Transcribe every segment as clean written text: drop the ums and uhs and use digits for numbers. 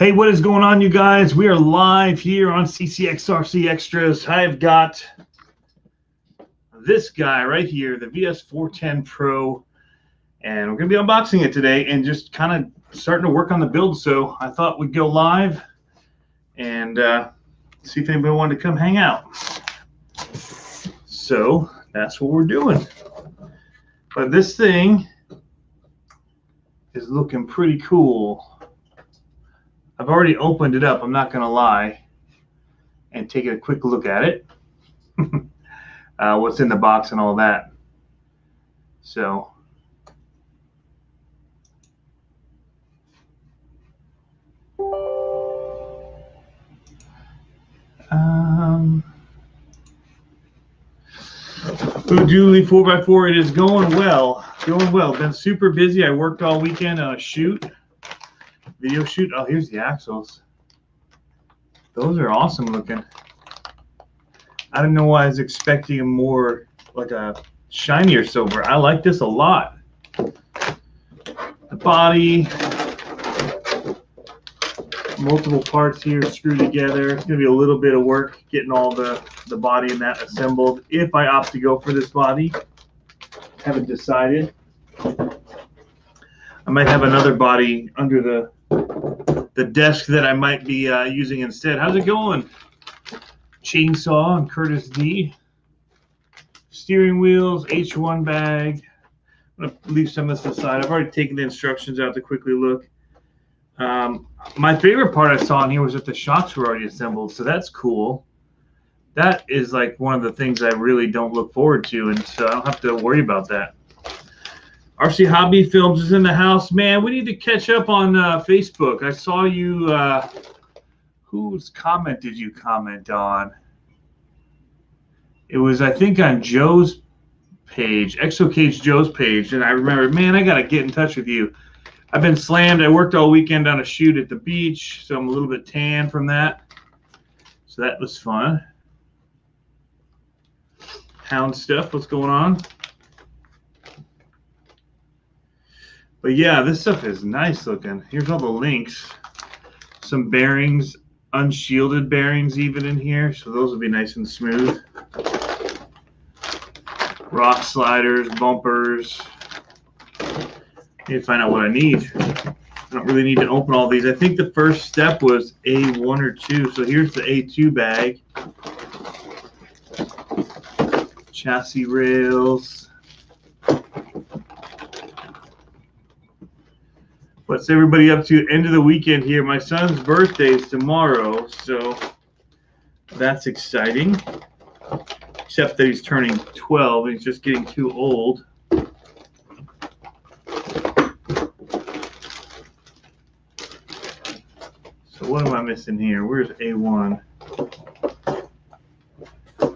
Hey, what is going on, you guys? We are live here on CCXRC Extras. I've got this guy right here, the VS4-10 Pro, and we're going to be unboxing it today and just kind of starting to work on the build. So I thought we'd go live and see if anybody wanted to come hang out. So that's what we're doing. But this thing is looking pretty cool. I've already opened it up, I'm not going to lie, and taken a quick look at it. What's in the box and all that. So, Julie 4x4, it is going well. Going well. Been super busy. I worked all weekend on a shoot. Video shoot. Oh, here's the axles. Those are awesome looking. I don't know why I was expecting a more like a shinier silver. I like this a lot. The body, multiple parts here screwed together. It's gonna be a little bit of work getting all the body and that assembled. If I opt to go for this body, haven't decided. I might have another body under the desk that I might be using instead. How's it going? Chainsaw and Curtis D. Steering wheels, H1 bag. I'm going to leave some of this aside. I've already taken the instructions out to quickly look. My favorite part I saw in here was that the shocks were already assembled, so that's cool. That is like one of the things I really don't look forward to, and so I don't have to worry about that. RC Hobby Films is in the house. Man, we need to catch up on Facebook. I saw you. Whose comment did you comment on? It was, I think, on Joe's page, ExoCage Joe's page. And I remember, man, I got to get in touch with you. I've been slammed. I worked all weekend on a shoot at the beach, so I'm a little bit tan from that. So that was fun. Hound stuff, what's going on? But yeah, this stuff is nice looking. Here's all the links. Some bearings, unshielded bearings even in here. So those will be nice and smooth. Rock sliders, bumpers. Need to find out what I need. I don't really need to open all these. I think the first step was A1 or 2. So here's the A2 bag. Chassis rails. What's everybody up to? End of the weekend here. My son's birthday is tomorrow, so that's exciting. Except that he's turning 12 and he's just getting too old. So what am I missing here? Where's A1?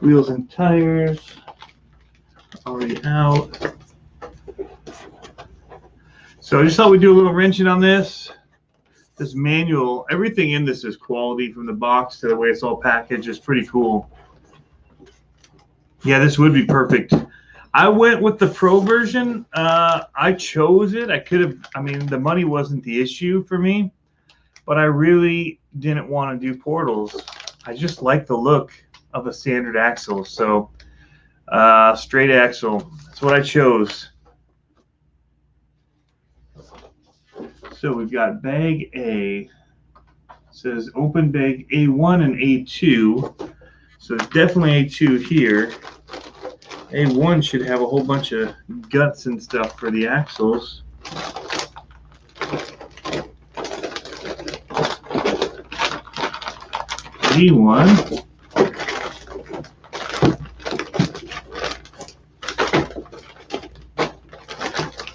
Wheels and tires. Already out. So I just thought we'd do a little wrenching on this. This manual, everything in this is quality from the box to the way it's all packaged. It's pretty cool. Yeah, this would be perfect. I went with the Pro version. I chose it. I could have, I mean, the money wasn't the issue for me, but I really didn't want to do portals. I just like the look of a standard axle. So straight axle, that's what I chose. So we've got bag A. It says open bag A1 and A2. So it's definitely A2 here. A1 should have a whole bunch of guts and stuff for the axles. D1.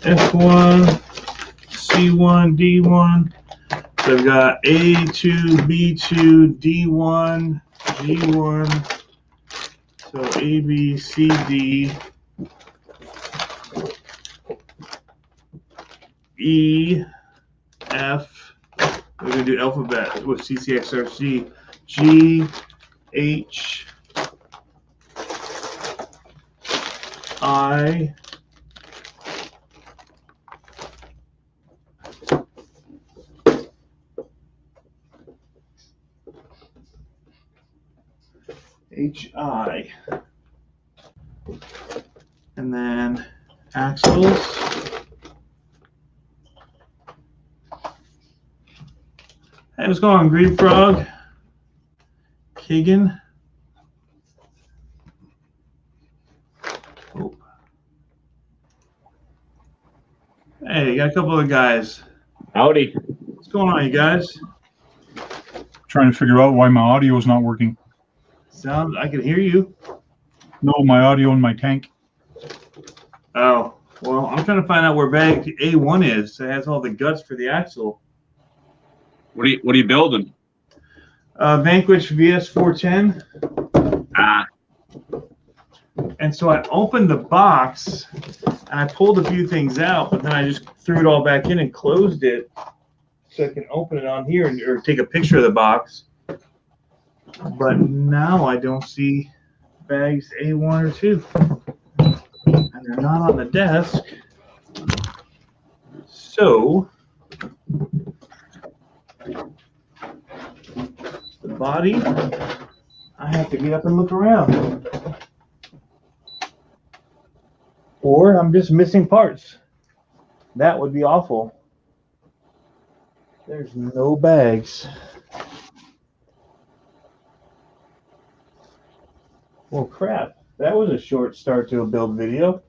F1. C1, D1. So I've got A2, B2, D1, G1. So A, B, C, D, E, F. We're going to do alphabet with CCXRC. G, H, I, HI. And then axles. Hey, what's going on, Green Frog? Keegan. Oh. Hey, you got a couple of guys. Howdy. What's going on, you guys? Trying to figure out why my audio is not working. Sound, I can hear you. No, my audio in my tank. Oh, well, I'm trying to find out where bag A1 is. It has all the guts for the axle. What are you building? Vanquish VS4-10. Ah. And so I opened the box and I pulled a few things out, but then I just threw it all back in and closed it so I can open it on here or take a picture of the box. But now I don't see bags A1 or 2. And they're not on the desk. So the body, I have to get up and look around. Or I'm just missing parts. That would be awful. There's no bags. Well, crap. That was a short start to a build video.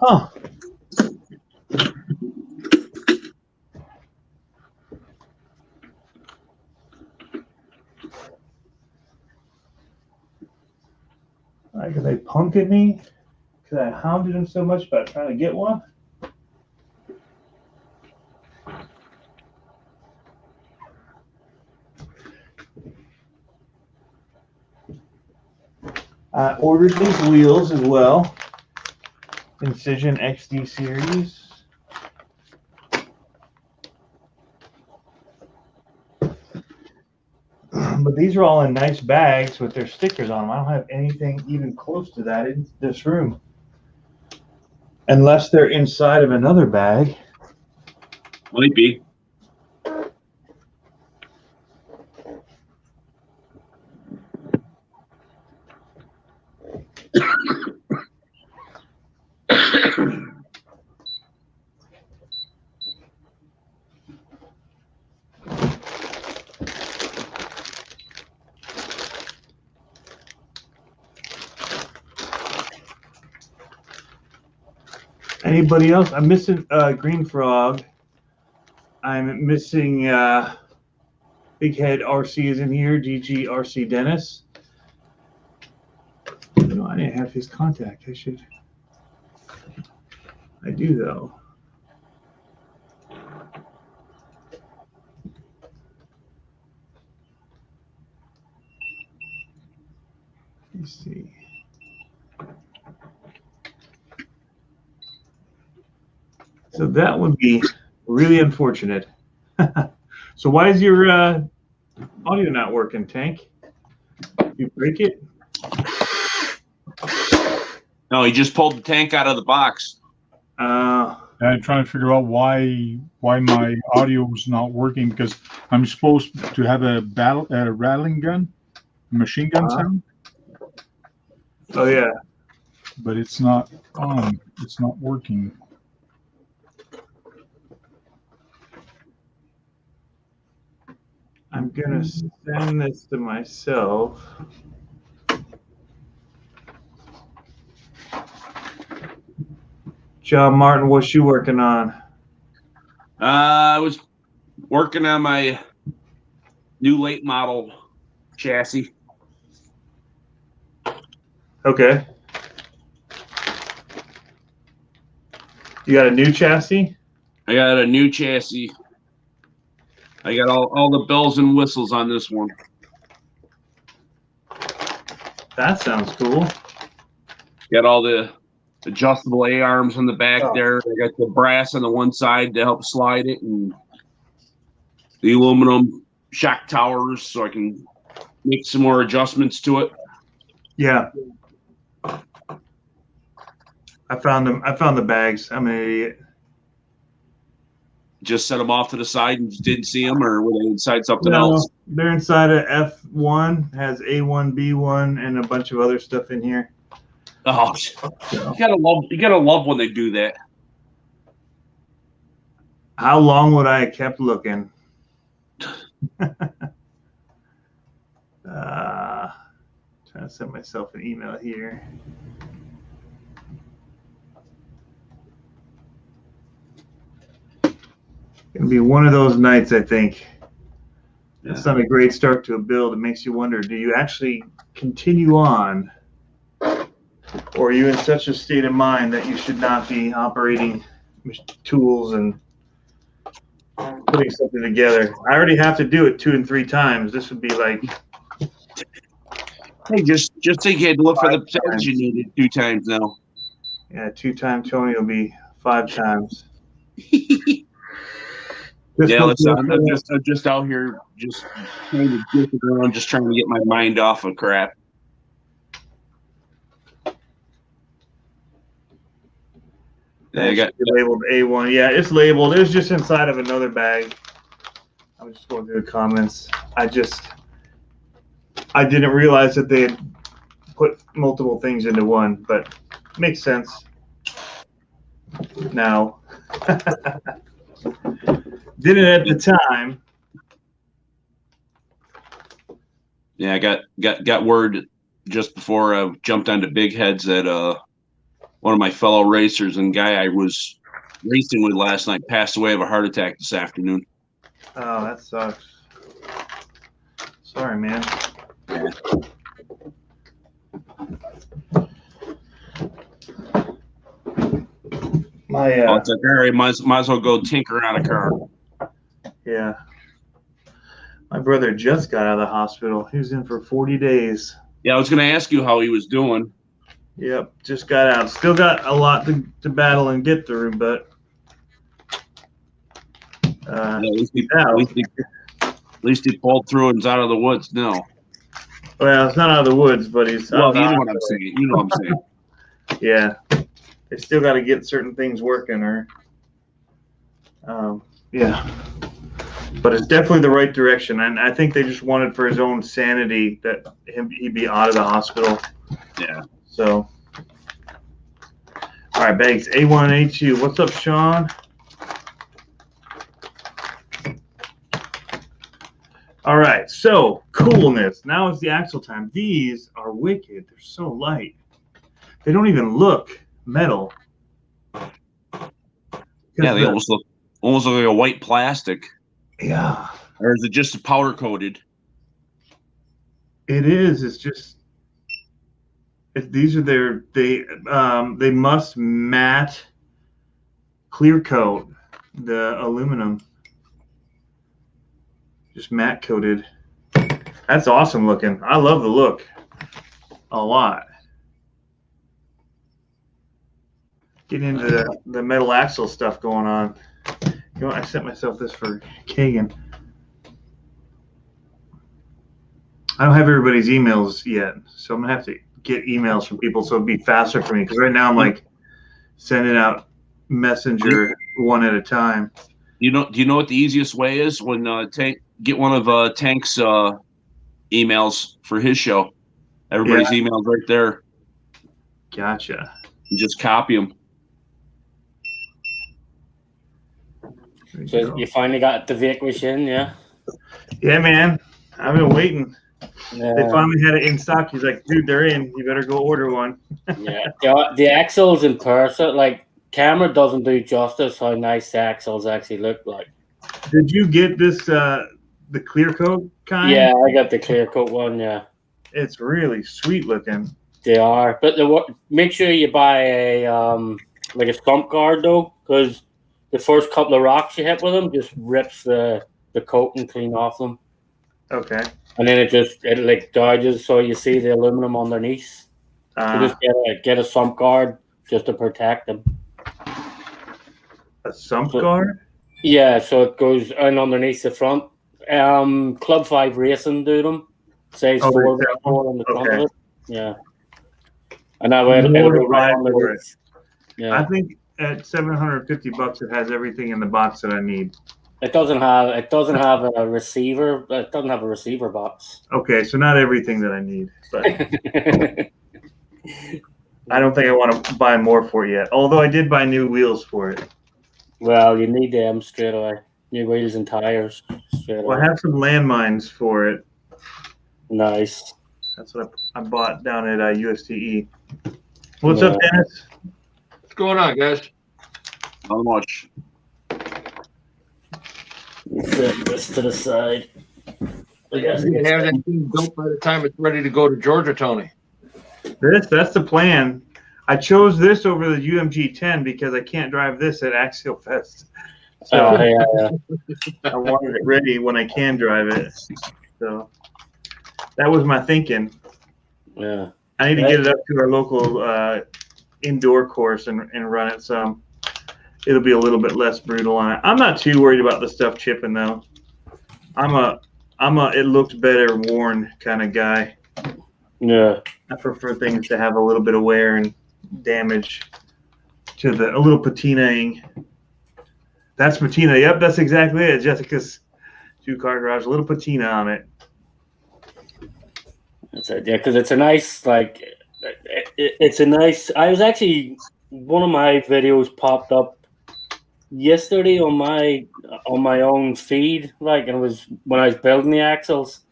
Huh. Like, are they punking me? Because I hounded them so much about trying to get one? I ordered these wheels as well. Incision XD series. But these are all in nice bags with their stickers on them. I don't have anything even close to that in this room. Unless they're inside of another bag. Might be. Anybody else? I'm missing Green Frog. I'm missing Big Head RC is in here. DG RC Dennis. No, I didn't have his contact. I should. I do though. Let's see. So that would be really unfortunate. So why is your audio not working, Tank? You break it? No, he just pulled the tank out of the box. I'm trying to figure out why my audio is not working, because I'm supposed to have a rattling gun, machine gun sound. Oh yeah. But it's not on. It's not working. I'm gonna send this to myself. John Martin, what's you working on? I was working on my new late model chassis. Okay. You got a new chassis? I got a new chassis. I got all the bells and whistles on this one. That sounds cool. Got all the adjustable A-arms on the back there. I got the brass on the one side to help slide it, and the aluminum shock towers so I can make some more adjustments to it. Yeah. I found them. I found the bags. I'm an idiot. just set them off to the side and just didn't see them, or were they inside something No, else? they're inside a F1, has A1, B1, and a bunch of other stuff in here. Oh, you gotta love when they do that. How long would I have kept looking? Trying to send myself an email here. Gonna be one of those nights, I think. It's not a great start to a build. It makes you wonder, do you actually continue on? Or are you in such a state of mind that you should not be operating tools and putting something together? I already have to do it 2 and 3 times. This would be like... Hey, just think you had to look for the percentage you needed 2 times now. Yeah, 2 times Tony will be 5 times. Yeah, listen, I'm just out here just kind of goofing around, just trying to get my mind off of crap. Yeah, I got labeled A1. Yeah, it's labeled. It was just inside of another bag. I was just going through the comments. I didn't realize that they had put multiple things into one, but makes sense now. Didn't at the time. Yeah, I got word just before I jumped onto Big Heads that one of my fellow racers and guy I was racing with last night passed away of a heart attack this afternoon. Oh, that sucks. Sorry, man. Yeah. It's like, all right, might as well go tinker on a car. Yeah. My brother just got out of the hospital. He was in for 40 days. Yeah, I was going to ask you how he was doing. Yep, just got out. Still got a lot to battle and get through, but at least he pulled through and is out of the woods. No. Well, it's not out of the woods, but he's well, you know what I'm saying. You know what I'm saying. Yeah. They still got to get certain things working, or yeah. But it's definitely the right direction, and I think they just wanted for his own sanity that he'd be out of the hospital. Yeah. So, all right, bags A1 and A2. What's up, Sean? All right, so coolness. Now it's the axle time. These are wicked. They're so light. They don't even look metal. Yeah, they almost look like a white plastic. Yeah. Or is it just powder coated? It is. It's just. These are they must matte clear coat the aluminum. Just matte coated. That's awesome looking. I love the look a lot. Getting into the metal axle stuff going on. You know, I sent myself this for Kagan. I don't have everybody's emails yet, so I'm gonna have to get emails from people so it'd be faster for me, because right now I'm like sending out messenger one at a time. Do you know what the easiest way is? When get one of Tank's emails for his show. Everybody's emails right there. Gotcha. And just copy them. So you finally got the Vanquish in, yeah? Yeah, man. I've been waiting. Yeah. They finally had it in stock. He's like, dude, they're in. You better go order one. Yeah. The axles in person, like, camera doesn't do justice how nice the axles actually look like. Did you get this, the clear coat kind? Yeah, I got the clear coat one, yeah. It's really sweet looking. They are. But make sure you buy a, like a stump guard, though, because the first couple of rocks you hit with them just rips the coat and clean off them. Okay. And then it like dodges, so you see the aluminum underneath. So just get a sump guard just to protect them. A sump guard? Yeah, so it goes in underneath the front. Club 5 Racing do them. Says 4 on the front of it. Yeah. And that way it'll go right underneath. Yeah. I think at $750, it has everything in the box that I need. It doesn't have a receiver. It doesn't have a receiver box. Okay, so not everything that I need, but I don't think I want to buy more for it yet. Although I did buy new wheels for it. Well, you need them straight away. New wheels and tires straight Well, away. I have some landmines for it. Nice. That's what I bought down at USTE. What's up, Dennis? What's going on, guys? Not much. Set this to the side. I guess You can have that thing built by the time it's ready to go to Georgia, Tony. That's the plan. I chose this over the UMG 10 because I can't drive this at Axial Fest. So yeah. I wanted it ready when I can drive it. So that was my thinking. Yeah. I need to get it up to our local indoor course and run it some. It'll be a little bit less brutal on it. I'm not too worried about the stuff chipping though. I'm a it looks better worn kind of guy. Yeah. I prefer things to have a little bit of wear and damage to a little patinaing. That's patina. Yep, that's exactly it. Jessica's 2-car garage, a little patina on it. That's it. Yeah, because it's a nice it's a nice. I was actually one of my videos popped up yesterday on my own feed, and it was when I was building the axles,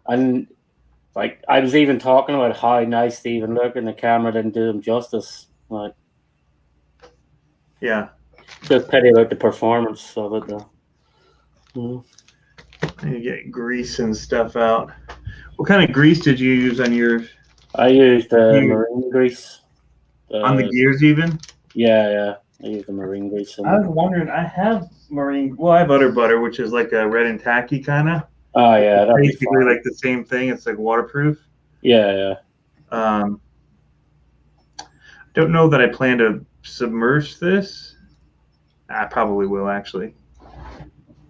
and I was even talking about how nice they even look, and the camera didn't do them justice. Yeah. Just pity about the performance of it though. I need to get grease and stuff out. What kind of grease did you use on yours? I used marine grease. On the gears even? Yeah. I used the marine grease. I was wondering, I have I have Utter Butter, which is like a red and tacky kind of. Oh yeah, that's basically like the same thing. It's like waterproof. Yeah. Don't know that I plan to submerge this. I probably will actually.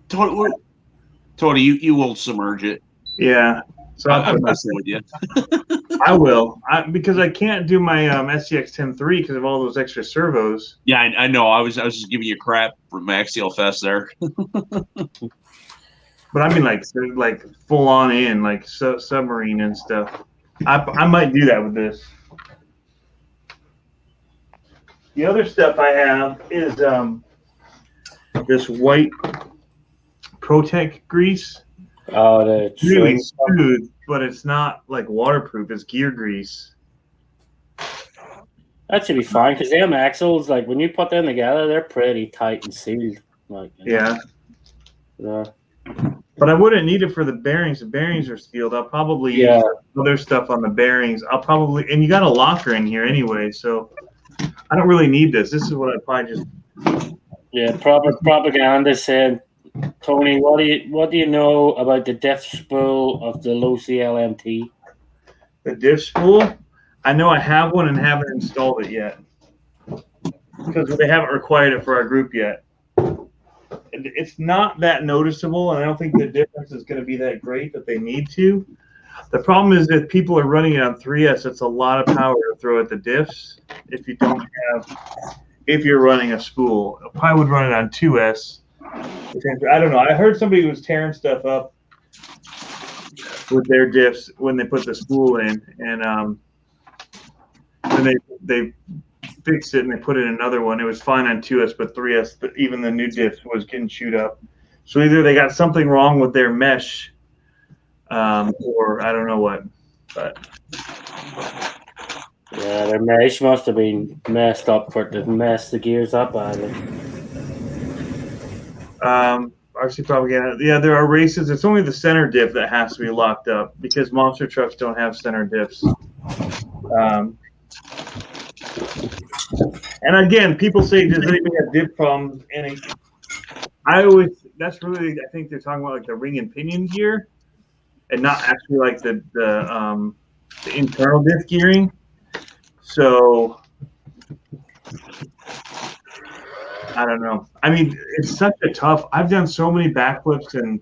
Tony, you will submerge it. Yeah. So I'm messing with you. I will, because I can't do my SCX 10.3 because of all those extra servos. Yeah, I know. I was just giving you crap for Axial Fest there. But I mean, like full on in, like submarine and stuff. I might do that with this. The other stuff I have is this white Protec grease. Oh, it's really smooth, but it's not like waterproof. It's gear grease. That should be fine because them axles, when you put them together, they're pretty tight and sealed. Yeah. Yeah. But I wouldn't need it for the bearings. The bearings are sealed. I'll probably use other stuff on the bearings. And you got a locker in here anyway, so I don't really need this. This is what I probably just. Yeah, propaganda said, Tony, what do you know about the diff spool of the low CLMT? The diff spool? I know I have one and haven't installed it yet because they haven't required it for our group yet. It's not that noticeable, and I don't think the difference is going to be that great that they need to. The problem is that people are running it on 3S. It's a lot of power to throw at the diffs if you're running a spool. I probably would run it on 2S. I don't know. I heard somebody was tearing stuff up with their diffs when they put the spool in, and then they fixed it and they put in another one. It was fine on 2S, but 3S, even the new diff was getting chewed up. So either they got something wrong with their mesh, or I don't know what. But yeah, their mesh must have been messed up for it to mess the gears up badly. RC propaganda. Yeah, there are races. It's only the center diff that has to be locked up because monster trucks don't have center diffs. And again, people say, does anybody have diff problems? And I think they're talking about like the ring and pinion gear, and not actually like the internal diff gearing. So I don't know. I mean, it's such a tough. I've done so many backflips and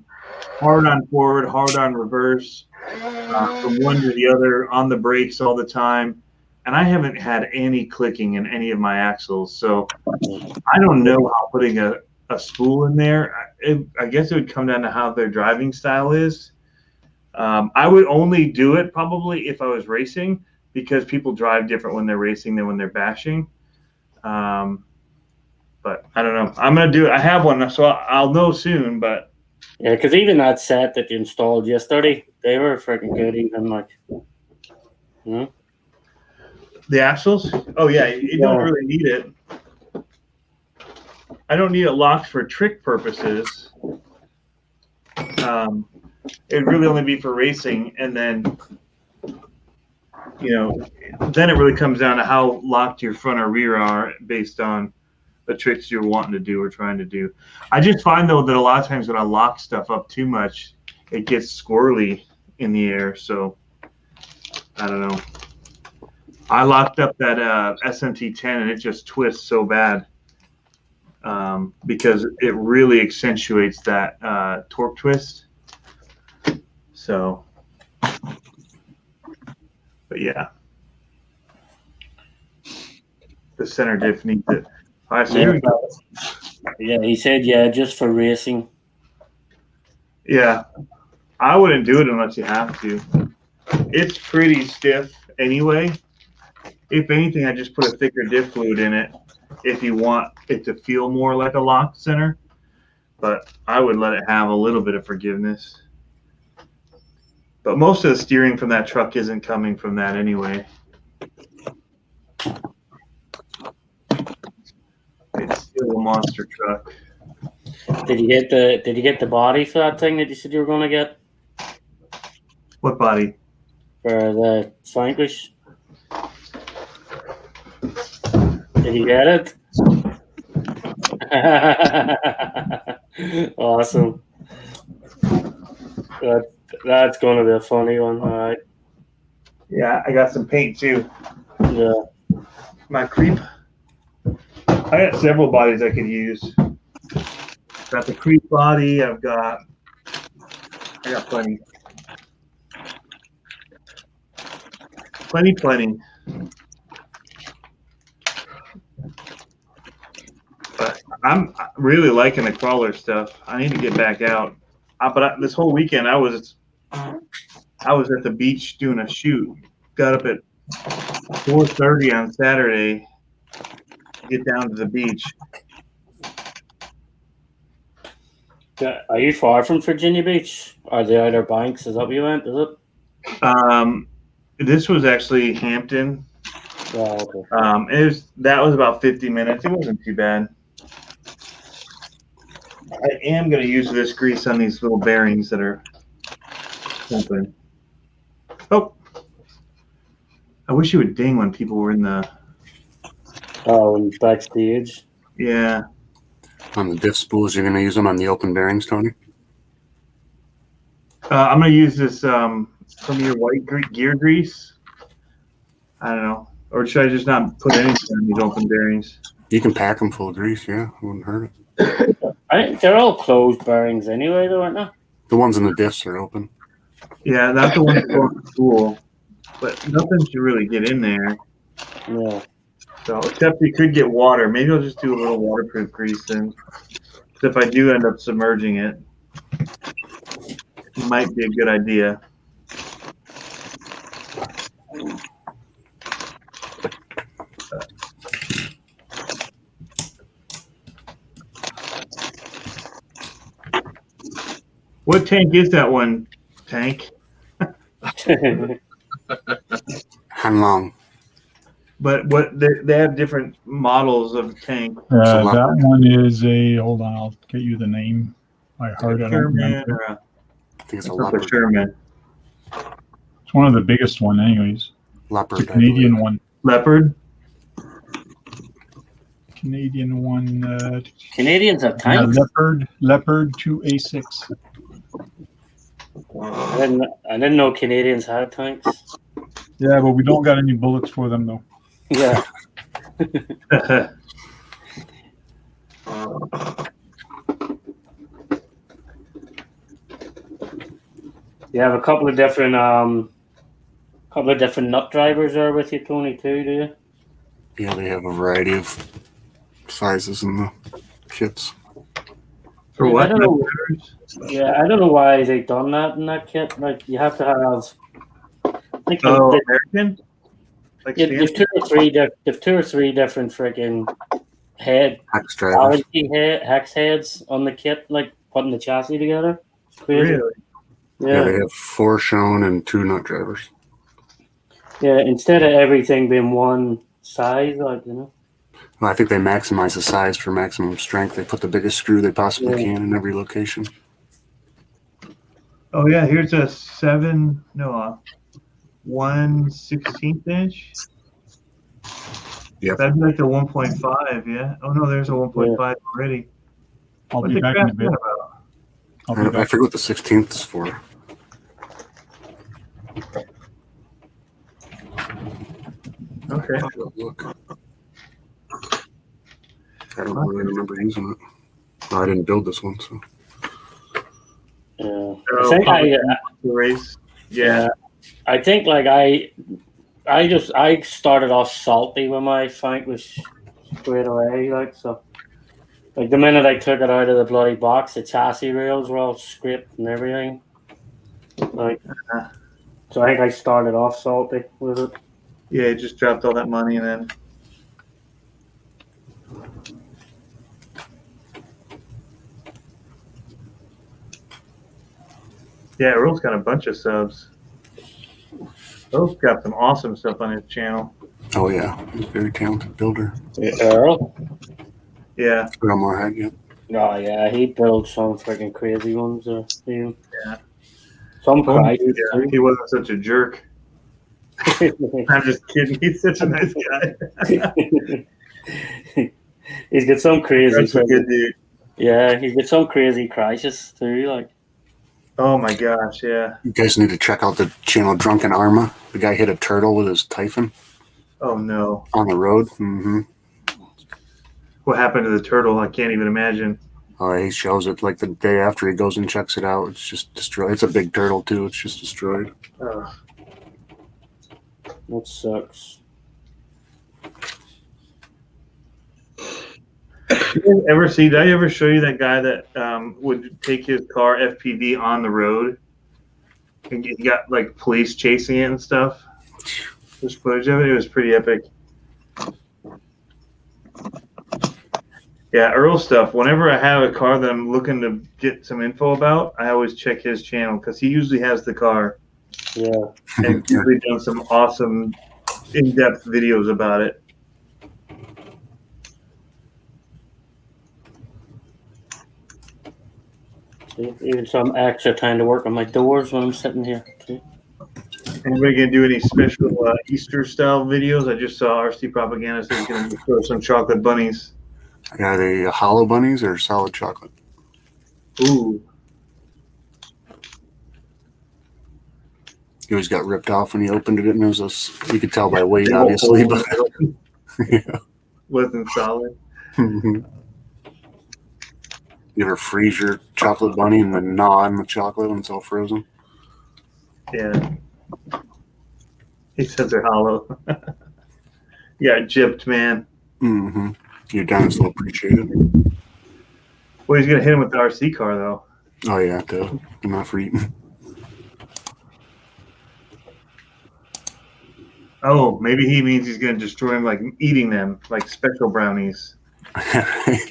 hard on forward, hard on reverse, from one to the other on the brakes all the time, and I haven't had any clicking in any of my axles. So I don't know how putting a spool in there. I guess it would come down to how their driving style is. I would only do it probably if I was racing, because people drive different when they're racing than when they're bashing. But I don't know. I'm gonna do it. I have one, so I'll know soon. But Yeah, because even that set that you installed yesterday, they were freaking good. Even like, the axles. Oh yeah, you don't really need it. I don't need it locked for trick purposes. It'd really only be for racing, and then then it really comes down to how locked your front or rear are based on the tricks you're wanting to do or trying to do. I just find though that a lot of times when I lock stuff up too much, it gets squirrely in the air. So I don't know. I locked up that SMT-10 and it just twists so bad because it really accentuates that torque twist. So, but yeah, the center diff needs it. All right, so here we go. Yeah, he said, just for racing. Yeah, I wouldn't do it unless you have to. It's pretty stiff anyway. If anything, I just put a thicker diff fluid in it if you want it to feel more like a locked center. But I would let it have a little bit of forgiveness. But most of the steering from that truck isn't coming from that anyway. It's still a monster truck. Did you get the body for that thing that you said you were going to get? What body? For the Vanquish. Did you get it? Awesome. That's going to be a funny one. All right. Yeah, I got some paint too. Yeah. My creep. I got several bodies I could use. Got the creep body. I got plenty. Plenty. But I'm really liking the crawler stuff. I need to get back out. But this whole weekend I was at the beach doing a shoot. Got up at 4:30 on Saturday to get down to the beach. Are you far from Virginia Beach? Are the Outer Banks? Is that where you went? Is it? This was actually Hampton. Oh, okay. That was about 50 minutes. It wasn't too bad. I am going to use this grease on these little bearings that are open. Oh, I wish you would ding when people were in the. Oh, and backstage. Yeah. On the diff spools, you're going to use them on the open bearings, Tony? I'm going to use this Premier White gear grease. I don't know. Or should I just not put anything on these open bearings? You can pack them full of grease, yeah. It wouldn't hurt it. They're all closed bearings anyway, though, aren't they? The ones in the diffs are open. Yeah, not the ones going to school. But nothing should really get in there. Yeah. So, except you could get water. Maybe I'll just do a little waterproof grease then. Because if I do end up submerging it, it might be a good idea. What tank is that one, Tank? Hanlong. But what they have different models of tank. That one is hold on, I'll get you the name by heart. I don't remember. I think it's a Leopard. leopard. Sherman. It's one of the biggest one anyways. Leopard. It's a Canadian one. Leopard? Canadian one. Canadians have tanks. Leopard 2A6. I didn't know Canadians had tanks. Yeah, but we don't got any bullets for them though. Yeah. You have a couple of different nut drivers there with you, Tony, too, do you? Yeah, they have a variety of sizes in the kits. For Yeah, what? I don't know. Yeah, I don't know why they done that in that kit. Like you have to have. Like Oh, American? Like there's standard? there's 2 or 3 different freaking Hex drivers. hex heads on the kit, like putting the chassis together. It's crazy. Really? Yeah, they Yeah. have 4 shown and 2 nut drivers. Yeah, instead of everything being one size, like Well, I think they maximize the size for maximum strength. They put the biggest screw they possibly Yeah. can in every location. Oh yeah, here's a 1/16 inch. Yep. That'd be like the 1.5, yeah. Oh no, there's a 1.5 already. I'll What be the back crap in a is bit. that about? I'll be I back. forget what the 16th is for. Okay. I'll have a look. I don't really remember using it. No, I didn't build this one, so. yeah. Oh, I think the race. Yeah. I think like I started off salty with my Vanquish straight away, like so. Like the minute I took it out of the bloody box, the chassis rails were all scraped and everything. Like, so I think I started off salty with it. Yeah, it just dropped all that money and then. Yeah, Earl's got a bunch of subs. Earl's got some awesome stuff on his channel. Oh, yeah. He's a very talented builder. Earl? Yeah. Got more head yet. Oh yeah, he builds some freaking crazy ones. Yeah. Some Oh, crisis yeah, he wasn't such a jerk. I'm just kidding. He's such a nice guy. He's got some crazy. That's a good dude. Yeah, he's got some crazy crisis too. Like, Oh my gosh, yeah. You guys need to check out the channel Drunken Arma. The guy hit a turtle with his Typhon Oh no. on the road. Mm-hmm. What happened to the turtle? I can't even imagine. He shows it like the day after he goes and checks it out. It's just destroyed. It's a big turtle, too. It's just destroyed. Oh. that sucks. Did I ever show you that guy that would take his car FPV on the road and he got like police chasing it and stuff? There's footage of it. It was pretty epic. Yeah, Earl stuff. Whenever I have a car that I'm looking to get some info about, I always check his channel because he usually has the car Yeah. and he's usually done some awesome in-depth videos about it. Even some extra time to work on my doors when I'm sitting here. Too. Anybody gonna do any special Easter style videos? I just saw RC Propaganda says he's gonna throw some chocolate bunnies. Are they hollow bunnies or solid chocolate? Ooh. He always got ripped off when he opened it, and it was you could tell by weight, obviously, but yeah. Wasn't solid. You ever freeze your chocolate bunny and then gnaw on the chocolate when it's all frozen? Yeah. He says they're hollow. You got gypped, man. Mm-hmm. Your dinosaur will appreciate it. Well, he's gonna hit him with the RC car though. Oh yeah, duh. Not for eating. Oh, maybe he means he's gonna destroy him, like eating them, like special brownies.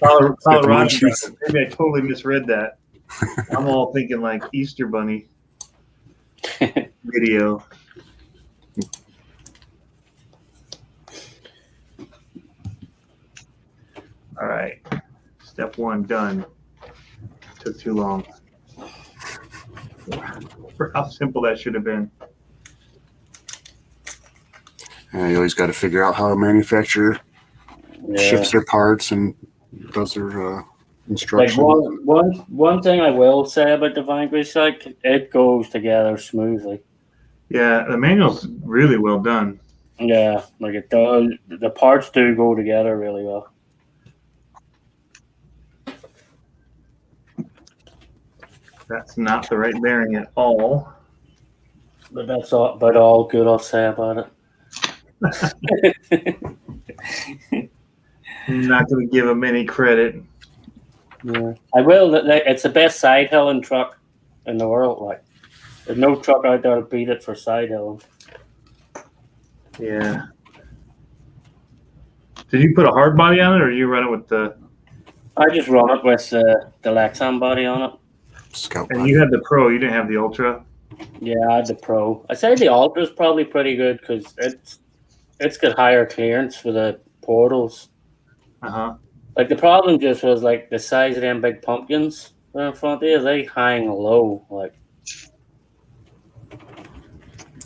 Colorado brownies. Maybe I totally misread that. I'm all thinking like Easter bunny video. All right, step 1 done. Took too long. For how simple that should have been. You always got to figure out how a manufacturer ships their parts and does their instructions. Like one thing I will say about the Vanquish, like it goes together smoothly. Yeah, the manual's really well done. Yeah, like it does. The parts do go together really well. That's not the right bearing at all. But that's all good I'll say about it. I'm not going to give him any credit. Yeah, I will. It's the best side hilling truck in the world. Like, there's no truck out there to beat it for side hilling. Yeah. Did you put a hard body on it, or did you run it with the? I just run it with the Lexan body on it. Scout And body. you had the Pro. You didn't have the Ultra. Yeah, I had the Pro. I say the Ultra's probably pretty good because it's got higher clearance for the portals. Like the problem just was like the size of them big pumpkins in front there. They hang low. Like,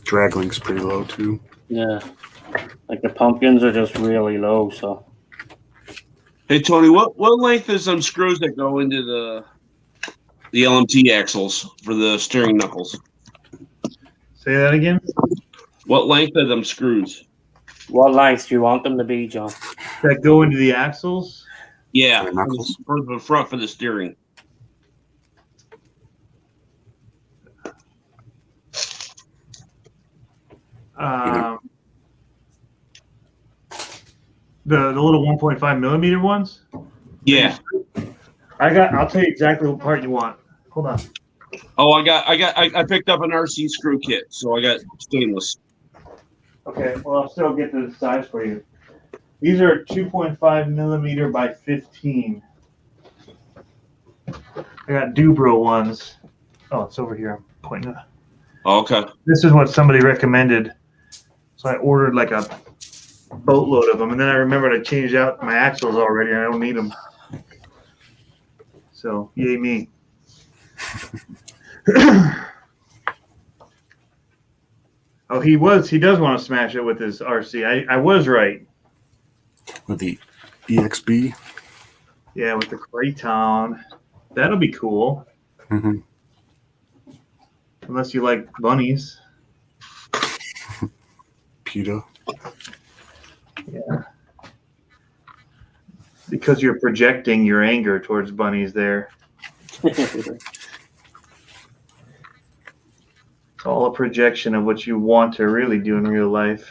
Drag link's pretty low too. yeah, like the pumpkins are just really low. So Hey Tony, what length is some screws that go into the LMT axles for the steering knuckles? Say that again. What length are them screws? what lengths do you want them to be, John? That go into the axles. Yeah, For the knuckles? for the front for the steering. The little 1.5 millimeter ones. Yeah. I'll tell you exactly what part you want. Hold on. Oh, I picked up an RC screw kit, so I got stainless. Okay. Well, I'll still get the size for you. These are 2.5 millimeter by 15. I got Dubro ones. Oh, it's over here. I'm pointing. Okay. This is what somebody recommended. So I ordered like a boatload of them, and then I remembered I changed out my axles already, and I don't need them. So, yay me. Oh, he does want to smash it with his RC. I was right. With the EXB. Yeah, with the Craton. That'll be cool. Mm-hmm. Unless you like bunnies. PETA. Yeah. Because you're projecting your anger towards bunnies there. It's all a projection of what you want to really do in real life.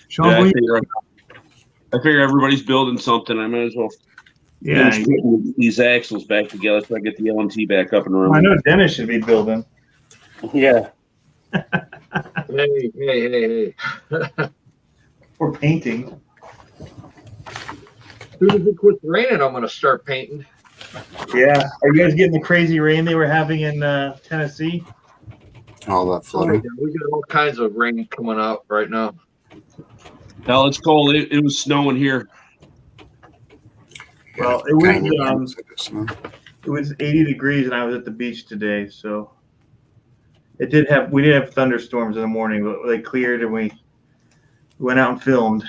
Sean, Yeah, will I figure everybody's building something. I might as well yeah, finish putting these axles back together so I get the LMT back up and I running. know Dennis should be building. Yeah. Hey. Or painting. As soon as it quits raining, I'm going to start painting. Yeah. Are you guys getting the crazy rain they were having in Tennessee? All that flooding. We got all kinds of rain coming out right now. Hell, it's cold. It was snowing here. Well, it was 80 degrees, and I was at the beach today, so we did have thunderstorms in the morning, but they cleared, and we went out and filmed.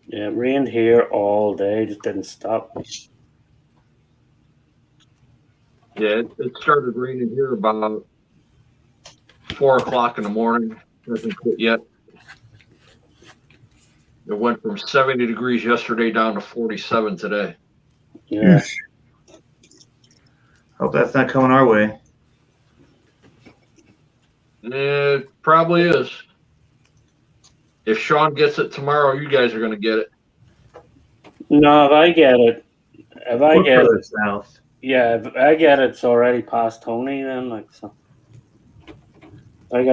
Yeah, it rained here all day. Just didn't stop. Yeah, it started raining here about 4 o'clock in the morning. Hasn't quit yet. It went from 70 degrees yesterday down to 47 today. Yeah. Hope that's not coming our way. It probably is. If Sean gets it tomorrow, you guys are going to get it. No, if I get it, We're further south. yeah, if I get it, it's already past Tony. Then, like, so if I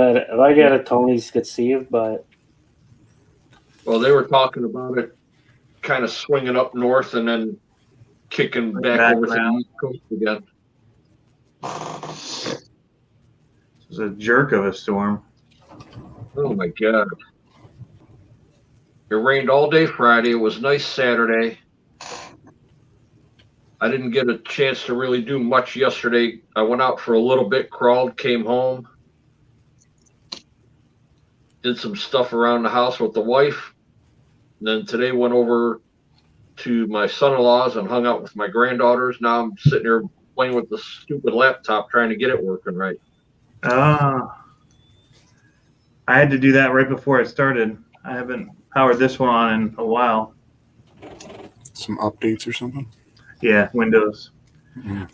get it, Tony's get saved by it. Well, they were talking about it kind of swinging up north and then kicking back over to the East Coast again. It was a jerk of a storm. Oh my God. It rained all day Friday. It was nice Saturday. I didn't get a chance to really do much yesterday. I went out for a little bit, crawled, came home, did some stuff around the house with the wife. And then today went over to my son-in-law's and hung out with my granddaughters. Now I'm sitting here playing with the stupid laptop trying to get it working right. I had to do that right before I started. I haven't powered this one on in a while. Some updates or something? Yeah, Windows.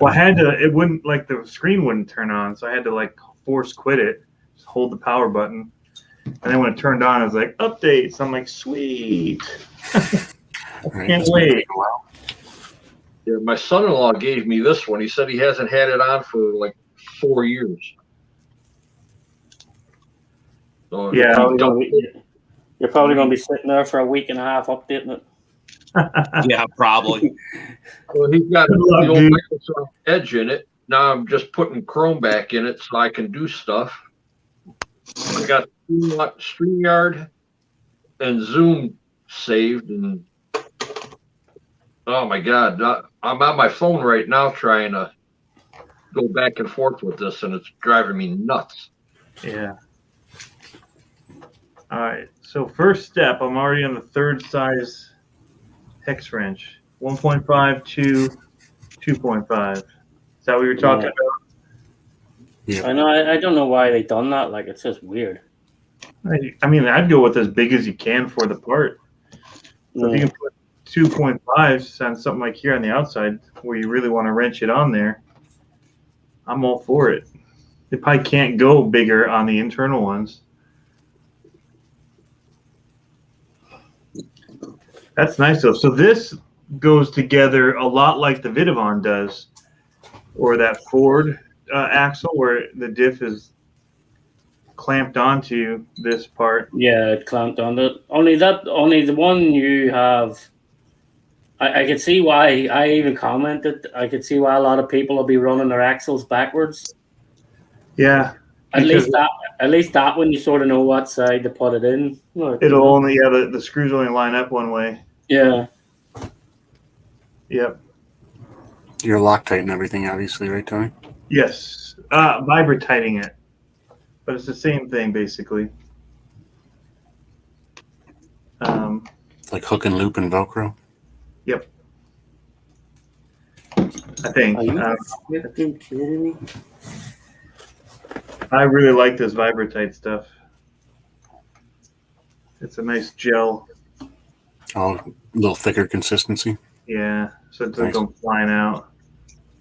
Well, I had to. It wouldn't like the screen wouldn't turn on, so I had to like force quit it. Just hold the power button, and then when it turned on, I was like updates. I'm like sweet. Can't wait. Yeah, my son-in-law gave me this one. He said he hasn't had it on for like 4 years. So Yeah. You're probably going to be sitting there for a week and a half updating it. Yeah, probably. well, he's got Good luck, the old dude. Microsoft Edge in it. Now I'm just putting Chrome back in it so I can do stuff. I got StreamYard and Zoom saved, and oh my God, I'm on my phone right now trying to go back and forth with this, and it's driving me nuts. Yeah. All right. So first step, I'm already on the third size hex wrench. 1.5 to 2.5. Is that what you were talking about? Yeah. I know. I don't know why they done that. Like, it's just weird. I mean, I'd go with as big as you can for the part. So if you can put 2.5s on something like here on the outside where you really want to wrench it on there, I'm all for it. They probably can't go bigger on the internal ones. That's nice though. So this goes together a lot like the Vidavon does, or that Ford axle where the diff is clamped onto this part. Yeah, it clamped on it. Only the one you have. I could see why. I even commented. I could see why a lot of people will be running their axles backwards. Yeah. At least that one you sort of know what side to put it in. It'll only the screws only line up one way. Yeah. Yep. Your Loctite and everything, obviously, right, Tony? Yes. Vibratiting it. But it's the same thing, basically. Like hook and loop and Velcro? Yep. I think. Are you freaking kidding me? I really like this Vibratite stuff. It's a nice gel. Oh, a little thicker consistency. Yeah. So it doesn't Nice. go flying out.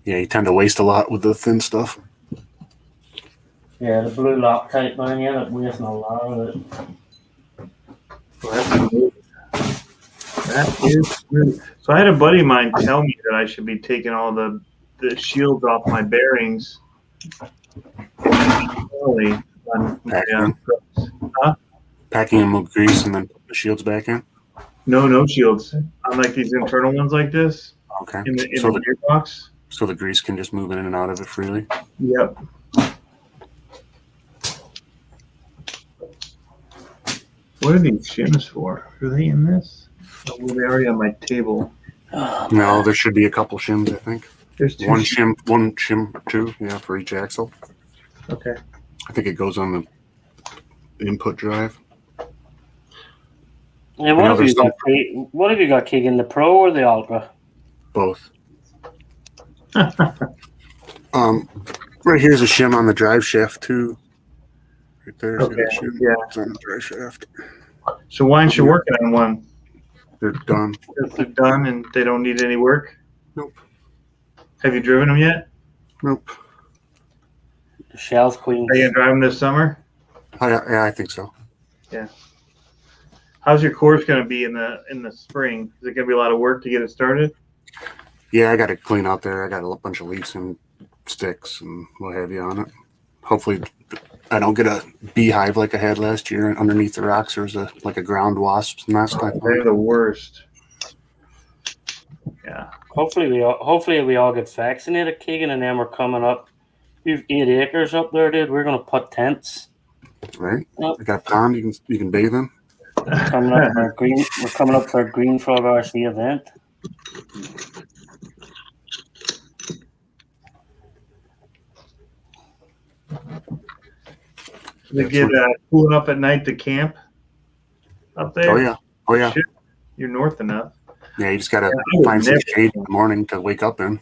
Yeah, you tend to waste a lot with the thin stuff. Yeah, the blue Loctite, man, you end up wasting a lot of it. Well, that's good. That is good. So I had a buddy of mine tell me that I should be taking all the shields off my bearings. Early on my, Packing them with grease and then put the shields back in? No shields. Unlike these internal ones like this Okay. in the So gearbox. So the grease can just move in and out of it freely? Yep. What are these shims for? Are they in this? Oh, well, they're already on my table. No, there should be a couple shims, I think. There's two. One shim, two, yeah, for each axle. Okay. I think it goes on the input drive. Yeah, what have you got, Keegan? The Pro or the Ultra? Both. Right here's a shim on the drive shaft too. Right there. See Okay. that shim? Yeah. It's on the drive shaft. So why aren't you working on one? They're done. If they're done and they don't need any work? Nope. Have you driven them yet? Nope. The shell's clean. Are you gonna drive them this summer? Yeah, I think so. How's your course gonna be in the spring? Is it gonna be a lot of work to get it started? Yeah, I got to clean out there. I got a bunch of leaves and sticks and what have you on it. Hopefully, I don't get a beehive like I had last year. And underneath the rocks, there's a ground wasp's nest. They're the worst. Yeah. Hopefully we all get vaccinated, Keegan, and then we're coming up. We've 8 acres up there, dude. We're gonna put tents. Right. Yep. I got a pond you can bathe in. We're coming up for our Green Frog RC event. They get cooling up at night to camp up there. Oh yeah. Shit, you're north enough. Yeah, you just gotta would find some never- shade in the morning to wake up in.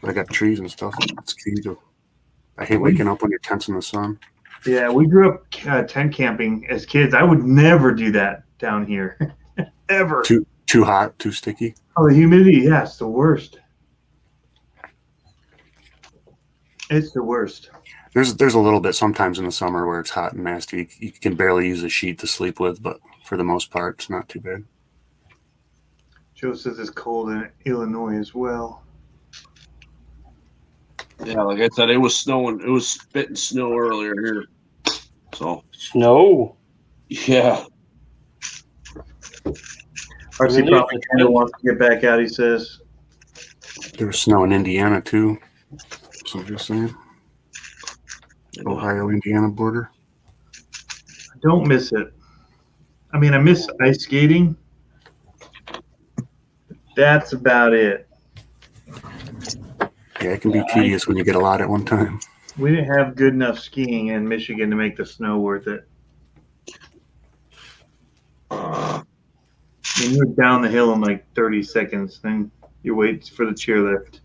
But I got trees and stuff. It's key to. I hate waking up when your tent's in the sun. Yeah, we grew up tent camping as kids. I would never do that down here, ever. Too hot, too sticky. Oh, the humidity, yeah, it's the worst. It's the worst. There's a little bit sometimes in the summer where it's hot and nasty. You can barely use a sheet to sleep with, but for the most part, it's not too bad. Joe says it's cold in Illinois as well. Yeah, like I said, it was snowing. It was spitting snow earlier here. So Snow. yeah, RC Really? probably kind of wants to get back out, he says. There was snow in Indiana too. So I'm just saying. Ohio, Indiana border. I don't miss it. I mean, I miss ice skating. That's about it. Yeah, it can be tedious when you get a lot at one time. We didn't have good enough skiing in Michigan to make the snow worth it. I mean, you're down the hill in like 30 seconds, then you wait for the chairlift.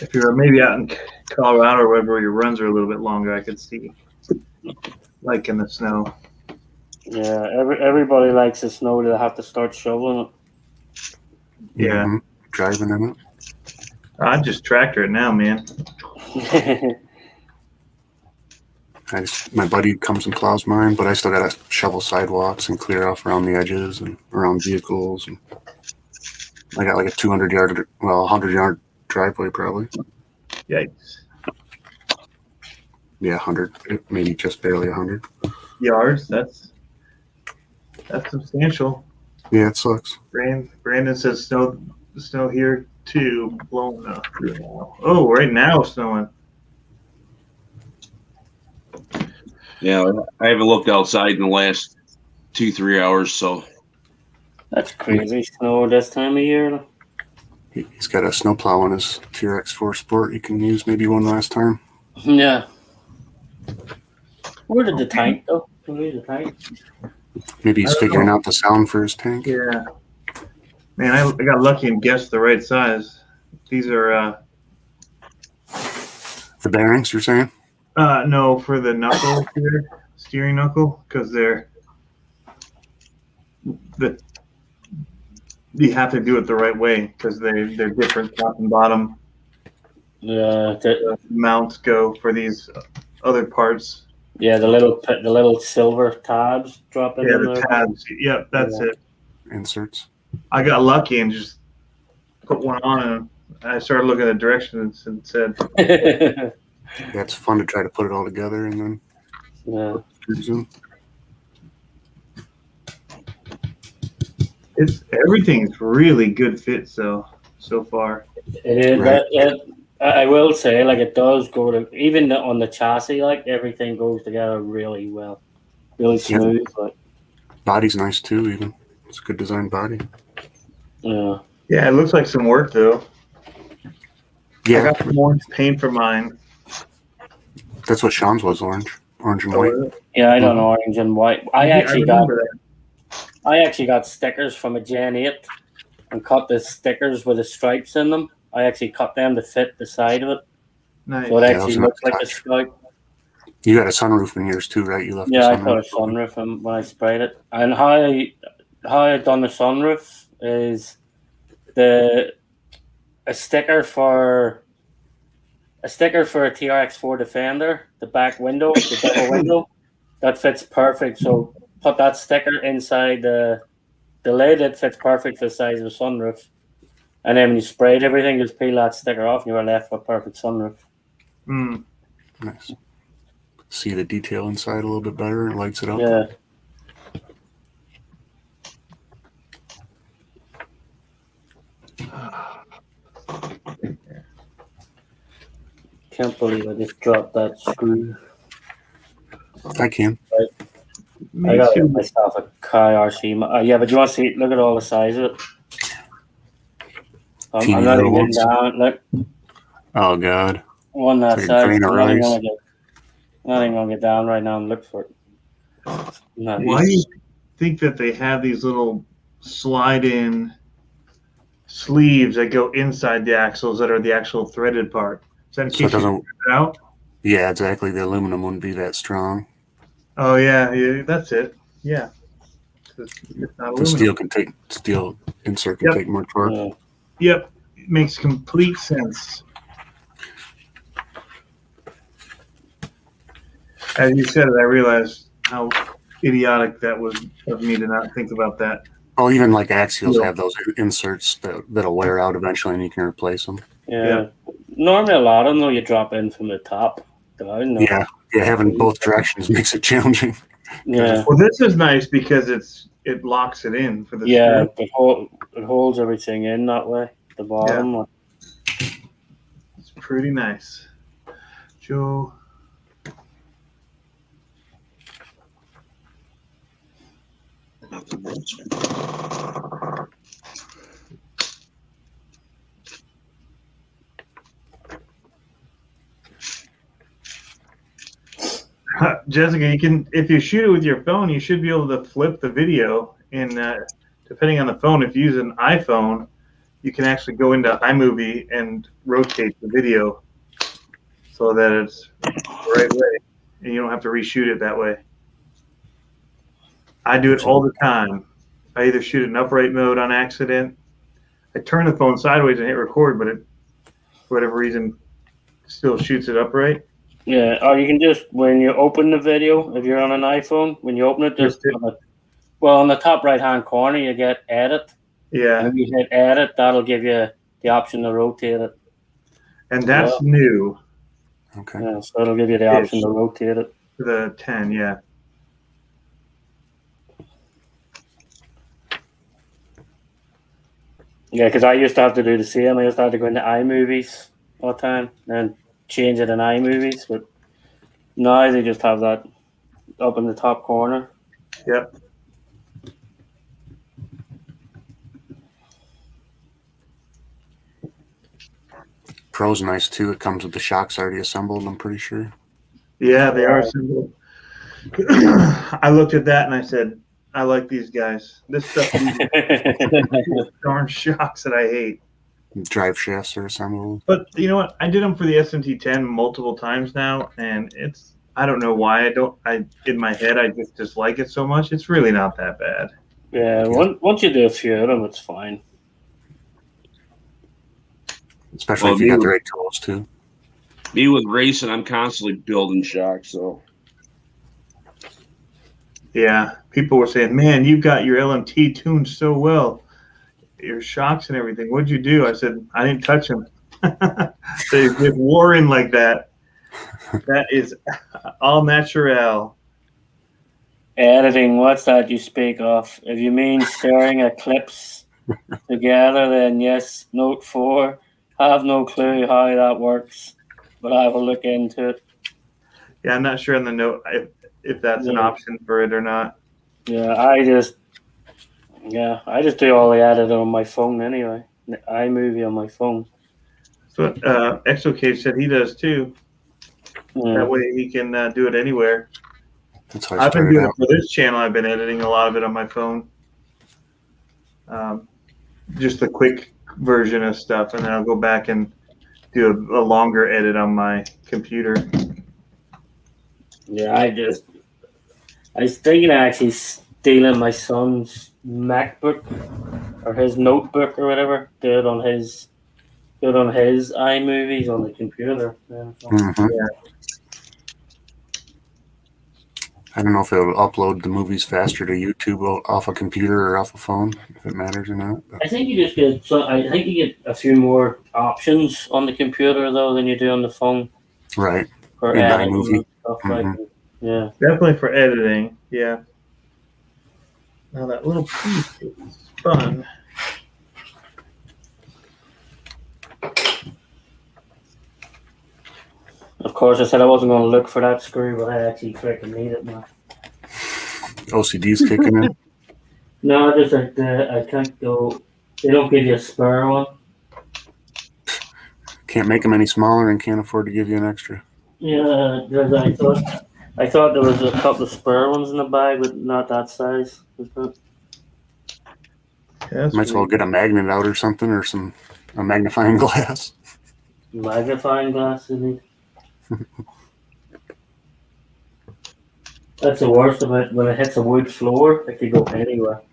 If you're maybe out in Colorado or wherever where your runs are a little bit longer, I could see, like in the snow. Yeah, everybody likes the snow. They have to start shoveling Yeah. Mhm. Driving in it. I just tractor it now, man. it. My buddy comes and plows mine, but I still gotta shovel sidewalks and clear off around the edges and around vehicles. And I got like a 100-yard driveway probably. Yikes. Yeah, 100, maybe just barely 100. Yards, that's substantial. Yeah, it sucks. Brandon says snow here too, blowing up. Oh, right now it's snowing. yeah. I haven't looked outside in the last 2-3 hours, so That's crazy snow this time of year. He's got a snowplow on his TRX4 Sport. He can use maybe one last time. Yeah. Where did the tank go? Where's the tank? Maybe he's figuring out the sound for his tank. Yeah. Man, I got lucky and guessed the right size. These are The bearings, you're saying? no, for the knuckle here, steering knuckle, because you have to do it the right way because they're different top and bottom. Yeah, The mounts go for these other parts. yeah, the little silver tabs dropping Yeah, in the there. tabs. Yep, that's it. Inserts. I got lucky and just put one on, and I started looking at directions and said, Yeah, it's fun to try to put it all together and then Yeah. zoom. everything's really good fit so far. It is. Right. I will say, like, it does go to even on the chassis. Like, everything goes together really well, really smooth. But Body's nice too, even. It's a good designed body. yeah, Yeah, it looks like some work though. I Yeah, got some orange paint for mine. that's what Sean's was, orange and white. yeah, I don't know, orange and white. I actually remember got stickers from a Gen 8 and cut the stickers with the stripes in them. I actually cut them to fit the side of it, Nice. so it Yeah, actually that was a looks nice like a touch. stripe. You got a sunroof in yours too, right? You left Yeah, I the put a sunroof. sunroof when I sprayed it. And how I done the sunroof is a sticker for a TRX4 Defender, the back window, the double window, that fits perfect. So put that sticker inside the lid. It fits perfect for the size of the sunroof. And then when you sprayed everything, just peel that sticker off, and you were left with a perfect sunroof. Mm. Nice. See the detail inside a little bit better. It lights it up. Yeah. Can't believe I just dropped that screw. I can. I got to get myself a Kai RC. Yeah, but you want to see? Look at all the size of it. I'm Teeny not little even ones. down. Look, Oh God. one that It's like a size. grain of I'm not even rice. gonna get down right now and look for it. Not Why do easy. you think that they have these little slide-in sleeves that go inside the axles that are the actual threaded part? Is that in So case it doesn't. you figure it out? Yeah, exactly. The aluminum wouldn't be that strong. Oh yeah, that's it. Yeah. It's not The aluminum. steel insert can Yep. take more torque. Yeah. Yep, it makes complete sense. As you said it, I realized how idiotic that was of me to not think about that. Oh, even like axials Yeah. have those inserts that'll wear out eventually, and you can replace them. Yeah. Normally, a lot of them, though, you drop in from the top down. No. Yeah, having both directions makes it challenging. Yeah. Well, this is nice because it locks it in for the Yeah, screw. it holds everything in that way. The bottom. It's pretty nice. Joe. Jessica, you can, if you shoot it with your phone, you should be able to flip the video. And depending on the phone, if you use an iPhone, you can actually go into iMovie and rotate the video so that it's the right way, and you don't have to reshoot it that way. I do it all the time. I either shoot it in upright mode on accident. I turn the phone sideways and hit record, but it, for whatever reason, still shoots it upright. Yeah, or you can just, when you open the video, if you're on an iPhone, when you open it, just on the top right-hand corner, you get edit. Yeah. And if you hit edit, that'll give you the option to rotate it. And that's new. Okay. Yeah, so it'll give you the option to rotate it. The 10, yeah. Yeah, because I used to have to do the same. I used to have to go into iMovies all the time and change it in iMovies, but now they just have that up in the top corner. Yep. Pro's nice too. It comes with the shocks already assembled, I'm pretty sure. Yeah, they are assembled. I looked at that and I said, I like these guys. This stuff darn shocks that I hate. Drive shafts are assembled. But you know what? I did them for the SMT10 multiple times now, and it's, I don't know why in my head I just dislike it so much. It's really not that bad. Yeah, once you do a few of them, it's fine. Especially if you got the right tools too. Me with racing, I'm constantly building shocks, so. Yeah, people were saying, man, you got your LMT tuned so well. Your shocks and everything. What'd you do? I said, I didn't touch them. They just wore in like that. That is all natural. Editing, what's that you speak of? If you mean staring at clips together, then yes, note 4. I have no clue how that works, but I will look into it. Yeah, I'm not sure on the note if that's an option for it or not. Yeah, I just do all the editing on my phone anyway. iMovie on my phone. So Exocage said he does too. Yeah. That way he can do it anywhere. That's how I've been doing it for this channel. I've been editing a lot of it on my phone. Just a quick version of stuff, and then I'll go back and do a longer edit on my computer. Yeah, I was thinking of actually stealing my son's MacBook or his notebook or whatever. Do it on his iMovies on the computer. Yeah. Yeah. I don't know if it'll upload the movies faster to YouTube off a computer or off a phone, if it matters or not. But. I think you just get. So I think you get a few more options on the computer though than you do on the phone. Right. For editing and stuff like that. Yeah. Definitely for editing. Yeah. Now that little piece is fun. Of course, I said I wasn't going to look for that screw, but I actually freaking need it now. OCD's kicking in? No, just I can't go. They don't give you a spare one. Can't make them any smaller and can't afford to give you an extra. Yeah, I thought there was a couple of spare ones in the bag, but not that size. Yeah, might as well get a magnet out or something, or a magnifying glass. Magnifying glass, isn't it? That's the worst of it. When it hits a wood floor, it could go anywhere.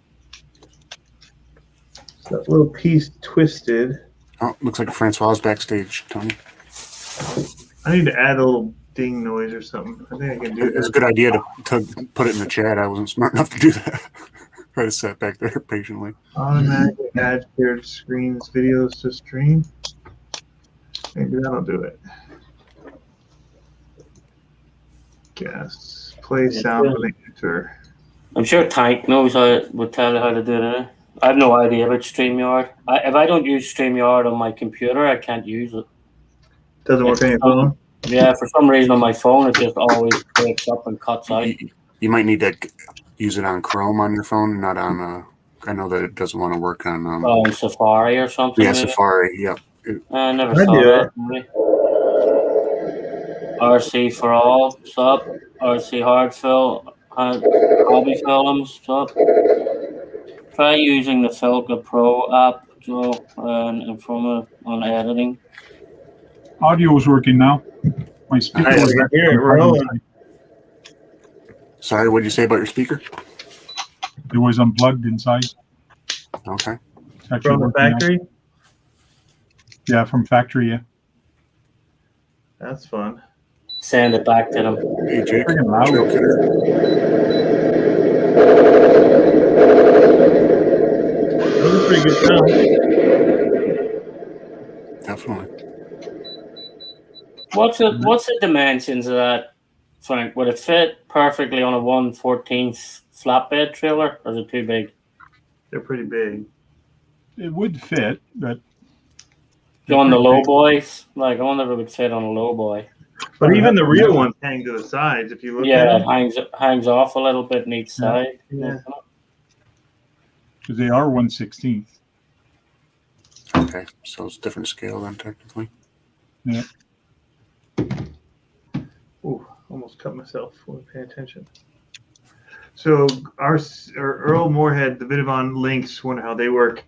That little piece twisted. Oh, looks like Francois backstage, Tony. I need to add a little ding noise or something. I think I can do It's a that. good idea to put it in the chat. I wasn't smart enough to do that. I just sat back there patiently. Automatically add shared screens videos to stream. Maybe that'll do it. Guess play sound when they enter. I'm sure Tank knows would tell you how to do that. I have no idea about StreamYard. If I don't use StreamYard on my computer, I can't use it. Doesn't work on your phone? Yeah, for some reason on my phone, it just always breaks up and cuts out. You might need to use it on Chrome on your phone, not on. I know that it doesn't want to work on. Safari or something. Yeah, maybe? Safari. Yep. I never saw that. Maybe. RC for all, sup. RC hobby films, sup. Try using the Filca Pro app, Joe, and from on editing. Audio is working now. My speaker was Sorry, what did you say about your speaker? It was unplugged inside. Okay. From the factory? Now. Yeah, from factory, yeah. That's fun. Send it back to them. Hey, Jake. That was a pretty good sound. Definitely. What's the dimensions of that, Frank? Would it fit perfectly on a 1/14th flatbed trailer, or is it too big? They're pretty big. It would fit, but on the low boys, like I wonder if it would fit on a low boy. But even the real ones hang to the sides. If you look at them, it hangs off a little bit on each side. Yeah. Because they are 1/16th. Okay, so it's different scale then, technically. Yeah. Ooh, almost cut myself. Wasn't paying attention. So our Earl Moorhead, the Vidavon links, wonder how they work.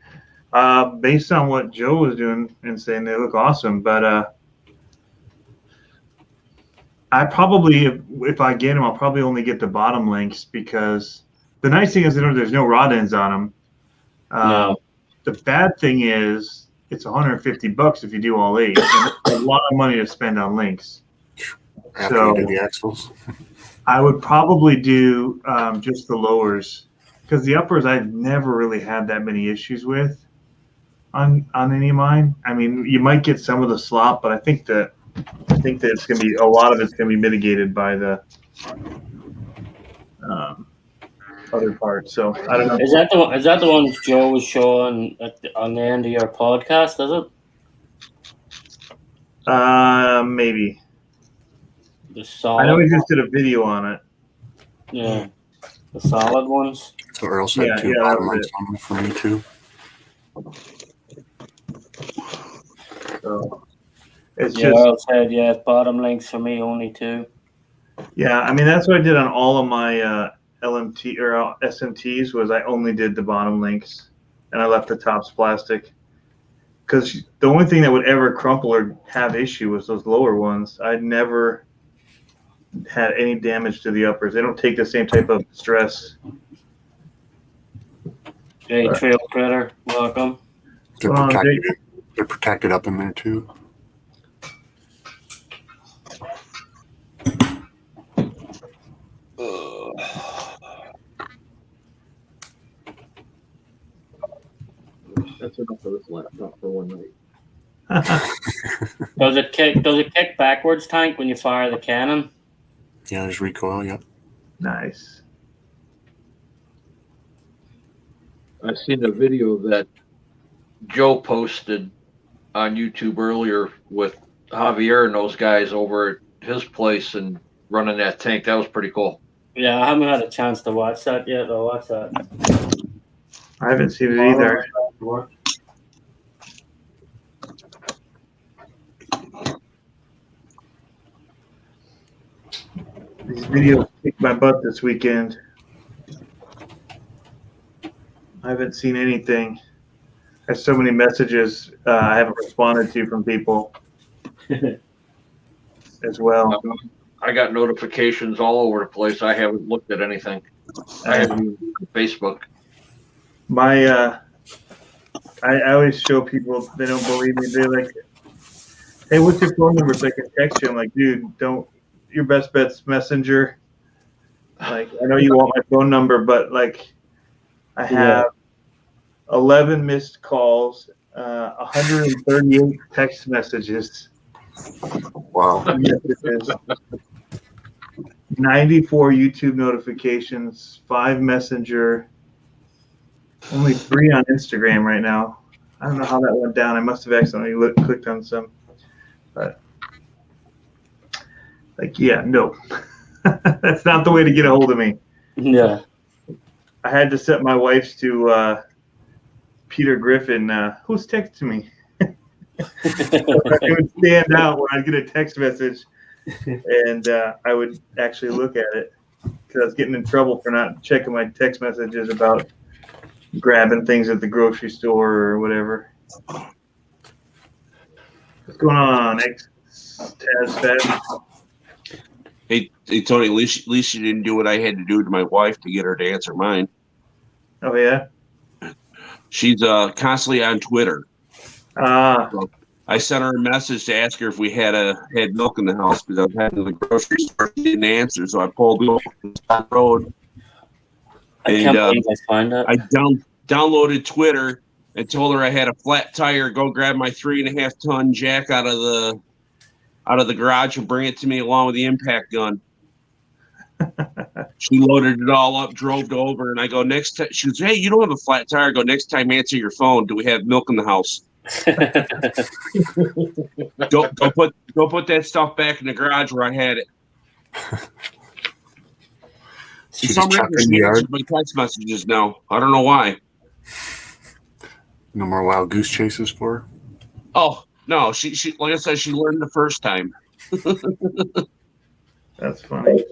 Based on what Joe was doing and saying, they look awesome. But I probably, if I get them, I'll probably only get the bottom links because the nice thing is there's no rod ends on them. No. The bad thing is it's $150 if you do all 8. And it's a lot of money to spend on links. After So you do the axles. I would probably do just the lowers because the uppers I've never really had that many issues with on any of mine. I mean, you might get some of the slop, but I think that it's going to be a lot of it's going to be mitigated by the other parts. So I don't know. Is that the ones Joe was showing on the end of your podcast? Is it? Maybe. The solid. I know he just did a video on it. Yeah, the solid ones. So Earl said two bottom links on them for me too. So it's Yeah, just. Earl said bottom links for me only 2. Yeah, I mean that's what I did on all of my LMT or SMTs was I only did the bottom links and I left the tops plastic because the only thing that would ever crumple or have issue was those lower ones. I'd never had any damage to the uppers. They don't take the same type of stress. Hey, Trail Critter, welcome. They're protected up in there too. That's enough of this laptop for one night. Does it kick backwards, Tank, when you fire the cannon? Yeah, there's recoil. Yep. Nice. I seen a video that Joe posted on YouTube earlier with Javier and those guys over at his place and running that tank. That was pretty cool. Yeah, I haven't had a chance to watch that yet. I'll watch that. I haven't seen it either. These videos kicked my butt this weekend. I haven't seen anything. There's so many messages I haven't responded to from people as well. I got notifications all over the place. I haven't looked at anything. I haven't even looked at Facebook. I always show people, they don't believe me. They're like, hey, what's your phone number so I can text you? I'm like, dude, don't your best bet's Messenger. Like, I know you want my phone number, but like, I have 11 missed calls, 138 text messages. Wow. 94 YouTube notifications, 5 Messenger, only 3 on Instagram right now. I don't know how that went down. I must have accidentally clicked on some, but like, yeah, no, that's not the way to get a hold of me. Yeah. I had to set my wife's to Peter Griffin. Who's texting me? It would stand out when I get a text message, and I would actually look at it because I was getting in trouble for not checking my text messages about grabbing things at the grocery store or whatever. What's going on, Taz? Hey, Tony, at least you didn't do what I had to do to my wife to get her to answer mine. Oh, yeah? She's constantly on Twitter. So I sent her a message to ask her if we had milk in the house because I was heading to the grocery store. She didn't answer, so I pulled over the road. I can't believe I find that. I downloaded Twitter and told her I had a flat tire. Go grab my 3.5-ton jack out of the garage and bring it to me along with the impact gun. She loaded it all up, drove over, and I go next time. She goes, "Hey, you don't have a flat tire." I go, "Next time, answer your phone. Do we have milk in the house?" Go put that stuff back in the garage where I had it. For some reason, she answers my text messages now. I don't know why. No more wild goose chases for her? Oh no, she like I said, she learned the first time. That's funny.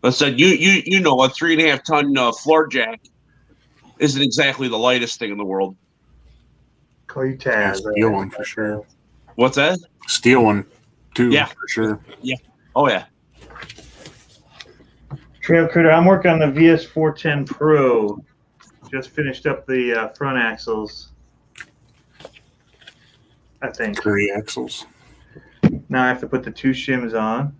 I said, you know, a 3.5-ton floor jack isn't exactly the lightest thing in the world. Call you Taz. Steel one for sure. What's that? Steel one too. Yeah, for sure. Yeah. Oh yeah. Trail Critter, I'm working on the VS4-10 Pro. Just finished up the front axles, I think. 3 axles. Now I have to put the 2 shims on.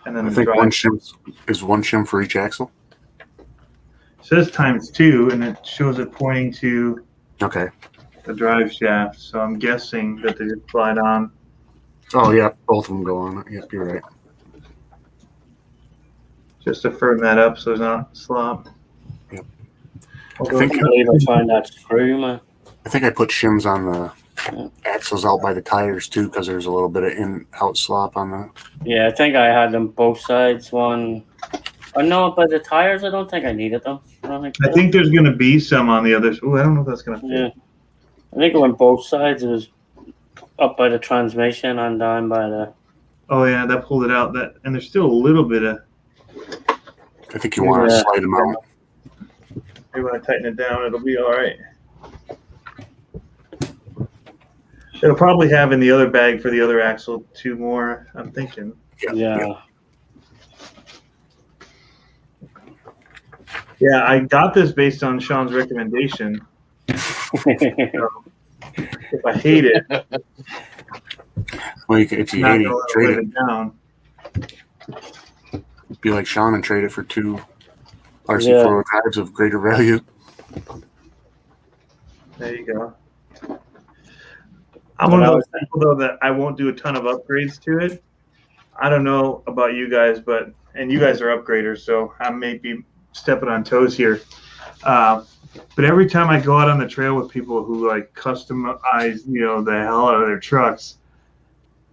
And then I think one shim for each axle. It says ×2, and it shows it pointing to Okay. the drive shaft. So I'm guessing that they just slide on. Oh yeah, both of them go on it. Yep, you're right. Just to firm that up so there's not slop. Yep. I believe I find that screw, man. I think I put shims on the axles out by the tires too, because there's a little bit of in-out slop on the. Yeah, I think I had them both sides. One, no, by the tires, I don't think I needed them. I think there's going to be some on the others. Oh, I don't know if that's going to fit. Yeah, I think it went both sides. It was up by the transmission and down by the. Oh yeah, that pulled it out. And there's still a little bit of. I think you want to slide them out. Maybe when I tighten it down, it'll be all right. It'll probably have in the other bag for the other axle 2 more, I'm thinking. Yeah. Yeah, I got this based on Sean's recommendation. So, if I hate it, Well, if you hate it, trade it down. Be like Sean and trade it for 2 RC4 drives of greater value. There you go. I'm one of those people, though, that I won't do a ton of upgrades to it. I don't know about you guys, and you guys are upgraders, so I may be stepping on toes here. But every time I go out on the trail with people who like customize, the hell out of their trucks,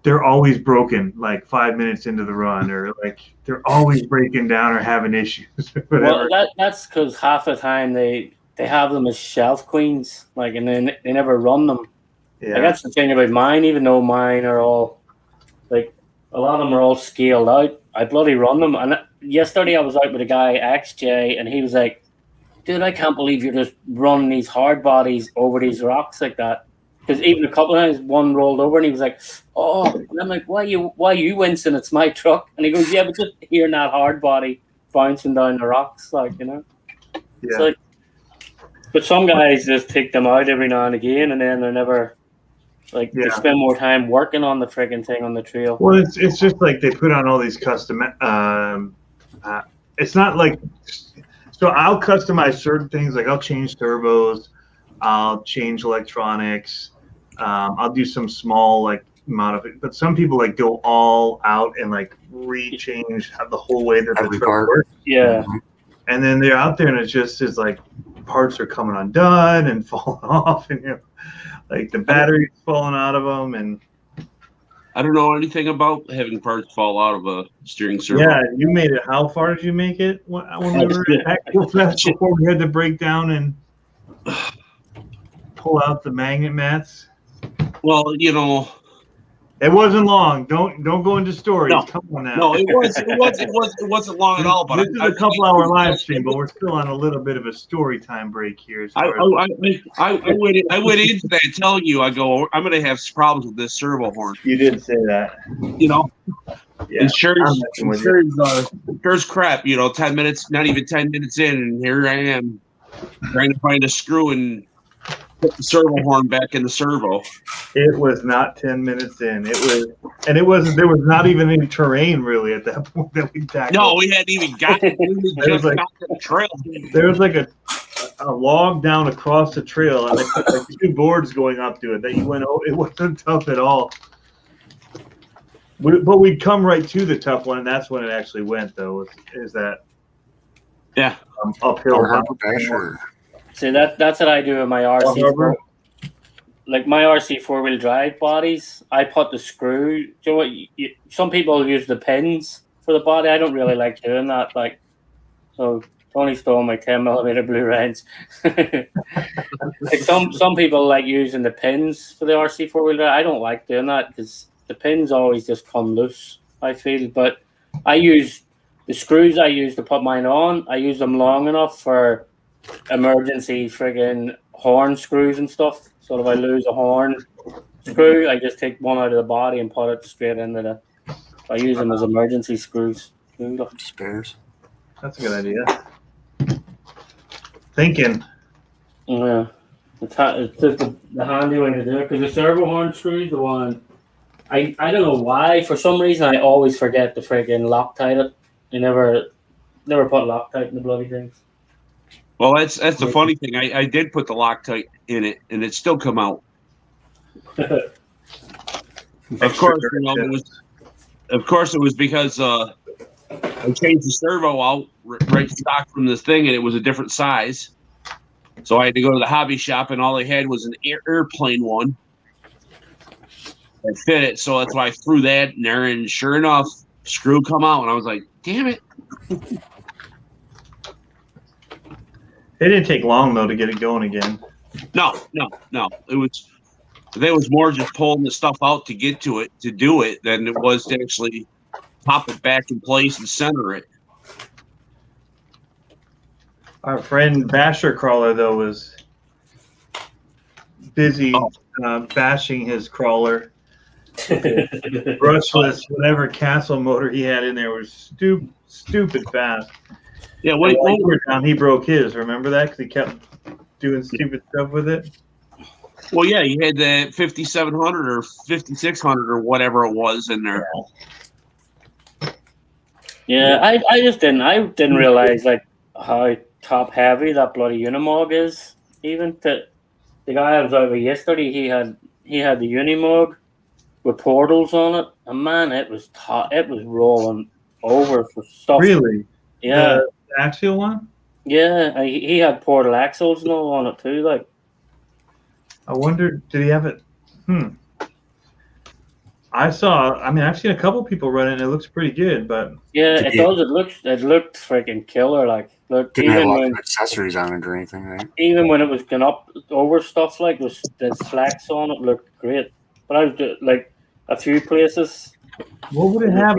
they're always broken like 5 minutes into the run, or like they're always breaking down or having issues. Well, that's because half the time they have them as shelf queens, like, and then they never run them. Yeah, like, that's the thing about mine. Even though mine are all like a lot of them are all scaled out, I bloody run them. And yesterday I was out with a guy XJ, and he was like, "Dude, I can't believe you're just running these hard bodies over these rocks like that." Because even a couple of times, one rolled over, and he was like, "Oh," and I'm like, "Why are you wincing? It's my truck." And he goes, "Yeah, but just hearing that hard body bouncing down the rocks, like, Yeah. It's like, but some guys just take them out every now and again, and then they're never Like they spend more time working on the friggin' thing on the trail. Well, it's just like they put on all these custom. It's not like so. I'll customize certain things. Like I'll change turbos, I'll change electronics. I'll do some small like modify. But some people like go all out and like rechange the whole way that the truck works. Yeah. And then they're out there, and it's just is like parts are coming undone and falling off, and like the battery's falling out of them, and I don't know anything about having parts fall out of a steering servo. Yeah, you made it. How far did you make it when we were at Fest before we had to break down and pull out the magnet mats? Well, it wasn't long. Don't go into stories. No, Come on now. No, it wasn't long at all. But this is a couple-hour live stream, but we're still on a little bit of a story time break here. I went into that telling you, I go, I'm going to have problems with this servo horn. You did say that. Yeah, and sure's crap. 10 minutes, not even 10 minutes in, and here I am trying to find a screw and put the servo horn back in the servo. It was not 10 minutes in. There was not even any terrain really at that point that we tackled. No, we hadn't even gotten the trail. There was like a log down across the trail, and like 2 boards going up to it that you went. It wasn't tough at all. But we'd come right to the tough one, and that's when it actually went. Though is that uphill. See, that's what I do with my RC. Like my RC 4-wheel drive bodies, I put the screw. Do you know what? Some people use the pins for the body. I don't really like doing that. Like, so Tony stole my 10mm blue range. Like some people like using the pins for the RC 4-wheel drive. I don't like doing that because the pins always just come loose, I feel. But I use the screws I use to put mine on. I use them long enough for emergency friggin' horn screws and stuff. So if I lose a horn screw, I just take one out of the body and put it straight into the. I use them as emergency screws. Spares. That's a good idea. Thinking. Yeah, it's just the handy way to do it because the servo horn screws, the one. I don't know why. For some reason, I always forget to friggin' Loctite it. I never put Loctite in the bloody things. Well, that's the funny thing. I did put the Loctite in it, and it still come out. Of course, it was because I changed the servo out right stock from this thing, and it was a different size. So I had to go to the hobby shop, and all they had was an airplane one that fit it. So that's why I threw that in there, and sure enough, screw come out, and I was like, "Damn it!" It didn't take long though to get it going again. No. It was more just pulling the stuff out to get to it, to do it, than it was to actually pop it back in place and center it. Our friend Basher Crawler though was busy bashing his crawler. Brushless, whatever castle motor he had in there was stupid fast. Yeah, he broke his. Remember that? Because he kept doing stupid stuff with it. Well, yeah, he had the 5700 or 5600 or whatever it was in there. Yeah, I didn't realize like how top heavy that bloody Unimog is. Even the guy I was over yesterday, he had the Unimog with portals on it, and man, it was rolling over for stuff. Really? Yeah. The axial one? Yeah, he had portal axles and all on it too. Like, I wonder, did he have it? I've seen a couple people run it, and it looks pretty good, but yeah, it does. It looked freaking killer. Like, look, didn't have a lot of accessories on it or anything, right? Even when it was going up over stuff, like the slacks on it looked great. But I was like a few places. What would it have?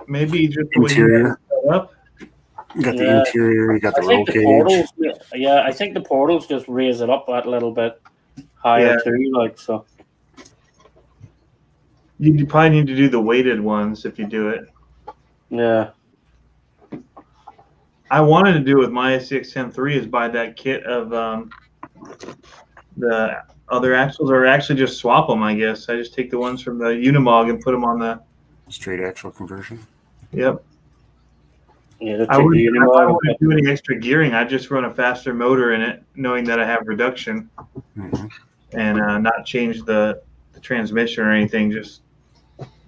Maybe just the interior. way you set up. You got the interior, you got the roll cage. Portals, I think the portals just raise it up a little bit higher too, like so. You probably need to do the weighted ones if you do it. Yeah. I wanted to do with my SCX-10 III is buy that kit of the other axles, or actually just swap them. I guess I just take the ones from the Unimog and put them on the Straight axle conversion. Yep. Yeah, I wouldn't do any extra gearing. I'd just run a faster motor in it, knowing that I have reduction, and not change the transmission or anything. Just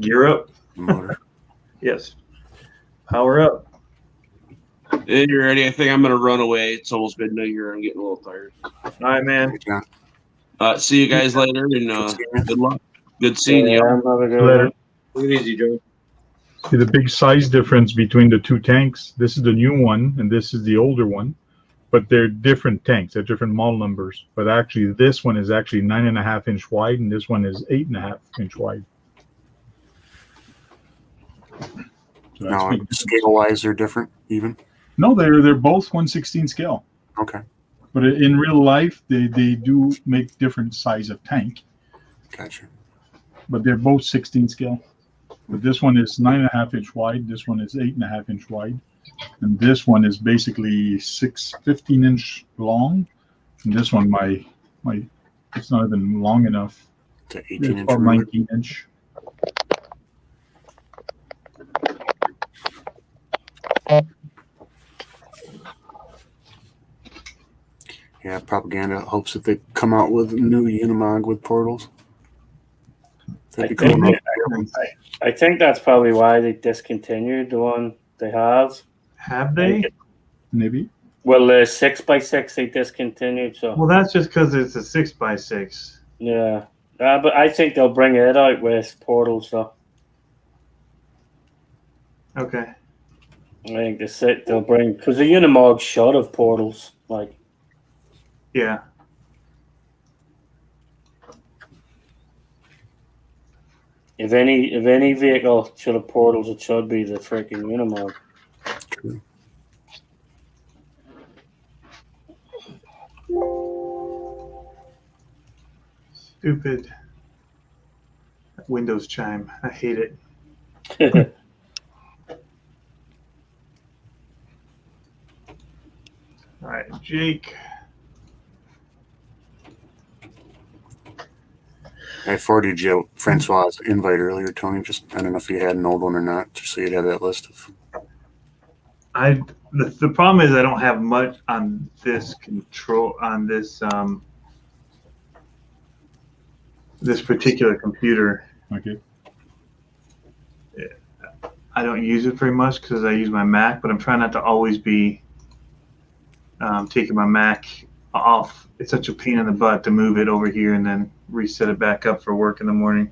gear up. Motor. Yes. Power up. Hey, you ready? I think I'm gonna run away. It's almost midnight here. I'm getting a little tired. All right, man. See you guys later, and good luck. Good seeing you. Later. Take it easy, Joe. See the big size difference between the two tanks. This is the new one, and this is the older one, but they're different tanks. They're different model numbers. But actually, this one is actually 9.5 inch wide, and this one is 8.5 inch wide. So No, scale-wise, they're different, even? No, they're both 1/16 scale. Okay. But in real life, they do make different size of tank. Gotcha. But they're both 16 scale. But this one is 9.5 inch wide. This one is 8.5 inch wide. And this one is basically 15 inch long. And this one, it's not even long enough. To 18 inch. Or 19 inch. Yeah, propaganda hopes that they come out with a new Unimog with portals. I think that's probably why they discontinued the one they have. Have they? Maybe. Well, the 6x6 they discontinued. So. Well, that's just because it's a 6x6. Yeah, but I think they'll bring it out with portals. So. Okay. I think they'll bring, because the Unimog should have portals, like. Yeah. If any vehicle should have portals, it should be the freaking Unimog. True. Stupid Windows chime. I hate it. All right, Jake. I forwarded you Francois' invite earlier, Tony. Just I don't know if you had an old one or not, just so you'd have that list of. The problem is I don't have much on this control on this this particular computer. Okay. I don't use it very much because I use my Mac, but I'm trying not to always be taking my Mac off. It's such a pain in the butt to move it over here and then reset it back up for work in the morning.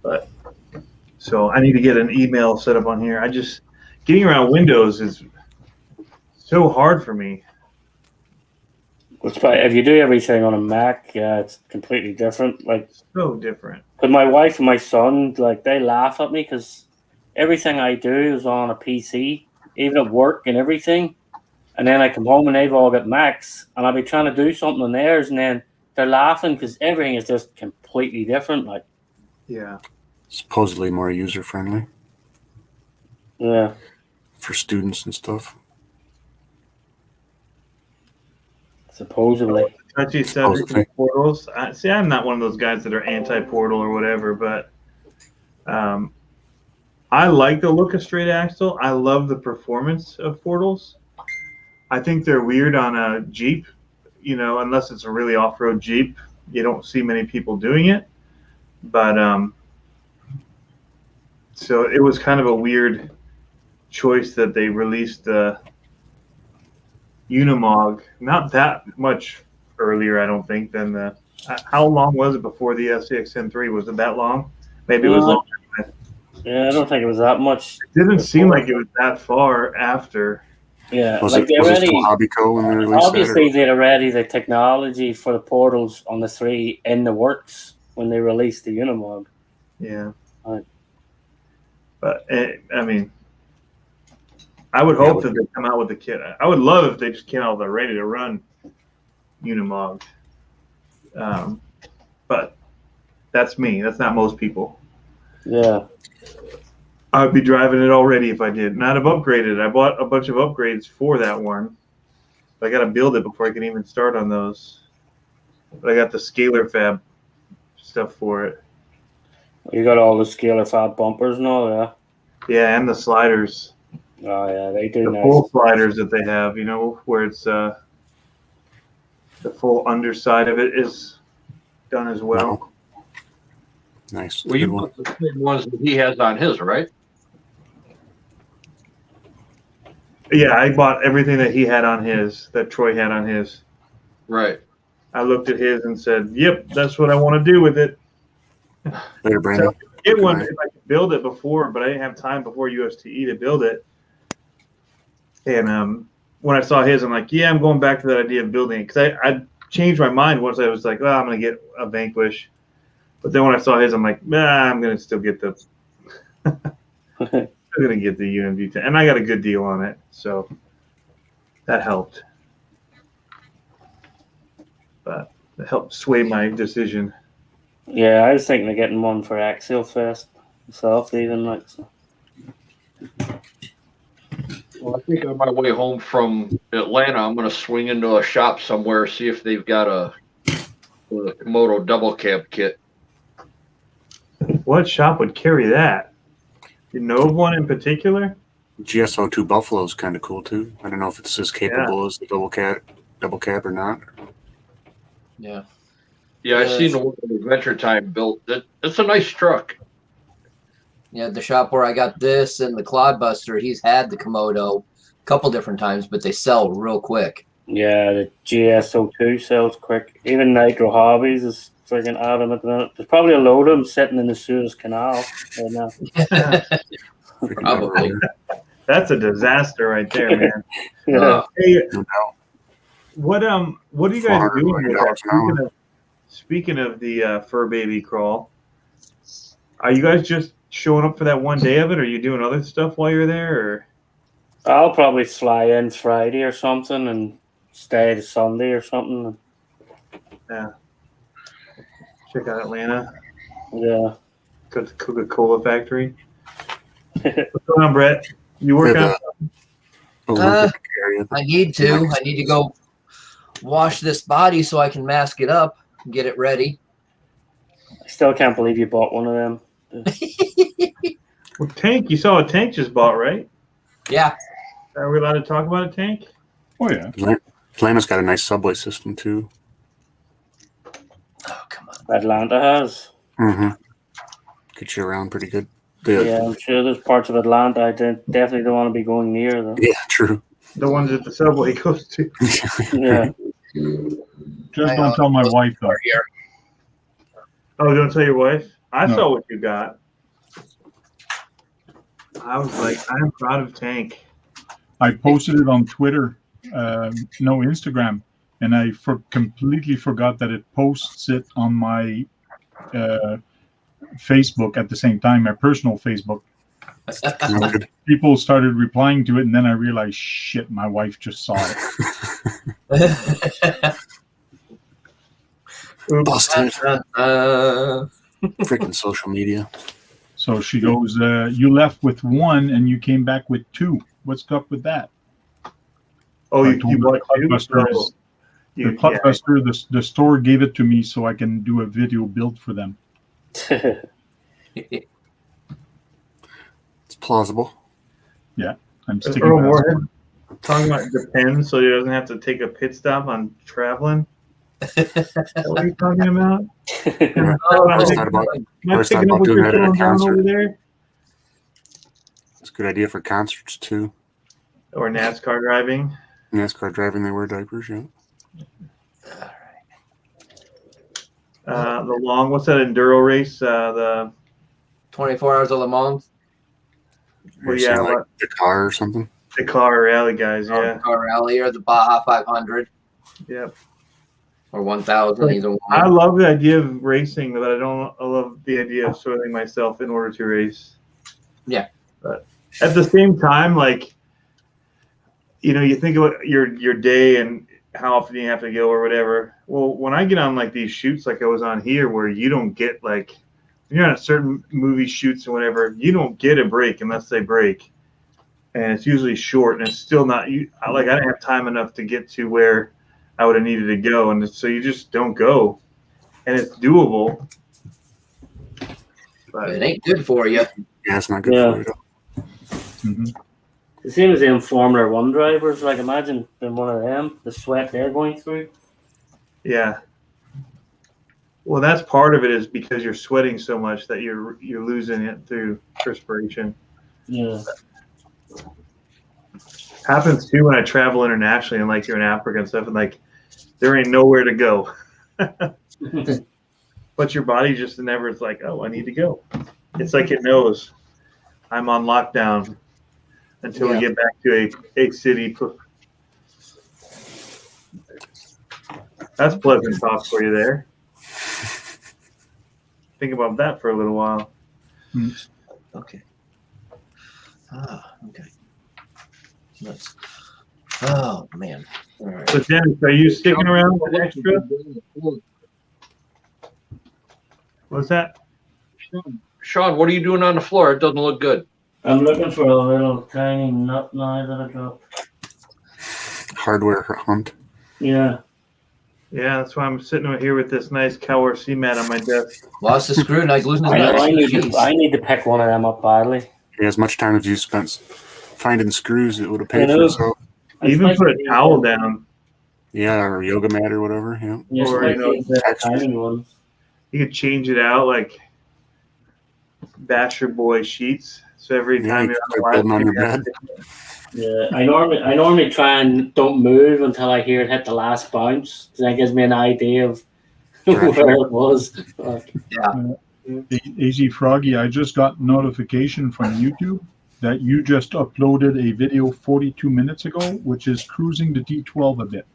But so I need to get an email set up on here. Getting around Windows is so hard for me. If you do everything on a Mac, yeah, it's completely different. Like so different. But my wife and my son, like, they laugh at me because everything I do is on a PC, even at work and everything. And then I come home and they've all got Macs, and I'll be trying to do something on theirs, and then they're laughing because everything is just completely different. Like, yeah, supposedly more user friendly. Yeah. For students and stuff. Supposedly. Touchy subject with portals. See, I'm not one of those guys that are anti-portal or whatever, but I like the look of straight axle. I love the performance of portals. I think they're weird on a Jeep, unless it's a really off-road Jeep. You don't see many people doing it. But so it was kind of a weird choice that they released the Unimog not that much earlier, I don't think, than the. How long was it before the SCXM3? Was it that long? Maybe it was longer. Yeah, I don't think it was that much. It didn't seem like it was that far after. Yeah, was it still Hobbyco when they released obviously they'd already the technology for the portals on the 3 in the works when they released the Unimog. Yeah. But I mean, I would hope that they come out with the kit. I would love if they just came out with a ready to run Unimog. But that's me. That's not most people. Yeah. I'd be driving it already if I did. Not have upgraded. I bought a bunch of upgrades for that one. I got to build it before I can even start on those. but I got the scalar fab stuff for it. You got all the scalar fab bumpers and all, yeah. Yeah, and the sliders. Oh yeah, they do The nice. full sliders that they have, where it's the full underside of it is done as well. Wow. Nice. Well, you want the same ones that he has on his, right? Yeah, I bought everything that he had on his, that Troy had on his. Right. I looked at his and said, "Yep, that's what I want to do with it." Later, Brandon. Get one if I could build it before, but I didn't have time before USTE to build it. And when I saw his, I'm like, yeah, I'm going back to that idea of building it, because I changed my mind once I was like, well, I'm going to get a Vanquish. But then when I saw his, I'm like, nah, I'm going to still get the still going to get the UMD 10, and I got a good deal on it, so that helped. But it helped sway my decision. Yeah, I was thinking of getting one for Axial Fest myself, even like so. Well, I think on my way home from Atlanta, I'm going to swing into a shop somewhere, see if they've got a Komodo double cab kit. What shop would carry that? You know of one in particular? GSO2 Buffalo is kind of cool too. I don't know if it's as capable as the double cab or not. Yeah. Yeah, I seen the one that Adventure Time built. It's a nice truck. Yeah, the shop where I got this and the Clodbuster, he's had the Komodo a couple different times, but they sell real quick. Yeah, the GSO2 sells quick. Even Nitro Hobbies is freaking adamant at the minute. There's probably a load of them sitting in the Suez Canal right now. Probably. That's a disaster right there, man. Yeah. Hey, No doubt. what are you guys doing with that? $400 an hour. Speaking of the Fur Baby crawl, are you guys just showing up for that one day of it, or are you doing other stuff while you're there? Or I'll probably fly in Friday or something and stay to Sunday or something. yeah, check out Atlanta, Yeah. go to the Coca-Cola factory. What's going on, Brett? You working out? Olympic area. I need to go wash this body so I can mask it up and get it ready. I still can't believe you bought one of them. Well, Tank, you saw a Tank just bought, right? Yeah. Are we allowed to talk about a Tank? Oh yeah. Atlanta's got a nice subway system too. Oh, come on. Atlanta has. Mm-hmm. Get you around pretty good. Yeah, I'm sure there's parts of Atlanta I definitely don't want to be going near, though. Yeah, true. The ones that the subway goes to. Yeah. Just don't tell my wife though. Here. Oh, don't tell your wife? I No. saw what you got. I was like, I'm proud of Tank. I posted it on Twitter, no Instagram, and I completely forgot that it posts it on my Facebook at the same time, my personal Facebook. People started replying to it, and then I realized, shit, my wife just saw it. Busted. Freaking social media. So she goes, you left with one and you came back with two. What's up with that? Oh, I you told her bought two? Clodbuster So is- the you- Clodbuster, the store gave it to me so I can do a video build for them. It's plausible. I'm sticking Earl with that. Moorhead talking about depends, so he doesn't have to take a pit stop on traveling. Is that what are you talking about? First thought about doing that at a concert. over there? It's a good idea for concerts too. Or NASCAR driving. NASCAR driving, they wear diapers. Yeah. The long, what's that enduro race? The 24 Hours of Le Mans. Well, You're yeah, saying, like what- the car or something. Car rally guys, yeah. Car Rally or the Baja 500 Yeah. or 1000, either one. I love the idea of racing, but I love the idea of soiling myself in order to race. Yeah. But at the same time, like, you think about your day and how often you have to go or whatever. Well, when I get on like these shoots, like I was on here, where you don't get like, when you're on a certain movie shoots or whatever, you don't get a break unless they break. And it's usually short, and it's still not. I didn't have time enough to get to where I would have needed to go. And so you just don't go. And it's doable. But It ain't good for you. Yeah, it's not good Yeah. for you. Mhm. The same as them Formula One drivers. Like imagine being one of them, the sweat they're going through. yeah. Well, that's part of it is because you're sweating so much that you're losing it through perspiration. Yeah. Happens too when I travel internationally and like you're in Africa and stuff, and like there ain't nowhere to go. But your body just never is like, oh, I need to go. It's like it knows I'm on lockdown until we get back to a city. That's pleasant talk for you there. Think about that for a little while. Okay. Okay. Let's. Oh man. All right. So Dennis, are you sticking around with extra? What's that? Sean, what are you doing on the floor? It doesn't look good. I'm looking for a little tiny nut now that I dropped. Hardware hunt. Yeah. Yeah, that's why I'm sitting over here with this nice Cower C mat on my desk. Lost the screw, now he's losing his I know. nuts. I need to pick one of them up badly. Yeah, as much time as you spent finding screws, it would have I paid for know. itself. Even put a towel down. Yeah, or yoga mat or whatever. Yeah. Yes, Or, like you know, the tiny ones. You could change it out like Basher Boy sheets. So every Yeah, time you you're start building on your on bed. Yeah, I normally try and don't move until I hear it hit the last bounce. That gives me an idea of where it was. AZ Froggy, I just got notification from YouTube that you just uploaded a video 42 minutes ago, which is cruising the D12 a bit.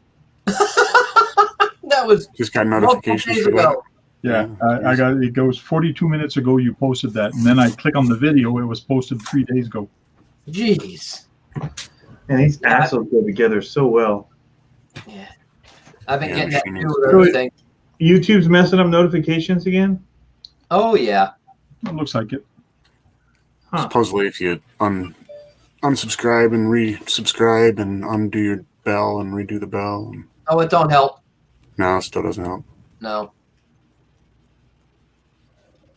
That was Just got multiple notifications days for that. ago. Yeah, I got it. Goes 42 minutes ago. You posted that, and then I click on the video. It was posted 3 days ago. Jeez. And these assholes go together so well. Yeah. I've been Yeah, getting that machine too is- with everything. YouTube's messing up notifications again? Oh yeah. It looks like it. Huh. Supposedly, if you unsubscribe and resubscribe and undo your bell and redo the bell, Oh, it don't help. no, it still doesn't help. No.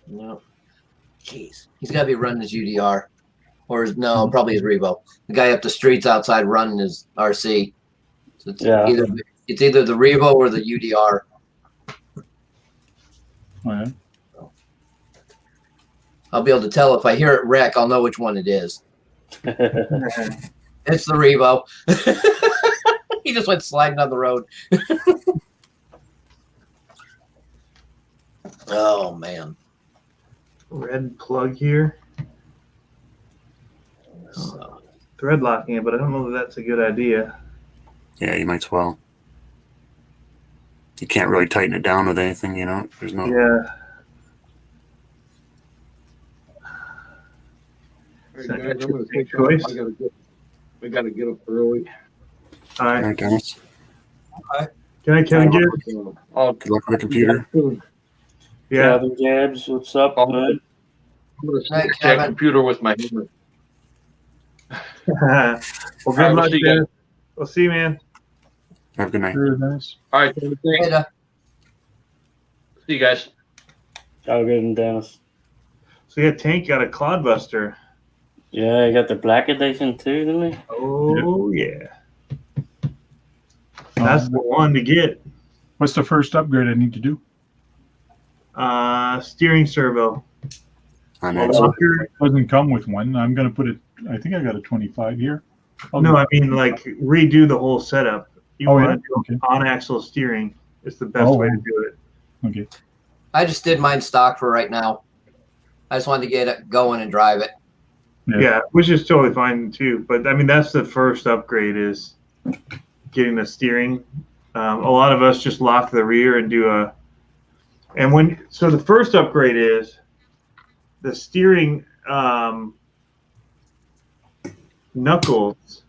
No. Jeez. He's got to be running his UDR. Or his, no, probably his Revo. The guy up the streets outside running his RC. So it's either the Revo or the UDR. Oh, yeah. I'll be able to tell if I hear it wreck, I'll know which one it is. It's the Revo. He just went sliding on the road. Oh man. Red plug here. So, Thread locking it, but I don't know that that's a good idea. Yeah, you might as well. You can't really tighten it down with anything, you know. There's no. Yeah. All right, guys, I'm gonna Interesting take off. choice. I gotta get up early. All right. All right, Dennis. Can I get it? Oh, Good luck with the computer. Yeah. Kevin Jabs, what's up, Oh. man? I'm gonna Hey, smash that Kevin. computer with my hammer. Well, good All right, luck, we'll see you Dennis. We'll see you, man. Have a good night. Very nice. All right, thanks. Later. See you guys. Oh, good, and Dennis. So yeah, Tank got a Clodbuster. Yeah, you got the black edition too, didn't he? Oh yeah. That's the one to get. What's the first upgrade I need to do? Steering servo. On Well, X. it doesn't come with one. I'm going to put it. I think I got a 25 here. No, I mean like redo the whole setup. You Oh, want yeah? to do Okay. on-axle steering. It's the best way to do it. Okay. I just did mine stock for right now. I just wanted to get it going and drive it. Yeah, which is totally fine too. But I mean, that's the first upgrade is getting the steering. A lot of us just lock the rear and do a. And when so the first upgrade is the steering knuckles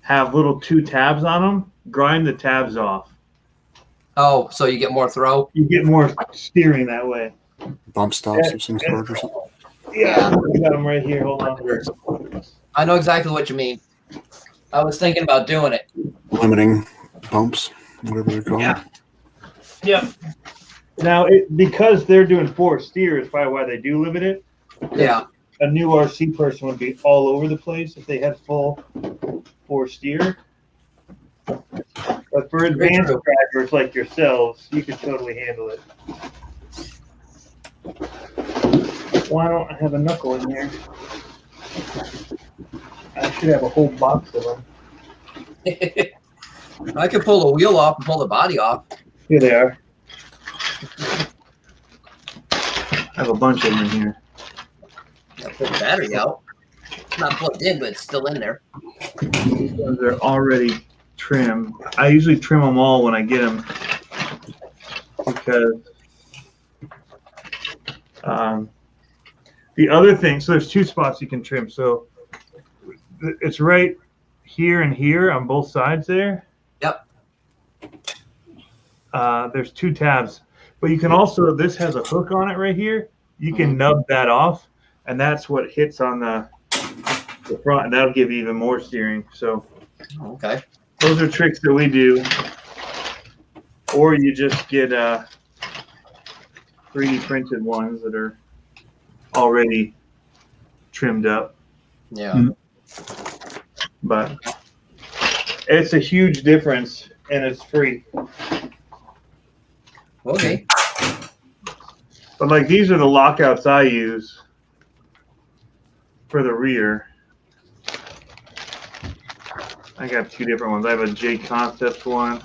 have little 2 tabs on them. Grind the tabs off. Oh, so you get more throw? You get more steering that way. Bump stops of some sort or something. Yeah, I got them right here. Hold on. I know exactly what you mean. I was thinking about doing it. Limiting bumps. whatever they're called. Yeah. Yep. Now, because they're doing 4 steer is probably why they do limit it. Yeah. A new RC person would be all over the place if they had full 4 steer. But for advanced drivers like yourselves, you can totally handle it. Why don't I have a knuckle in here? I should have a whole box of them. I could pull the wheel off and pull the body off. Here they are. I have a bunch of them in here. I'll pull the battery out. It's not plugged in, but it's still in there. These ones are already trimmed. I usually trim them all when I get them because the other thing, so there's 2 spots you can trim. So it's right here and here on both sides there. Yep. There's 2 tabs, but you can also, this has a hook on it right here. You can nub that off, and that's what hits on the front, and that'll give you even more steering. So Okay. those are tricks that we do. Or you just get 3D printed ones that are already trimmed up. Yeah. But it's a huge difference, and it's free. Okay. But like these are the lockouts I use for the rear. I got 2 different ones. I have a J Concept one,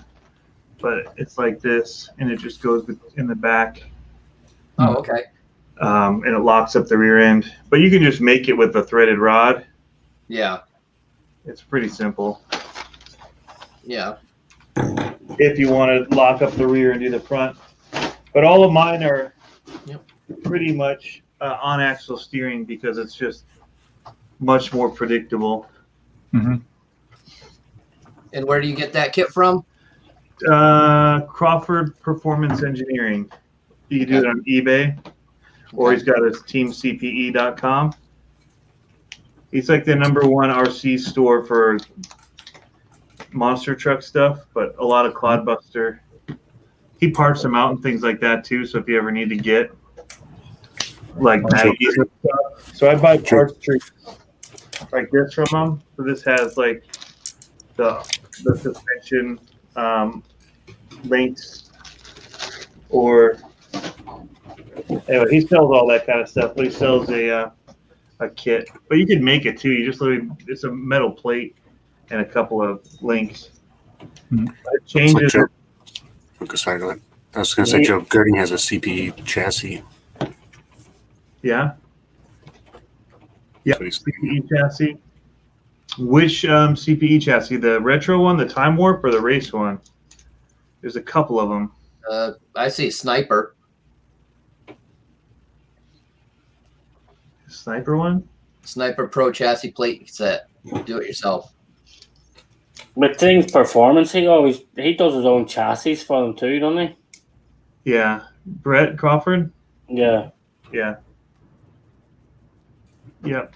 but it's like this, and it just goes in the back. Oh, okay. And it locks up the rear end. But you can just make it with a threaded rod. Yeah. It's pretty simple. Yeah. If you want to lock up the rear and do the front. But all of mine are pretty much on axle steering because it's just much more predictable. Mm-hmm. And where do you get that kit from? Crawford Performance Engineering. You can do it on eBay, or he's got his teamcpe.com. He's like the #1 RC store for monster truck stuff, but a lot of clodbuster. He parts them out and things like that too. So if you ever need to get like baggies and stuff, so I buy parts trees like this from him. So this has like the suspension links, or anyway, he sells all that kind of stuff. But he sells a kit, but you can make it too. You just literally, it's a metal plate and a couple of links. It changes. Sorry, go ahead. I was going to say Joe Girding has a CPE chassis. Yeah. Yeah. CPE chassis. Which CPE chassis? The retro one, the Time Warp, or the race one? There's a couple of them. I see Sniper. Sniper one? Sniper Pro chassis plate set. Do it yourself. With Things Performance, he does his own chassis for them too, doesn't he? Yeah. Brett Crawford? Yeah. Yeah. Yep.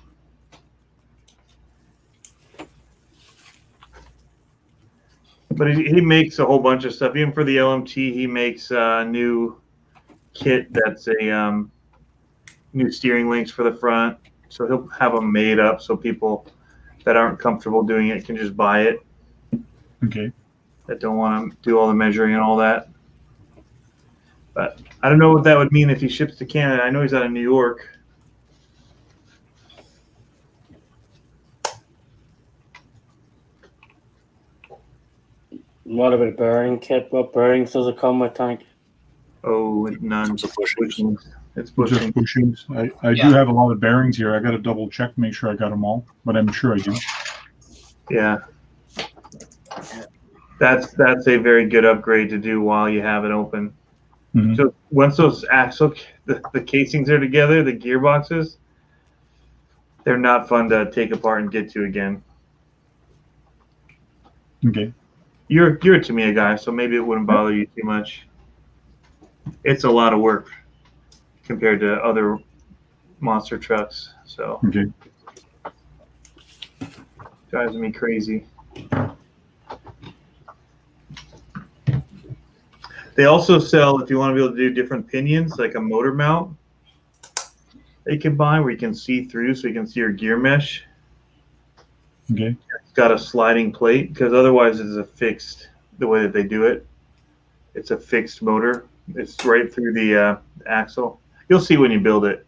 But he makes a whole bunch of stuff. Even for the LMT, he makes a new kit that's a new steering links for the front. So he'll have them made up so people that aren't comfortable doing it can just buy it. Okay. That don't want to do all the measuring and all that. But I don't know what that would mean if he ships to Canada. I know he's out of New York. What about a bearing kit? What bearings does it come with, Tank? Oh, none. It's bushings. It's bushings. Just bushings. I do have a lot of bearings here. I got to double check, make sure I got them all, but I'm sure I do. Yeah. That's a very good upgrade to do while you have it open. Mm-hmm. So once those axle, the casings are together, the gearboxes, they're not fun to take apart and get to again. Okay. You're a Tamiya guy, so maybe it wouldn't bother you too much. It's a lot of work compared to other monster trucks, so Okay. drives me crazy. They also sell, if you want to be able to do different pinions, like a motor mount, they can buy where you can see through, so you can see your gear mesh. Okay. It's got a sliding plate because otherwise it's a fixed. The way that they do it, it's a fixed motor. It's right through the axle. You'll see when you build it.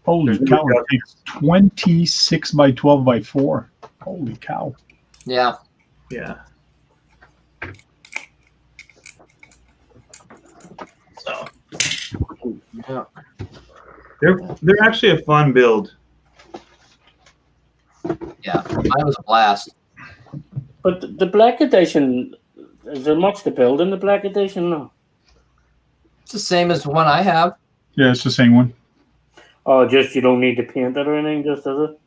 Holy cow! It takes 26 by 12 by 4. Holy cow! Yeah. Yeah. So Yeah. they're actually a fun build. Yeah. Mine was a blast. But the Black Edition, is there much to build in the Black Edition? No. It's the same as the one I have. Yeah, it's the same one. Oh, just you don't need to paint it or anything, just does it?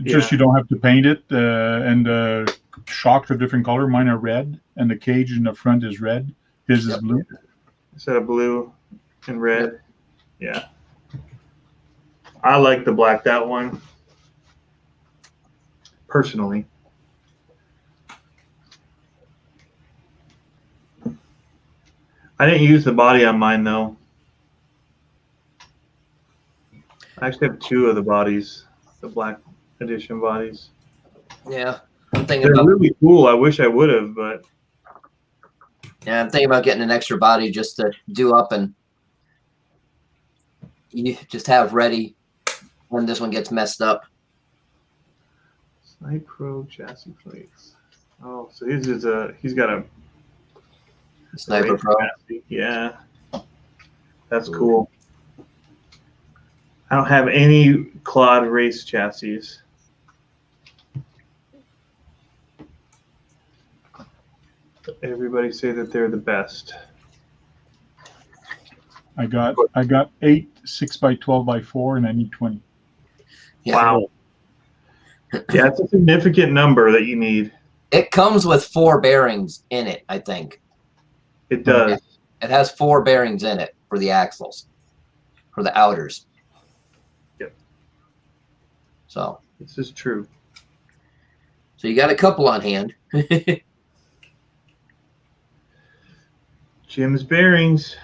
Just you don't have to paint it, and the shocks are different color. Mine are red, and the cage in the front is red. His is blue. Instead of blue and red. Yeah. I like the blacked out one. Personally. I didn't use the body on mine though. I actually have 2 of the bodies, the Black Edition bodies. Yeah. I'm thinking They're about really cool. I wish I would have, but I'm thinking about getting an extra body just to do up and you just have ready when this one gets messed up. Snipe Pro chassis plates. Oh, so his is he's got a Sniper Pro. chassis. Yeah. That's cool. I don't have any Claude race chassis. But everybody say that they're the best. I got 8 6 by 12 by 4, and I need 20. Yeah. Wow. Yeah, it's a significant number that you need. It comes with 4 bearings in it, I think. It does. It has 4 bearings in it for the axles, for the outers. Yep. So This is true. you got a couple on hand. Jim's bearings.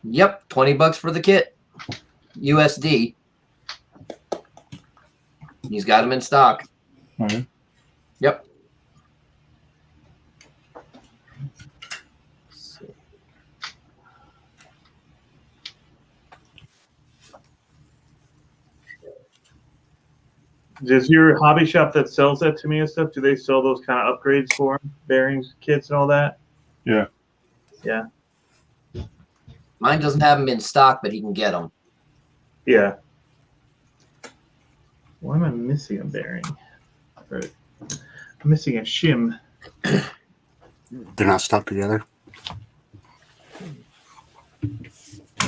Yep, $20 for the kit, USD. He's got them in stock. All right. Yep. Does your hobby shop that sells that to me and stuff, do they sell those kind of upgrades for him? Bearings, kits, and all that? Yeah. Yeah. Mine doesn't have them in stock, but he can get them. Yeah. Why am I missing a bearing? Right. I'm missing a shim. They're not stuck together.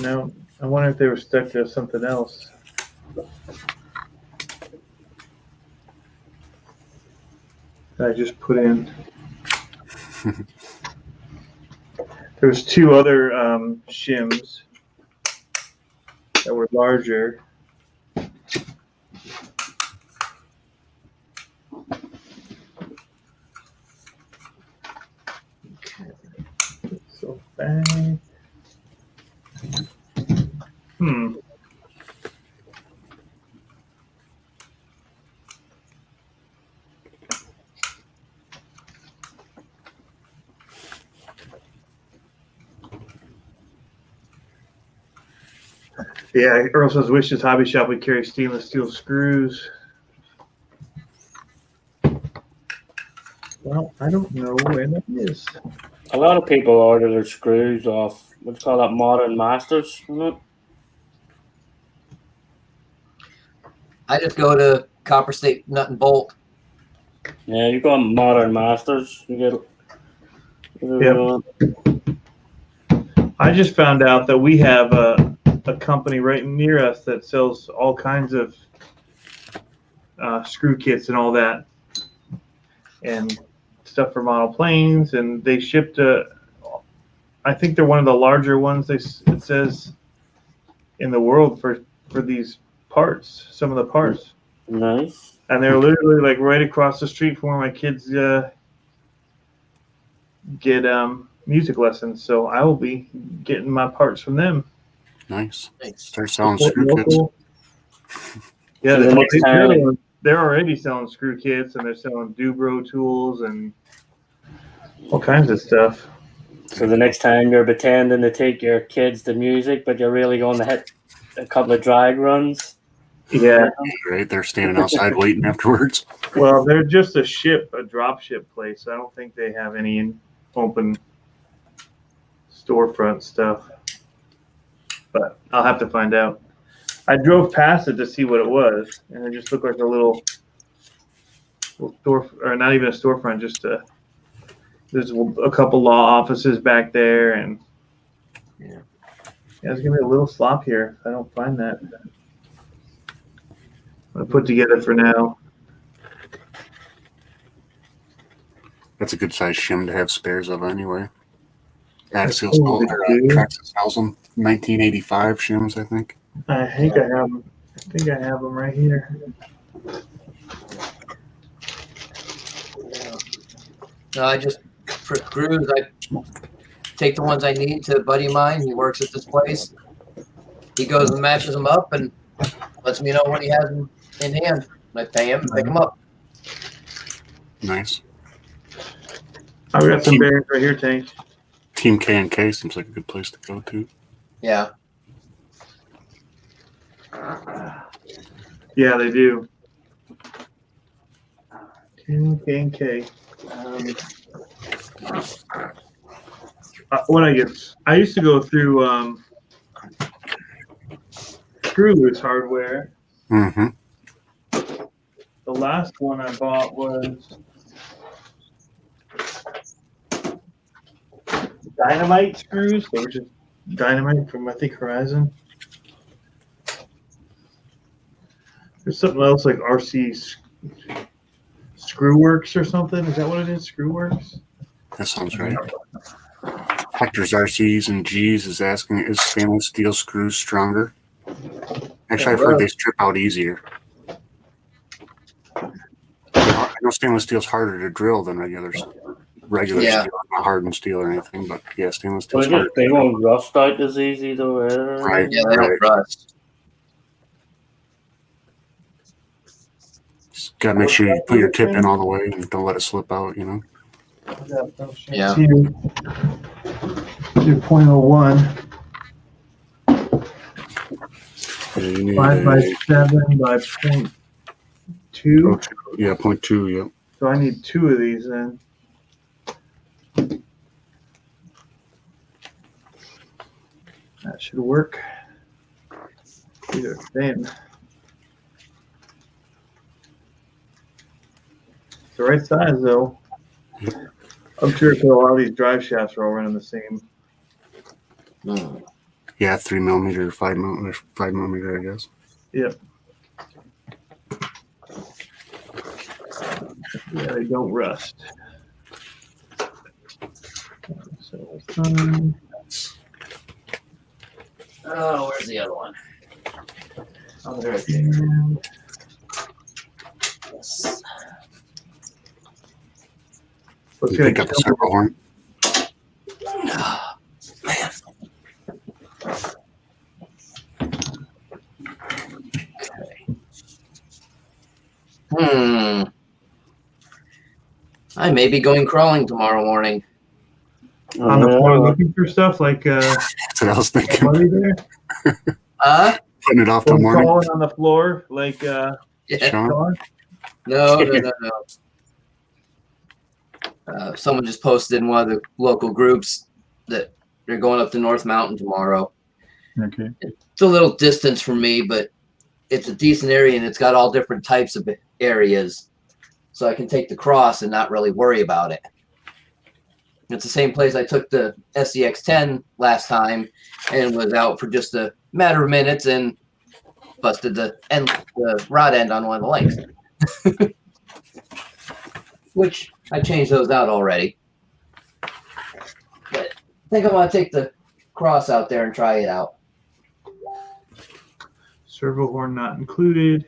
No, I wonder if they were stuck to something else. That I just put in. There's 2 other shims that were larger. So bang. Yeah, Earl says, wish his hobby shop would carry stainless steel screws. Well, I don't know where that is. A lot of people order their screws off, what's called that Modern Masters, isn't it? I just go to Copper State Nut and Bolt. Yeah, you got Modern Masters. You get I just found out that we have a company right near us that sells all kinds of screw kits and all that, and stuff for model planes. And they shipped I think they're one of the larger ones. It says in the world for these parts, some of the parts. nice. And they're literally like right across the street from where my kids get music lessons, so I will be getting my parts from them. Nice. Thanks. Start selling Support screw kits. local. Yeah, So the next time, they're already selling screw kits, and they're selling Dubro tools and all kinds of stuff. so the next time you're pretending to take your kids to music, but you're really going to hit a couple of drag runs. Yeah. Right, they're standing outside waiting afterwards. Well, they're just a drop ship place. I don't think they have any open storefront stuff. But I'll have to find out. I drove past it to see what it was, and it just looked like a little store, or not even a storefront, just there's a couple law offices back there, and Yeah. It's gonna be a little slop here if I don't find that. I'm gonna put together for now. That's a good size shim to have spares of anyway. Axial That's sells, cool, or dude. Traxxas sells them. 1985 shims, I think. I think I have them. I think I have them right here. No, I just for screws, I take the ones I need to a buddy of mine. He works at this place. He goes and matches them up and lets me know when he has them in hand. I pay him, pick them up. Nice. I've got some bearings right here, Tank. Team K&K seems like a good place to go to. Yeah. Yeah, they do. K&K. What I used to go through Screw Loose Hardware. Mm-hmm. The last one I bought was Dynamite screws. They were just Dynamite from, I think, Horizon. There's something else like RC Screwworks or something. Is that what it is? Screwworks? That sounds right. Hector's RCs and G's is asking, is stainless steel screws stronger? Actually, I've heard they strip out easier. I know stainless steel's harder to drill than regular steel. Yeah. Steel, not hardened steel or anything, but yeah, stainless Well, steel's harder. they won't rust out as easy though. Right. Yeah, they don't rust. Just gotta make sure you put your tip in all the way and don't let it slip out, you know? Yeah. 2.01. Yeah, you need 5x7 by 0.2. Yeah, 0.2, yeah. So I need two of these then. That should work. These are thin. It's the right size though. I'm sure a lot of these drive shafts are all running the same. Yeah, 3mm, 5mm, I guess. Yep. Yeah, they don't rust. So, Oh, where's the other one? Oh, there it is. and Yes. let's You get pick up a servo horn. Man. Okay. I may be going crawling tomorrow morning. on the floor looking for stuff like That's what I was thinking. money there. Putting it off till morning. Crawling on the floor like Yeah. Sean? Sean. No. Someone just posted in one of the local groups that they're going up to North Mountain tomorrow. Okay. It's a little distance from me, but it's a decent area and it's got all different types of areas. So I can take the cross and not really worry about it. It's the same place I took the SCX-10 last time and was out for just a matter of minutes and busted the rod end on one of the legs. Which I changed those out already. But I think I want to take the cross out there and try it out. Servo horn not included.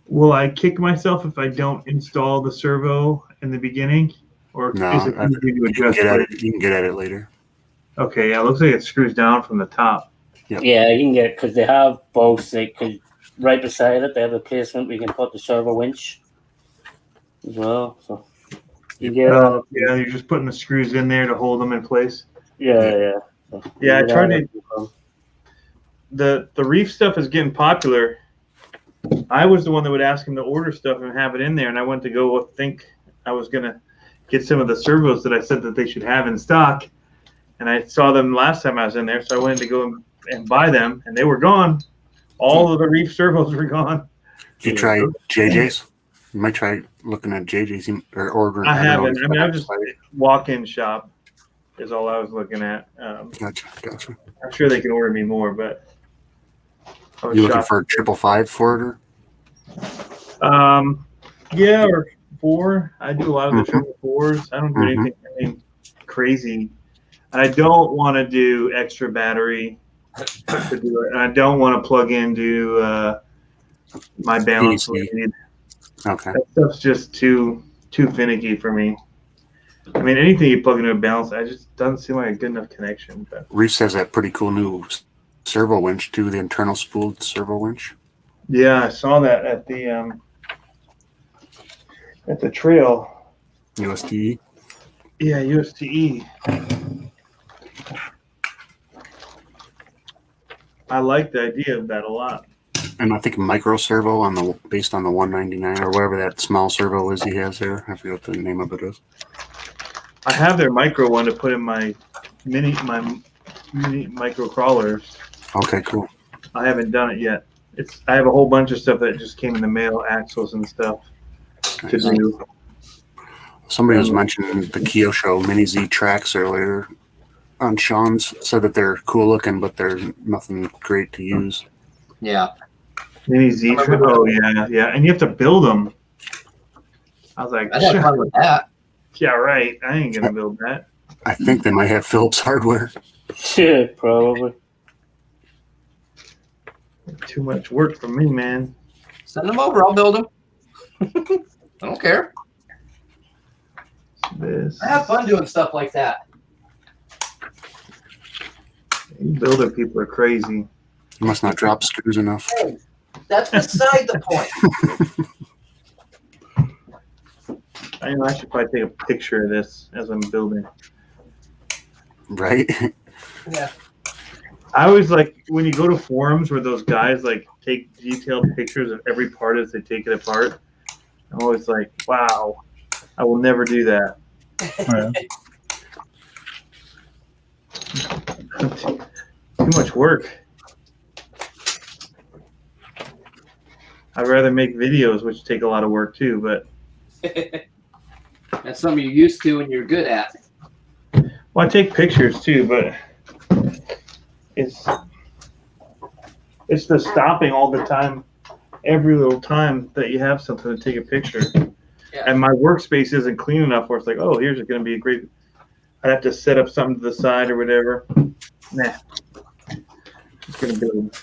Will I kick myself if I don't install the servo in the beginning? Or No, is it easy to you can adjust? get at it. You can get at it later. Okay, yeah, it looks like it screws down from the top. Yep. Yeah, you can get, because they have both. They could, right beside it, they have a placement where you can put the servo winch as well. So you get Yeah, you're just putting the screws in there to hold them in place. yeah. So Yeah, I you get tried that. the reef stuff is getting popular. I was the one that would ask him to order stuff and have it in there, and I went to go think I was gonna get some of the servos that I said that they should have in stock, and I saw them last time I was in there, so I went to go and buy them, and they were gone. All of the reef servos were gone. Did you try JJ's? You might try looking at JJ's or ordering. I don't know, haven't. I mean, I was just website. walk-in shop is all I was looking at. Gotcha. I'm sure they can order me more, but I was You looking shocked. for 555 for Yeah, or 4. I do a lot of the triple 4s. I don't do Mhm. anything crazy. And I don't want to do extra battery to do it. And I don't want to plug into my balance DC. lead. Okay. That stuff's just too finicky for me. I mean, anything you plug into a balance, I just doesn't seem like a good enough connection. But Reefs has that pretty cool new servo winch too, the internal spooled servo winch. yeah, I saw that at the trail. USDE. Yeah, USTE. I like the idea of that a lot. And I think micro servo based on the 199 or whatever that small servo is he has there. I forget what the name of it is. I have their micro one to put in my mini micro crawlers. Okay, cool. I haven't done it yet. I have a whole bunch of stuff that just came in the mail, axles and stuff to Nice. do. Somebody was mentioning the Kyosho Mini Z tracks earlier on Sean's, said that they're cool looking, but they're nothing great to use. Yeah. Mini Z. Oh yeah, and you have to build them. I was like, I'd have fun with that. yeah, right. I ain't gonna build that. I think they might have Phillips hardware. Yeah, probably. Too much work for me, man. Send them over. I'll build them. I don't care. This I have fun doing stuff like that. you builder people are crazy. You must not drop screws enough. Hey, that's beside the point. I should probably take a picture of this as I'm building. Right? Yeah. I always like when you go to forums where those guys like take detailed pictures of every part as they take it apart. I'm always like, wow, I will never do that. Too much work. I'd rather make videos, which take a lot of work too, but That's something you're used to and you're good at. well, I take pictures too, but it's the stopping all the time, every little time that you have something to take a picture. Yeah. And my workspace isn't clean enough where it's like, oh, here's going to be a great. I'd have to set up something to the side or whatever. Nah, just gonna build.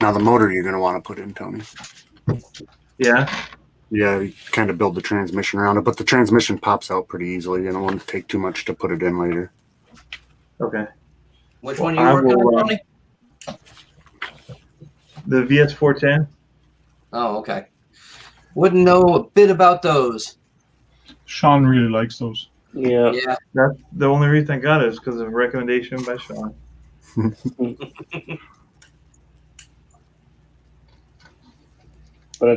Now the motor you're going to want to put in, Tony. Yeah. Yeah, you kind of build the transmission around it, but the transmission pops out pretty easily. You don't want to take too much to put it in later. Okay. Which one are you working on, Tony? The VS4-10. Oh, okay. Wouldn't know a bit about those. Sean really likes those. Yeah. Yeah. That's the only reason I got it is because of a recommendation by Sean. But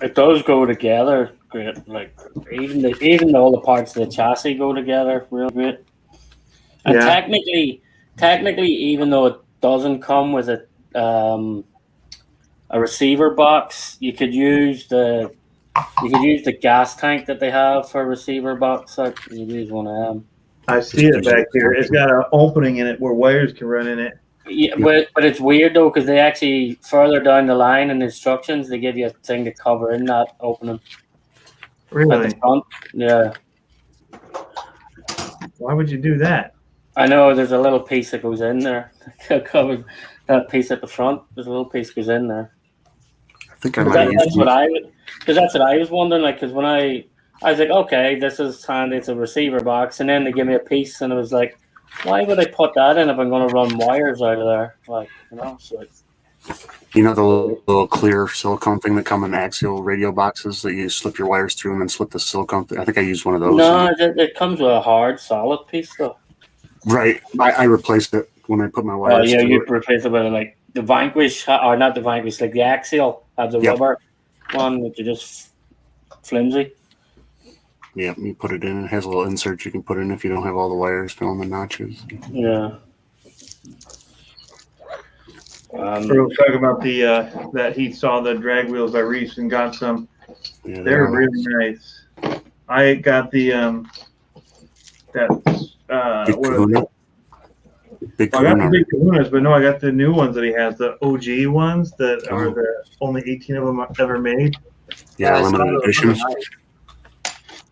it does go together great. Like even all the parts of the chassis go together real great. And technically, even though it doesn't come with a receiver box, you could use the gas tank that they have for a receiver box. So you use one of them. I see it back here. It's got an opening in it where wires can run in it. Yeah, but it's weird though because they actually further down the line in instructions they give you a thing to cover in that opening. At Really? the front. Yeah. Why would you do that? I know there's a little piece that goes in there. Covered that piece at the front. There's a little piece goes in there. I think I might have used That's what I was wondering. Like, because when I I was like, okay, this is handy. It's a receiver box, and then they give me a piece, and it was like, why would I put that in if I'm going to run wires out of there? Like, you know, so You know the little clear silicone thing that come in axial radio boxes that you slip your wires through and then slip the silicone thing? I think I used one of those. no, it comes with a hard, solid piece though. Right. I replaced it when I put my Oh wires yeah, through you it. replace it with like the Vanquish, or not the Vanquish, like the axial has a Yep. rubber one that you just flimsy. Yeah, you put it in. It has a little insert you can put in if you don't have all the wires filling the notches. Yeah. We're talking about the that he saw the drag wheels by Reese and got some. Yeah, They're really nice. I got the Big what are Kahuna. Big I got the Kahuna. big Kahunas, but no, I got the new ones that he has, the OG ones that are the only 18 of them ever made. Yeah, I saw limited those. edition.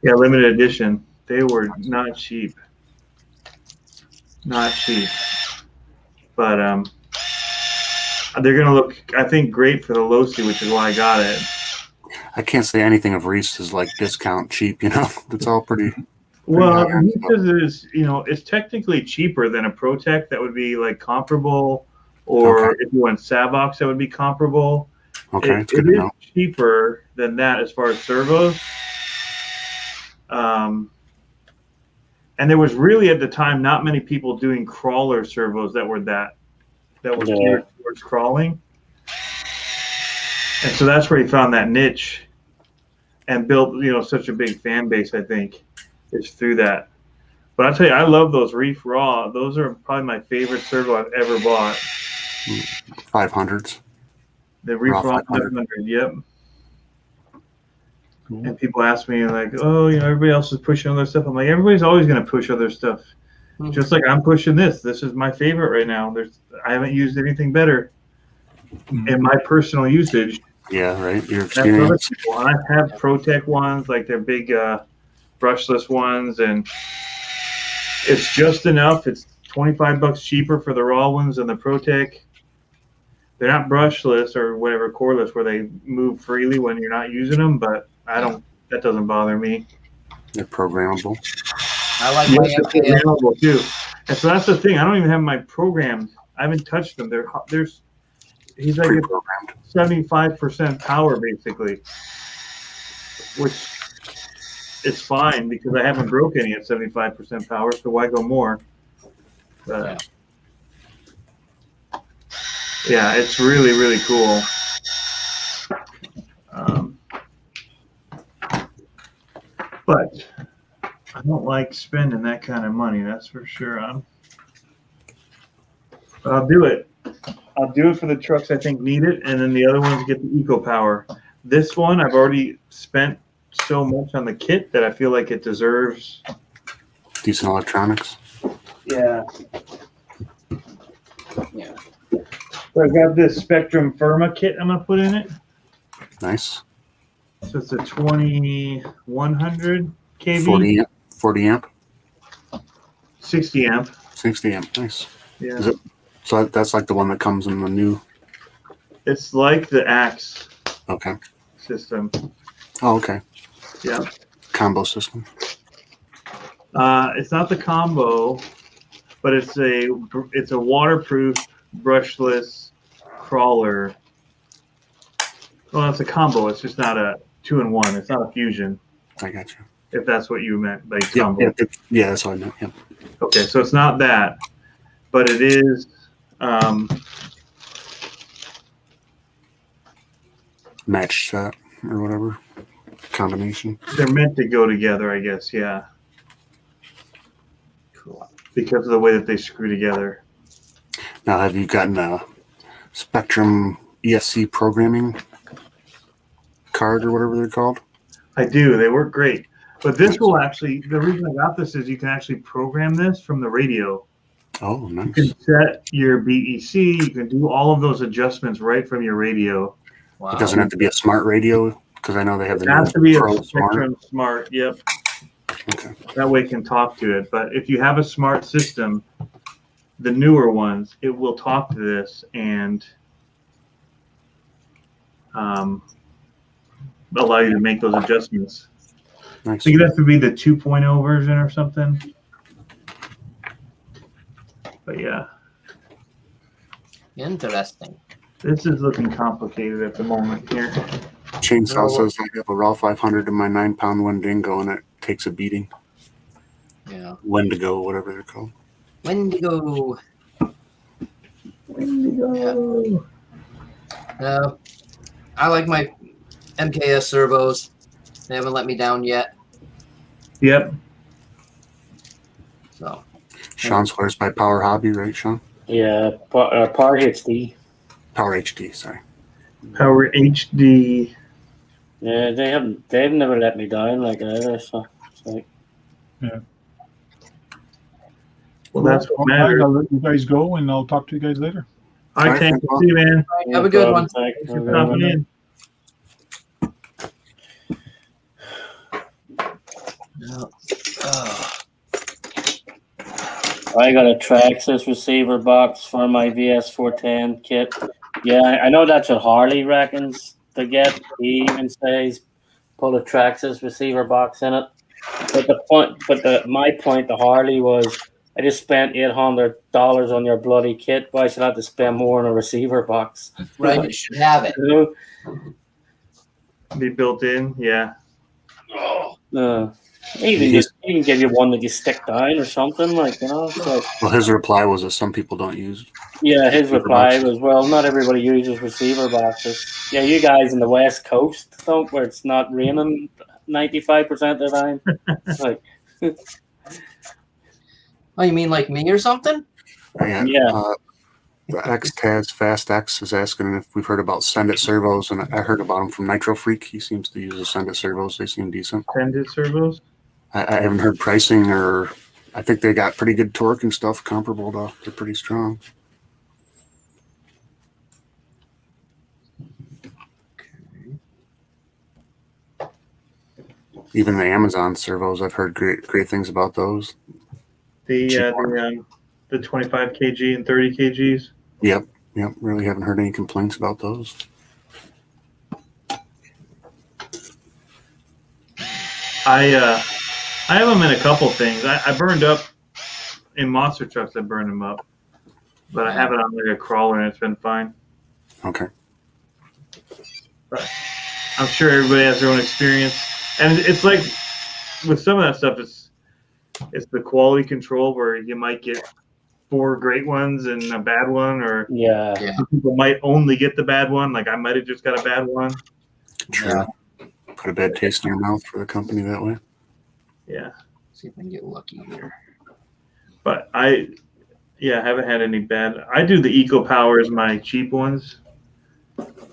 Yeah, limited edition. They were not cheap. Not cheap. But they're gonna look, I think, great for the Losi, which is why I got it. I can't say anything of Reese is like discount cheap, you know? It's all pretty. Well, high-end stuff. Reese's is, it's technically cheaper than a ProTech that would be like comparable, or if you went Savox that would be comparable. Okay, it's It good to is know. cheaper than that as far as servos. And there was really at the time not many people doing crawler servos that were geared towards crawling. And so that's where he found that niche and built, such a big fan base, I think, is through that. But I'll tell you, I love those Reef Raw. Those are probably my favorite servo I've ever bought. 500s. The Reef Raw Raw 500. 500, yep. Cool. And people ask me, like, oh, everybody else is pushing other stuff. I'm like, everybody's always going to push other stuff. Just like I'm pushing this. This is my favorite right now. I haven't used anything better in my personal usage. Yeah, right. Your That's other experience. people. And I have ProTech ones, like they're big brushless ones, and it's just enough. It's $25 cheaper for the raw ones than the ProTech. They're not brushless or whatever, coreless, where they move freely when you're not using them, but that doesn't bother me. They're programmable. I like Yes, my they're MKS. programmable too. And so that's the thing. I don't even have my programs. I haven't touched them. He's like Pre-programmed. 75% power basically, which is fine because I haven't broke any at 75% power, so why go more? Yeah, it's really, really cool. But I don't like spending that kind of money, that's for sure. But I'll do it. I'll do it for the trucks I think need it, and then the other ones get the Eco Power. This one, I've already spent so much on the kit that I feel like it deserves. Decent electronics. Yeah. So I've got this Spectrum Firma kit I'm going to put in it. Nice. So it's a 2100 kV. 40 amp. 60 amp. 60 amp. Nice. Yeah. Is it? So that's like the one that comes in the new. It's like the Axe Okay. system. Oh, okay. Yeah. Combo system. It's not the combo, but it's a waterproof brushless crawler. Well, it's a combo. It's just not a 2-in-1. It's not a fusion. I got you. If that's what you meant by Yeah, combo. yeah, that's what I meant. Yeah. Okay, so it's not that, but it is. Match set or whatever combination. They're meant to go together, I guess. Yeah. Cool. Because of the way that they screw together. Now, have you gotten a Spectrum ESC programming card or whatever they're called? I do. They work great. But this will actually, the reason I got this is you can actually program this from the radio. Oh, You nice. can set your BEC. You can do all of those adjustments right from your radio. Wow. It doesn't have to be a smart radio because I know they have the It has to be a Pro Smart. Spectrum Smart. Yep. Okay. That way it can talk to it. But if you have a smart system, the newer ones, it will talk to this and allow you to make those adjustments. Nice. think it has to be the 2.0 version or something. But yeah, Interesting. this is looking complicated at the moment here. Chainsaw says I have a raw 500 in my 9-pound Wendigo, and it takes a beating. Yeah. Wendigo, whatever they're called. Wendigo. Wendigo. I like my MKS servos. They haven't let me down yet. Yep. So Sean swears by Power Hobby, right, Sean? Yeah, Power HD. Power HD, sorry. Power HD. Yeah, they've never let me down like either. So it's like, Well, that's what All right, matters. I'll let you guys go, and I'll talk to you guys later. All right, Tank. See you, man. have a good one. Thanks Thanks for stopping in. I got a Traxxas receiver box for my VS4-10 kit. Yeah, I know that's what Harley reckons to get. He even says put a Traxxas receiver box in it. But my point to Harley was, I just spent $800 on your bloody kit. Why should I have to spend more on a receiver box? Right, you should have it. You Be built in. Yeah. know? Even give you one that you stick down or something, like, you know. So, Well, his reply was that some people don't use. yeah, his Receiver reply boxes. was, well, not everybody uses receiver boxes. Yeah, you guys in the West Coast don't, where it's not raining 95% of the time. Like, Oh, you mean like me or something? Yeah. The X-Taz Fast X is asking if we've heard about Send It servos, and I heard about them from Nitro Freak. He seems to use the Send It servos. They seem decent. Pendant servos. I haven't heard pricing, or I think they got pretty good torque and stuff, comparable to. They're pretty strong. Even the Amazon servos, I've heard great things about those. The 25 kg and 30 kgs. Yep. Really haven't heard any complaints about those. I have them in a couple things. I burned up in monster trucks. I burned them up, but I have it on like a crawler, and it's been fine. Okay. But I'm sure everybody has their own experience, and it's like with some of that stuff, it's the quality control where you might get 4 great ones and a bad one, or yeah. some people might only get the bad one. Like I might have just got a bad one. True. Put a bad taste in your mouth for the company that way. Yeah. See if I can get lucky here. But I haven't had any bad. I do the Eco Power as my cheap ones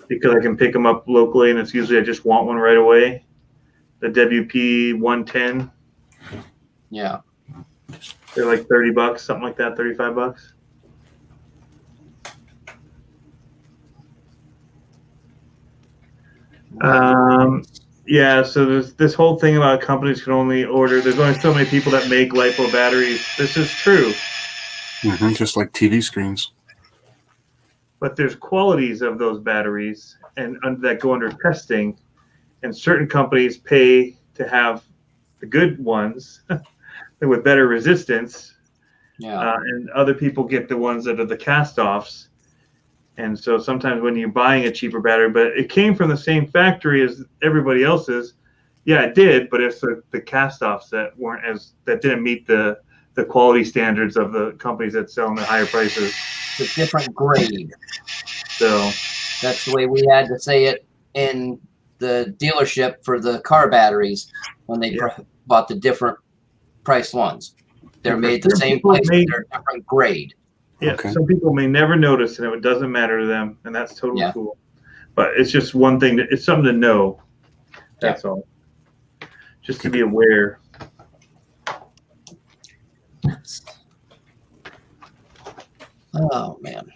because I can pick them up locally, and it's usually I just want one right away. The VS4-10. Yeah. They're like $30, something like that, $35. Yeah, so there's this whole thing about companies can only order. There's only so many people that make LiPo batteries. This is true. Just like TV screens. But there's qualities of those batteries and that go under testing, and certain companies pay to have the good ones with better resistance, and other people get the ones that are the cast-offs. And so sometimes when you're buying a cheaper battery, but it came from the same factory as everybody else's, yeah, it did, but it's the cast-offs that didn't meet the quality standards of the companies that sell them at higher prices. It's a different grade. So that's the way we had to say it in the dealership for the car batteries when they bought the different price ones. They're made the same place, but they're a different grade. Yeah, okay. Some people may never notice, and it doesn't matter to them, and that's totally cool. But it's just one thing. It's something to know. That's all. Just to be aware. Oh man.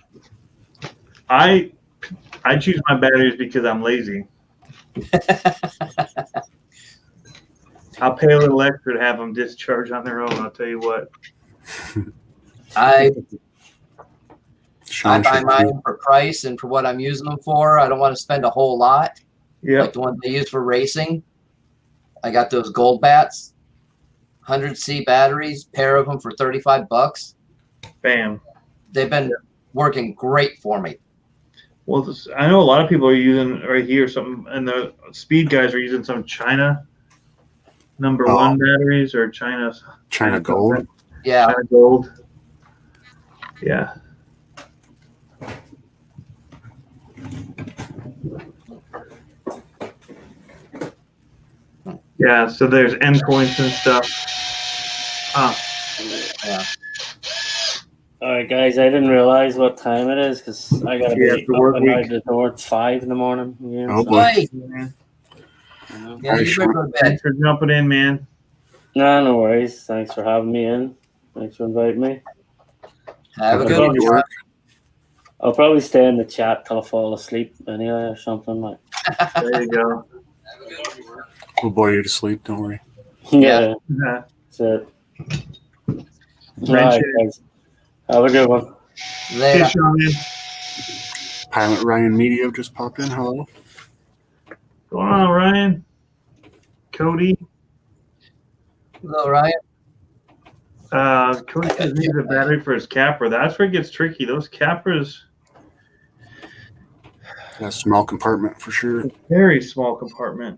I choose my batteries because I'm lazy. I'll pay a little extra to have them discharge on their own. I'll tell you what. I buy mine for price and for what I'm using them for. I don't want to spend a whole lot. Yeah. Like the ones they use for racing. I got those gold bats, 100C batteries, pair of them for $35. Bam. They've been working great for me. Well, I know a lot of people are using right here something, and the speed guys are using some China #1 batteries or China Gold. Yeah. China Gold. Yeah. Yeah, so there's endpoints and stuff. Yeah. All right, guys. I didn't realize what time it is because I gotta be up and out the door. It's 5 in the morning. Yeah, Oh, boy. Hey. Yeah. Yeah, you better go to bed. Thanks for jumping in, man. No worries. Thanks for having me in. Thanks for inviting me. Have a good one. I'll probably stay in the chat till I fall asleep anyway or something like. There you go. We'll bore you to sleep. Don't worry. Yeah. Yeah. That's it. All right, guys. Have a good one. Later. Hey, Sean, man. Pilot Ryan Media just popped in. Hello. What's going on, Ryan? Cody? Hello, Ryan. Cody says he needs a battery for his capper. That's where it gets tricky. Those cappers, A small compartment for sure. very small compartment.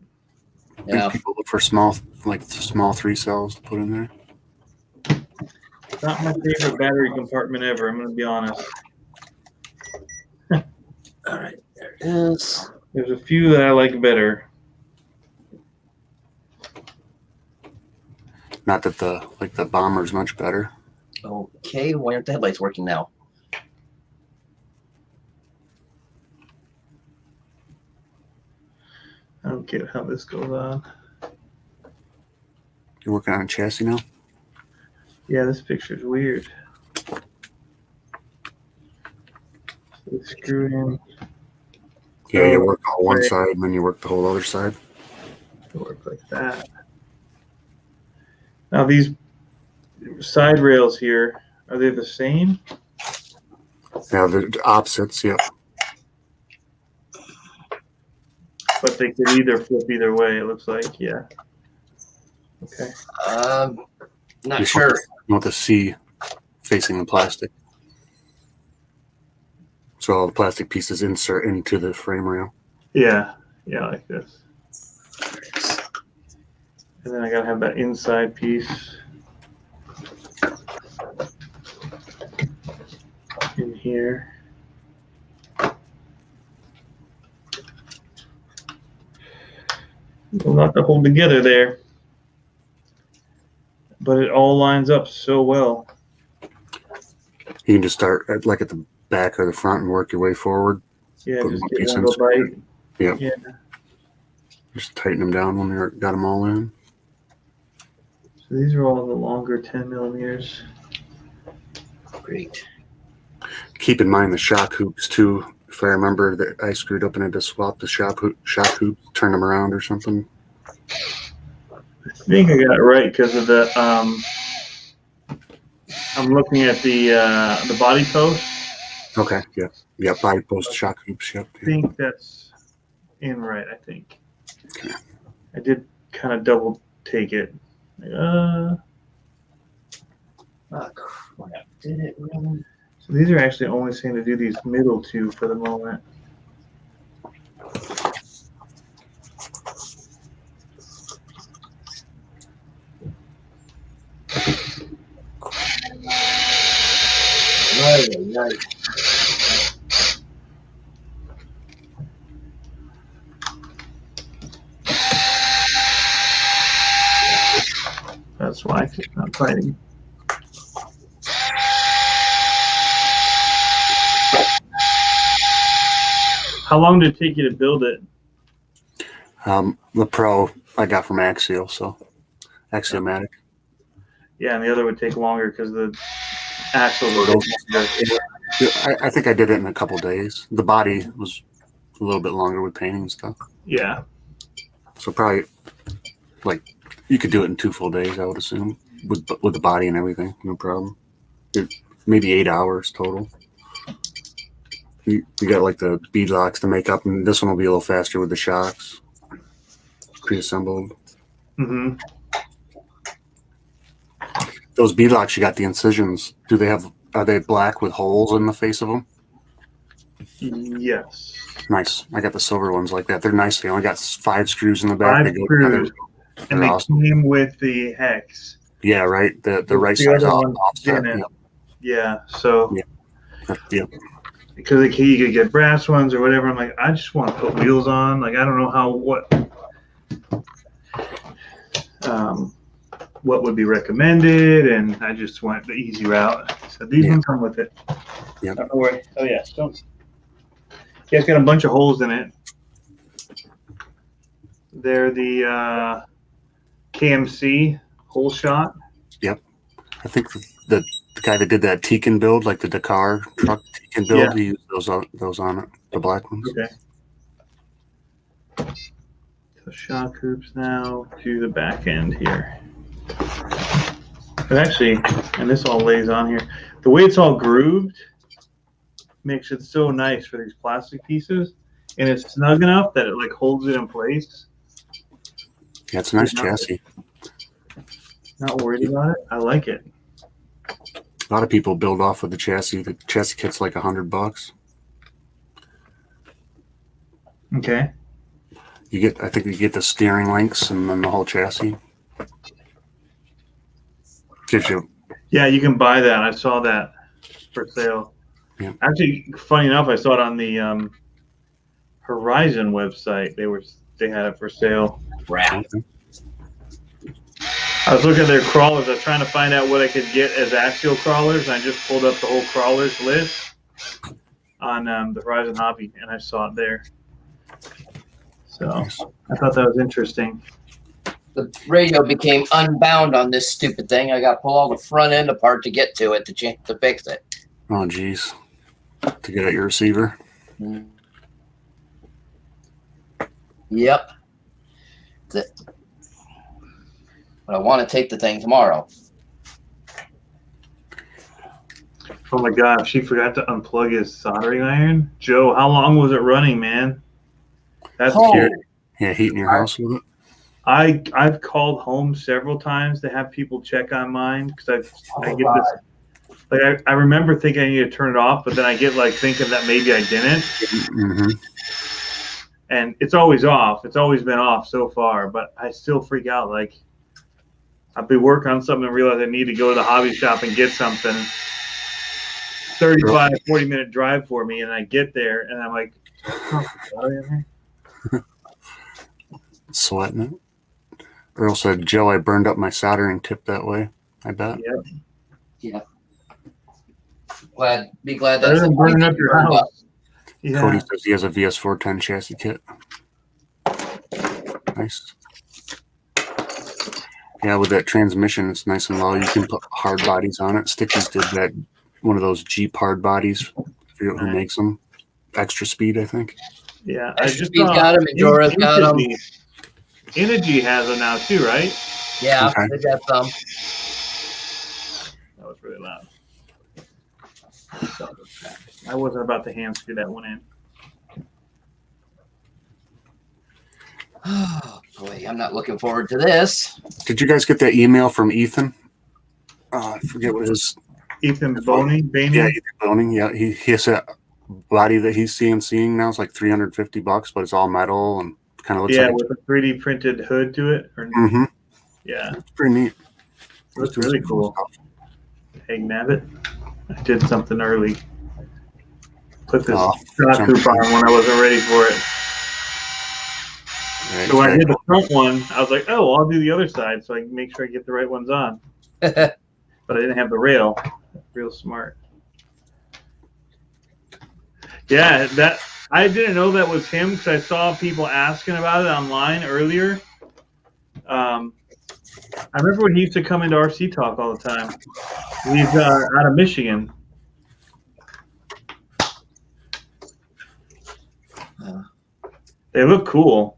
Yeah. People look for small 3 cells to put in there. Not my favorite battery compartment ever. I'm going to be honest. All right. There it is. There's a few that I like better. Not that the Bomber's much better. Okay. Why aren't the headlights working now? I don't get how this goes on. You're working on a chassis now? Yeah, this picture's weird. So screw in. Yeah, you work on one side and then you work the whole other side. Work like that. Now these side rails here, are they the same? Yeah, they're opposites. Yep. But they could either flip either way, it looks like. Yeah. Okay. Not sure. You want the C facing the plastic. So all the plastic pieces insert into the frame rail. Yeah. Yeah, like this. And then I gotta have that inside piece in here. A lot to hold together there, but it all lines up so well. You can just start at the back or the front and work your way forward. Yeah, Put just one get piece one in. little bite. Yep. Yeah. Just tighten them down when you got them all in. So these are all the longer 10 millimeters. Great. Keep in mind the shock hoops too. If I remember that I screwed up and had to swap the shock hoops, turn them around or something. I think I got it right because of the. I'm looking at the body post. Okay. Yep. Yep. Body post shock hoops. Yep. I think that's in right. I think. Okay. I did kind of double take it. Oh, crap. Did it really? So these are actually only saying to do these middle two for the moment. That's why it's not fighting. How long did it take you to build it? The Pro I got from Axial, so Axiomatic. Yeah, and the other would take longer because the axles were I think I did it in a couple days. The body was a little bit longer with painting and stuff. Yeah. So probably you could do it in 2 full days, I would assume, with the body and everything, no problem. Maybe 8 hours total. You got the bead locks to make up, and this one will be a little faster with the shocks pre-assembled. Mm-hmm. Those beadlocks, you got the incisions. Are they black with holes in the face of them? Yes. Nice. I got the silver ones like that. They're nice. They only got 5 screws in the back. 5 They go screws, together. and They're they awesome. came with the hex. Yeah, right. The right The size other one offset. didn't. Yep. Yeah, so Yep. because you could get brass ones or whatever, I'm like, I just want to put wheels on. Like, I don't know what would be recommended, and I just went the easy route. So these ones come with it. Yep. Don't worry. Oh yeah, don't. Yeah, it's got a bunch of holes in it. They're the KMC hole shot. Yep. I think the guy that did that Tekin build, like the Dakar truck Tekin build, he used those on it, the black ones. Okay. So shock hoops now to the back end here. But actually, and this all lays on here, the way it's all grooved makes it so nice for these plastic pieces, and it's snug enough that it like holds it in place. Yeah, it's a nice chassis. Not worried about it. I like it. A lot of people build off with the chassis. The chassis kit's like $100. Okay. I think you get the steering links and then the whole chassis. Gives you. Yeah, you can buy that. I saw that for sale. Yeah. Actually, funny enough, I saw it on the Horizon website. They had it for sale. Crap. I was looking at their crawlers. I was trying to find out what I could get as axial crawlers, and I just pulled up the whole crawlers list on the Horizon Hobby, and I saw it there. So I thought that was interesting. The radio became unbound on this stupid thing. I got to pull all the front end apart to get to it to fix it. Oh, geez. To get at your receiver. Yep. But I want to take the thing tomorrow. Oh my gosh, she forgot to unplug his soldering iron. Joe, how long was it running, man? That's scary. Yeah, heating your house with it. I've called home several times to have people check on mine because I get this. Like I remember thinking I need to turn it off, but then I get like thinking that maybe I didn't. Mm-hmm. And it's always off. It's always been off so far, but I still freak out. Like I'll be working on something and realize I need to go to the hobby shop and get something. 35, 40-minute drive for me, and I get there and I'm like, Sweating it. Earl said, Joe, I burned up my soldering tip that way. I bet. Yeah. Be glad that's burning up your house. Yeah. Cody says he has a VS4-10 chassis kit. Nice. Yeah, with that transmission, it's nice and low. You can put hard bodies on it. Stickies did that. One of those Jeep hard bodies. I forget who makes them. Extra Speed, I think. Yeah, Extra Speed's got them, and Jora's got them. Energy has them now too, right? Yeah, Okay. they got some. That was really loud. I wasn't about to hand screw that one in. Oh boy, I'm not looking forward to this. Did you guys get that email from Ethan? I forget what his. Ethan Boney? Yeah, Ethan Boney. Yeah, he has a body that he's seeing now. It's like $350, but it's all metal and kind of looks like with a 3D printed hood to it. Mm-hmm. Yeah, it's pretty neat. Looks really cool. Hey, Nabbit, I did something early. Put this shock hoop on when I wasn't ready for it. Right, so when I did the front one, I was like, oh, I'll do the other side so I can make sure I get the right ones on. But I didn't have the rail. Real smart. Yeah, I didn't know that was him because I saw people asking about it online earlier. I remember when he used to come into RC Talk all the time. He's out of Michigan. They look cool.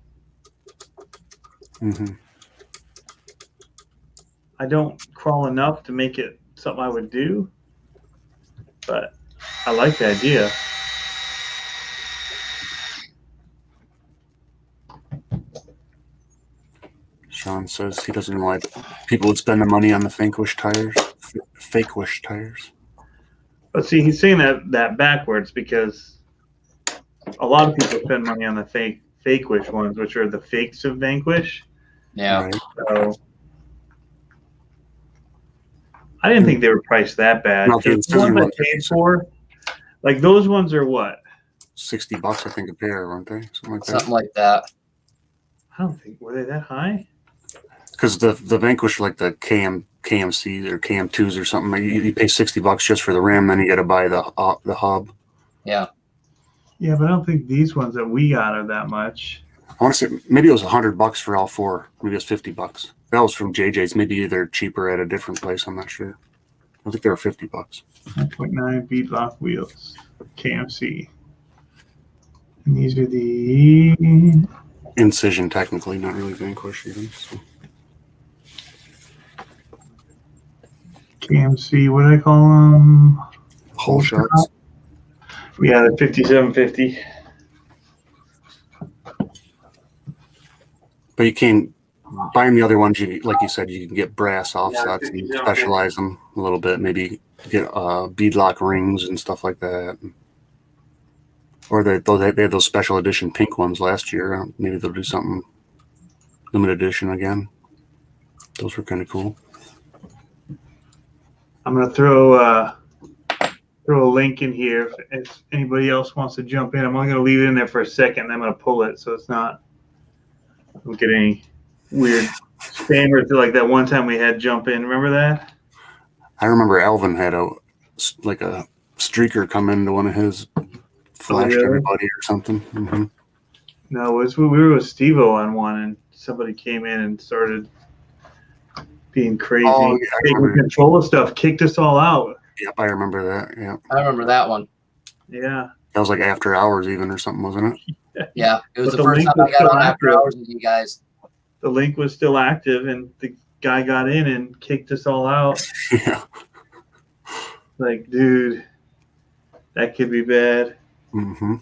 Mm-hmm. I don't crawl enough to make it something I would do, but I like the idea. Sean says he doesn't know why people would spend the money on the Vanquish tires, Fakewish tires. But see, he's saying that backwards because a lot of people spend money on the Fakewish ones, which are the fakes of Vanquish. Yeah. Right. So I didn't think they were priced that bad. No, the The ones I ones paid for, like those ones are what? $60, I think, a pair, weren't they? Something like that. Something like that. I don't think were they that high. Because the Vanquish, like the KMC or KM2s or something, you pay $60 just for the rim, then you got to buy the hub. Yeah. Yeah, but I don't think these ones that we got are that much. I want to say maybe it was $100 for all four. Maybe it was $50. That was from JJ's. Maybe they're cheaper at a different place. I'm not sure. I think they were $50. 9.9 beadlock wheels, KMC. And these are the Incision, technically, not really Vanquish even. So. KMC. What do I call them? Whole shots. Yeah, the 5750. But you can buying the other ones. Like you said, you can get brass offsets and 5750. specialize them a little bit. Maybe get beadlock rings and stuff like that. Or they had those special edition pink ones last year. Maybe they'll do something limited edition again. Those were kind of cool. I'm gonna throw a link in here if anybody else wants to jump in. I'm only gonna leave it in there for a second, and I'm gonna pull it so it's not. Don't get any weird spammers like that one time we had jump in. Remember that? I remember Alvin had a streaker come into one of his, flashed really? everybody or something. Mm-hmm. No, we were with Steve-O on one, and somebody came in and started being crazy. Oh, yeah, taking control of stuff, kicked us all out. Yep, I remember that. Yeah, I remember that one. Yeah. that was like after hours even or something, wasn't it? Yeah. It was But the the first link time I was got still on after active. hours with you guys. The link was still active, and the guy got in and kicked us all out. Yeah. Like, dude, that could be bad. Mm-hmm.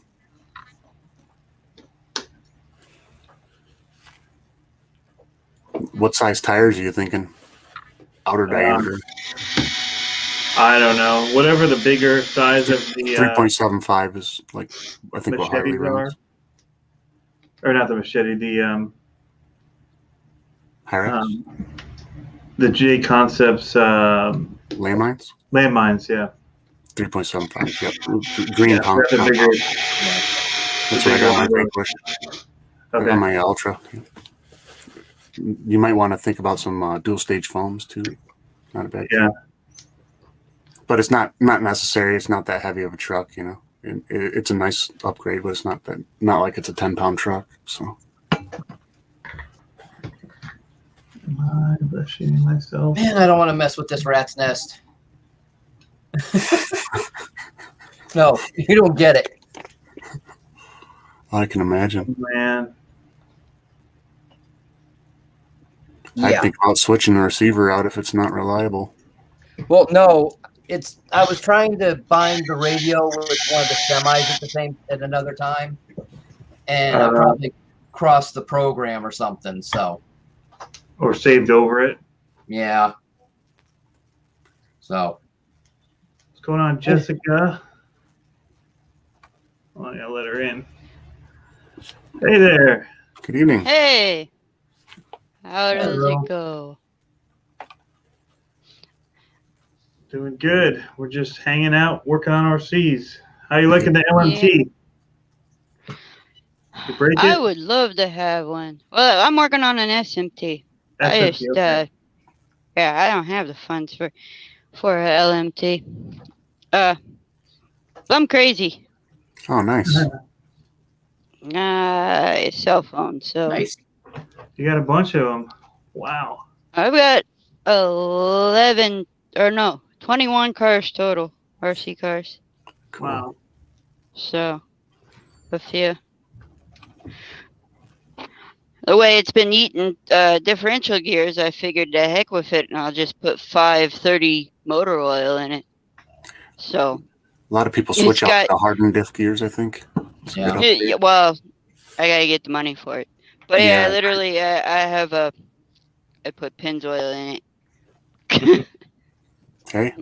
What size tires are you thinking? Outer diameter. I don't know. Whatever the bigger size of the 3.75 is like, I think what Harley machetes are. runs. Or not the machete, the Hyrax? the J Concepts Landmines? landmines, yeah. 3.75. Yep. Green Yeah, pump. that's a bigger. That's what I got on my Vanquish. Okay. On my Ultra. You might want to think about some dual stage foams too. Not a bad Yeah. thing. But it's not necessary. It's not that heavy of a truck, you know. It's a nice upgrade, but it's not like it's a 10-pound truck. So Am I brushing myself? Man, I don't want to mess with this rat's nest. No, you don't get it. I can imagine. Man. I'd Yeah. think about switching the receiver out if it's not reliable. Well, no, I was trying to bind the radio with one of the semis at another time, and I probably crossed the program or something. So Or saved over it. yeah. So What's going on, Jessica? Oh, I gotta let her in. Hey there. Good evening. Hey, how does Hello. it go? Doing good. We're just hanging out, working on our Cs. How you liking the LMT? You break I it? would love to have one. Well, I'm working on an SMT. That's okay. Yeah, I don't have the funds for a LMT. I'm crazy. Oh, nice. Cell phone. So nice. You got a bunch of them. Wow. I've got 21 cars total, RC cars. Cool. Wow. So a few. The way it's been eating differential gears, I figured the heck with it, and I'll just put 530 motor oil in it. So A lot of people It's switch out got- the hardened diff gears, I think. It's a Yeah. good upgrade. well, I gotta get the money for it. But yeah, Yeah. literally, I have a I put Pennzoil in it. Okay,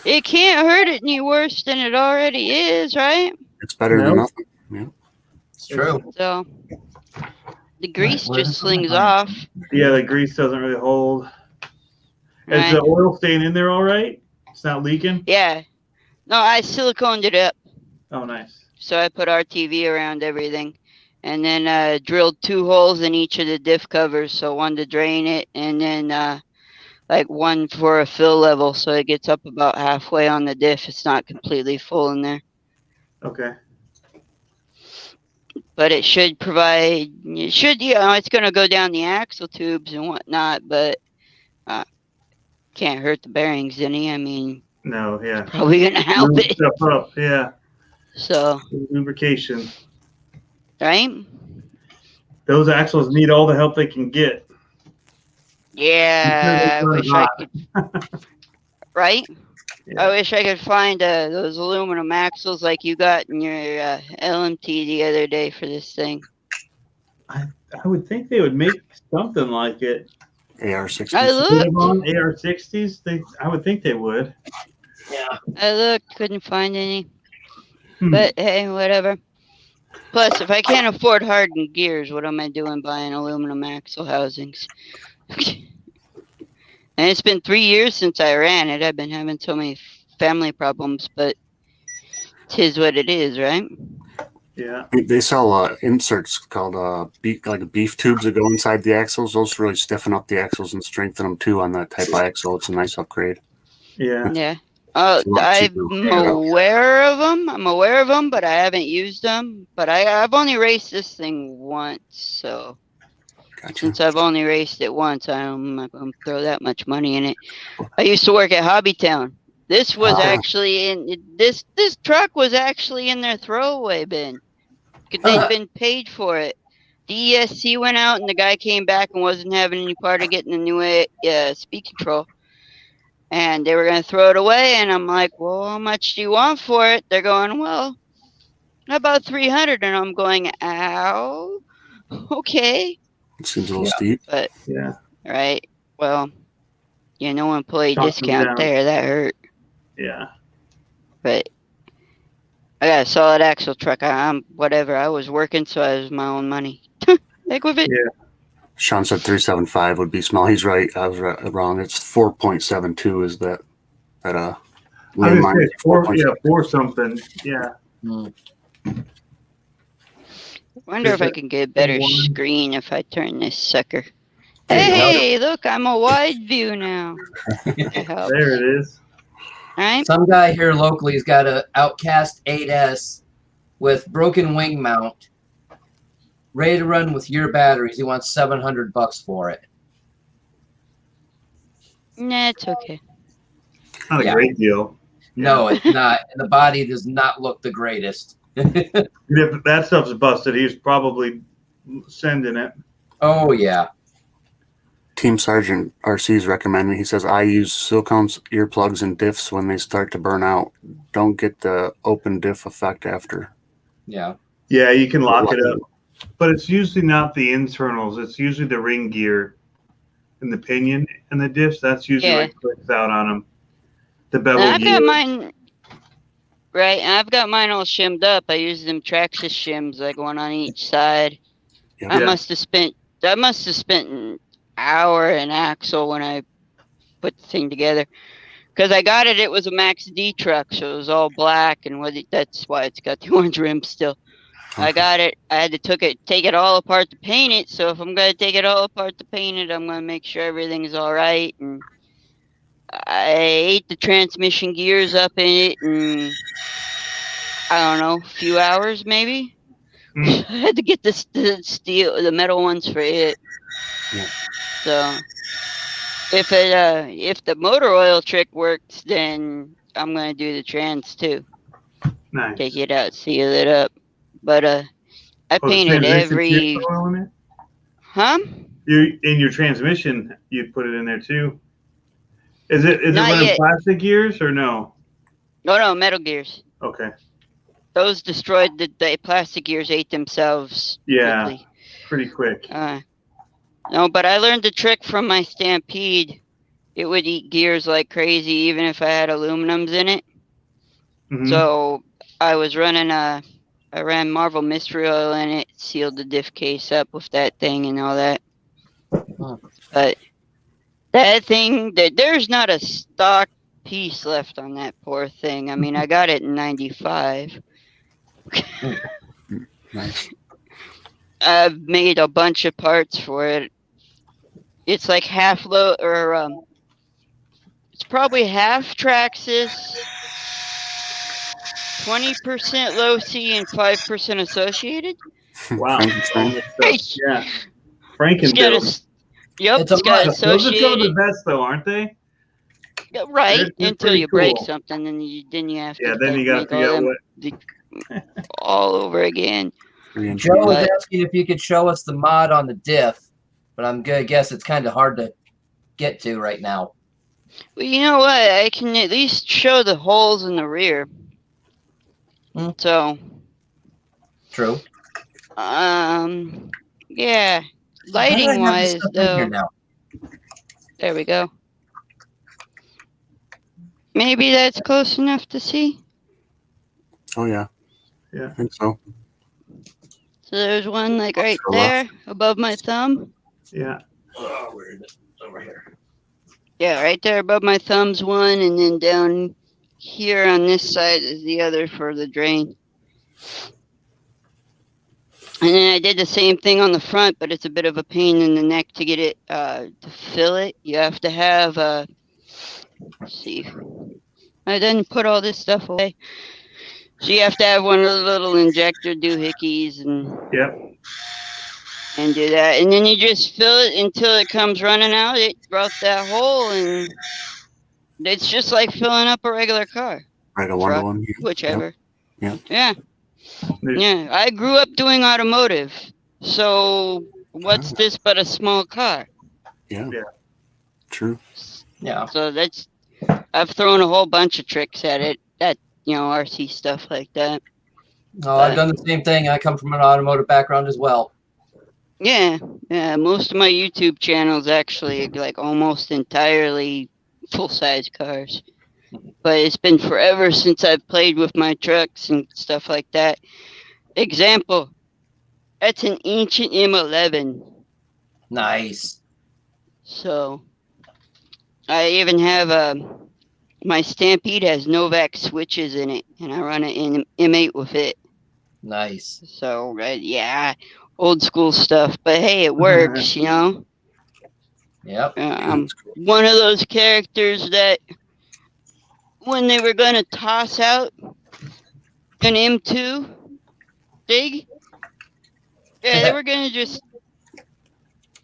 It can't hurt it any worse than it already is, right? it's better than No. nothing. Yeah. It's true. So the grease where just is it? slings off. Yeah, the grease doesn't really hold. Is Right? the oil staying in there all right? It's not leaking? Yeah. No, I siliconed it up. Oh, nice. So I put RTV around everything. And then drilled 2 holes in each of the diff covers. So one to drain it, and then like one for a fill level, so it gets up about halfway on the diff. It's not completely full in there. Okay. But it should provide, it's going to go down the axle tubes and whatnot, but can't hurt the bearings any. I mean, No, yeah. probably going to help Lube it. stuff up, yeah. So, Lubrication. right? Those axles need all the help they can get. Yeah, I Because wish they're I could. Right? Yeah. I wish I could find those aluminum axles like you got in your LMT the other day for this thing. I would think they would make something like it. AR-60. I Put them looked. on AR-60s. I would think they would. I looked, couldn't find any. Hmm. But hey, whatever. Plus, if I can't afford hardened gears, what am I doing buying aluminum axle housings? And it's been 3 years since I ran it. I've been having so many family problems, but 'tis what it is, right? Yeah. They sell inserts called beef tubes that go inside the axles. Those really stiffen up the axles and strengthen them too on that type of axle. It's a nice upgrade. Yeah. Yeah. It's a lot I'm cheaper. aware of them. I'm aware of them, but I haven't used them. But I've only raced this thing once, so Gotcha. since I've only raced it once, I'm not going to throw that much money in it. I used to work at Hobbytown. This was actually in this truck was actually in their throwaway bin. 'Cause they'd been paid for it. The ESC went out, and the guy came back and wasn't having any part of getting the new speed control. And they were going to throw it away, and I'm like, well, how much do you want for it? They're going, well, about 300, and I'm going, ow, okay. It seems a little steep. But Yeah. right, well, no employee Talk them discount down. there. That hurt. Yeah. But I got a solid axle truck. I'm whatever. I was working, so I was my own money. Heck with it. Yeah. Sean said 375 would be small. He's right. I was wrong. It's 4.72 is that I was landmine gonna is say four 4.72. something. Yeah. Wonder if I can get a better one. screen if I turn this sucker. There you go. Hey, look, I'm a wide view now. That helps. There it is. Right? Some guy here locally has got a Outcast 8S with broken wing mount, ready to run with your batteries. He wants $700 for it. Nah, it's okay. Not a Yeah. great deal. No, it's not. The body does not look the greatest. If that stuff's busted, he's probably sending it. Oh yeah. Team Sergeant RC's recommending. He says, I use silicones earplugs and diffs when they start to burn out. Don't get the open diff effect after. Yeah. Yeah, you can lock it up. But it's usually not the internals. It's usually the ring gear and the pinion and the diffs. That's usually Yeah. what clicks out on them. The bevel And I've gear. got mine. Right, and I've got mine all shimmed up. I use them Traxxas shims, like one on each side. Yeah. I must have spent an hour in axle when I put the thing together. Because I got it, it was a Max D truck, so it was all black, and that's why it's got the orange rim still. I got it. I had to take it all apart to paint it. So if I'm gonna take it all apart to paint it, I'm gonna make sure everything's all right. And I ate the transmission gears up in it, and I don't know, a few hours maybe. Mm. I had to get the metal ones for it. Yeah. So if the motor oil trick works, then I'm gonna do the trans too. Nice. Take it out, seal it up. But I Oh, the painted transmission every. too, oil in it? Huh? In your transmission, you put it in there too. Is it Not running yet. plastic gears or no? No, metal gears. Okay. Those destroyed the plastic gears ate themselves Yeah. quickly. Pretty quick. No, but I learned the trick from my Stampede. It would eat gears like crazy, even if I had aluminums in it. Mhm. So I ran Marvel Mystery Oil in it, sealed the diff case up with that thing and all that. But that thing, there's not a stock piece left on that poor thing. I mean, I got it in '95. Nice. I've made a bunch of parts for it. It's like half low, or it's probably half Traxxas, 20% low C, and 5% associated. Wow. Frankenstein. Yeah. It's Franken got build. yep, It's a it's got must. Those are some of the associated. best, though, aren't they? Yeah, right, They're until pretty you break cool. something, then you have Yeah, to then like you got to make all figure out them what. all over again. Joe was But- asking if you could show us the mod on the diff, but I'm gonna guess it's kind of hard to get to right now. Well, you know what? I can at least show the holes in the rear. Hmm. So, True. yeah. How did I Lighting have this wise, stuff in here though, now? there we go. Maybe that's close enough to see. Oh yeah. Yeah. I think so. So there's one like right To the there above my thumb. Yeah. Oh, where is it? Over here. Yeah, right there above my thumb's one, and then down here on this side is the other for the drain. And then I did the same thing on the front, but it's a bit of a pain in the neck to get it to fill it. You have to have let's see. I didn't put all this stuff away. So you have to have one of the little injector doohickeys Yep. and do that. And then you just fill it until it comes running out. It brought that hole, and it's just like filling up a regular car. Right, a one to Truck, one. whichever. Yep. Yeah. There's- Yeah. I grew up doing automotive. So what's this but a small car? Yeah. Yeah. True. Yeah. So I've thrown a whole bunch of tricks at it. RC stuff like that. Oh, I've done the same thing. I come from an automotive background as well. Yeah. Yeah. Most of my YouTube channels actually like almost entirely full size cars. But it's been forever since I've played with my trucks and stuff like that. Example, that's an ancient M11. Nice. So I even have my Stampede has Novak switches in it, and I run it in M8 with it. Nice. So yeah, old school stuff. But hey, it works, you know. Yep. I'm one of those characters that when they were gonna toss out an M2 Dig, yeah, they were gonna just.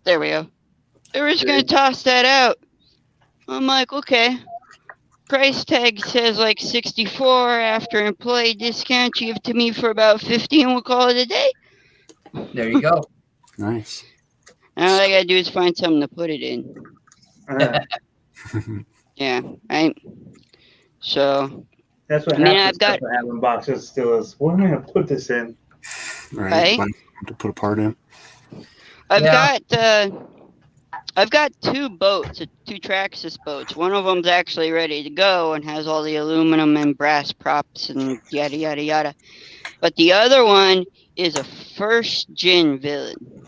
There we go. They were just gonna toss that out. I'm like, okay. Price tag says like 64 after employee discount. You give it to me for about 50 and we'll call it a day. There you go. Nice. And all I gotta do is find something to put it in. Yeah, right. So That's what I mean, happens. I've got- I have in boxes still is, what am I going to put this in? Right. Right. To put a part in. I've got two boats, two Traxxas boats. One of them's actually ready to go and has all the aluminum and brass props and yada yada yada. But the other one is a first gen villain,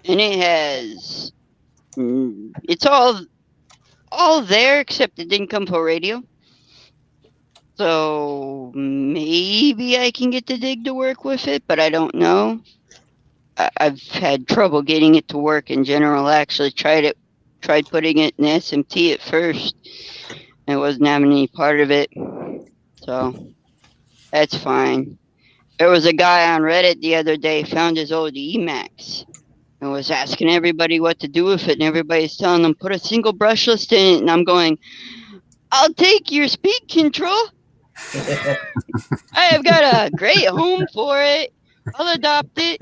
and it has it's all there except it didn't come for radio. So maybe I can get the Dig to work with it, but I don't know. I've had trouble getting it to work in general. I actually tried putting it in SMT at first. And it wasn't having any part of it. So that's fine. There was a guy on Reddit the other day found his old Emax and was asking everybody what to do with it, and everybody's telling them put a single brushless in it, and I'm going, I'll take your speed control. I have got a great home for it. I'll adopt it.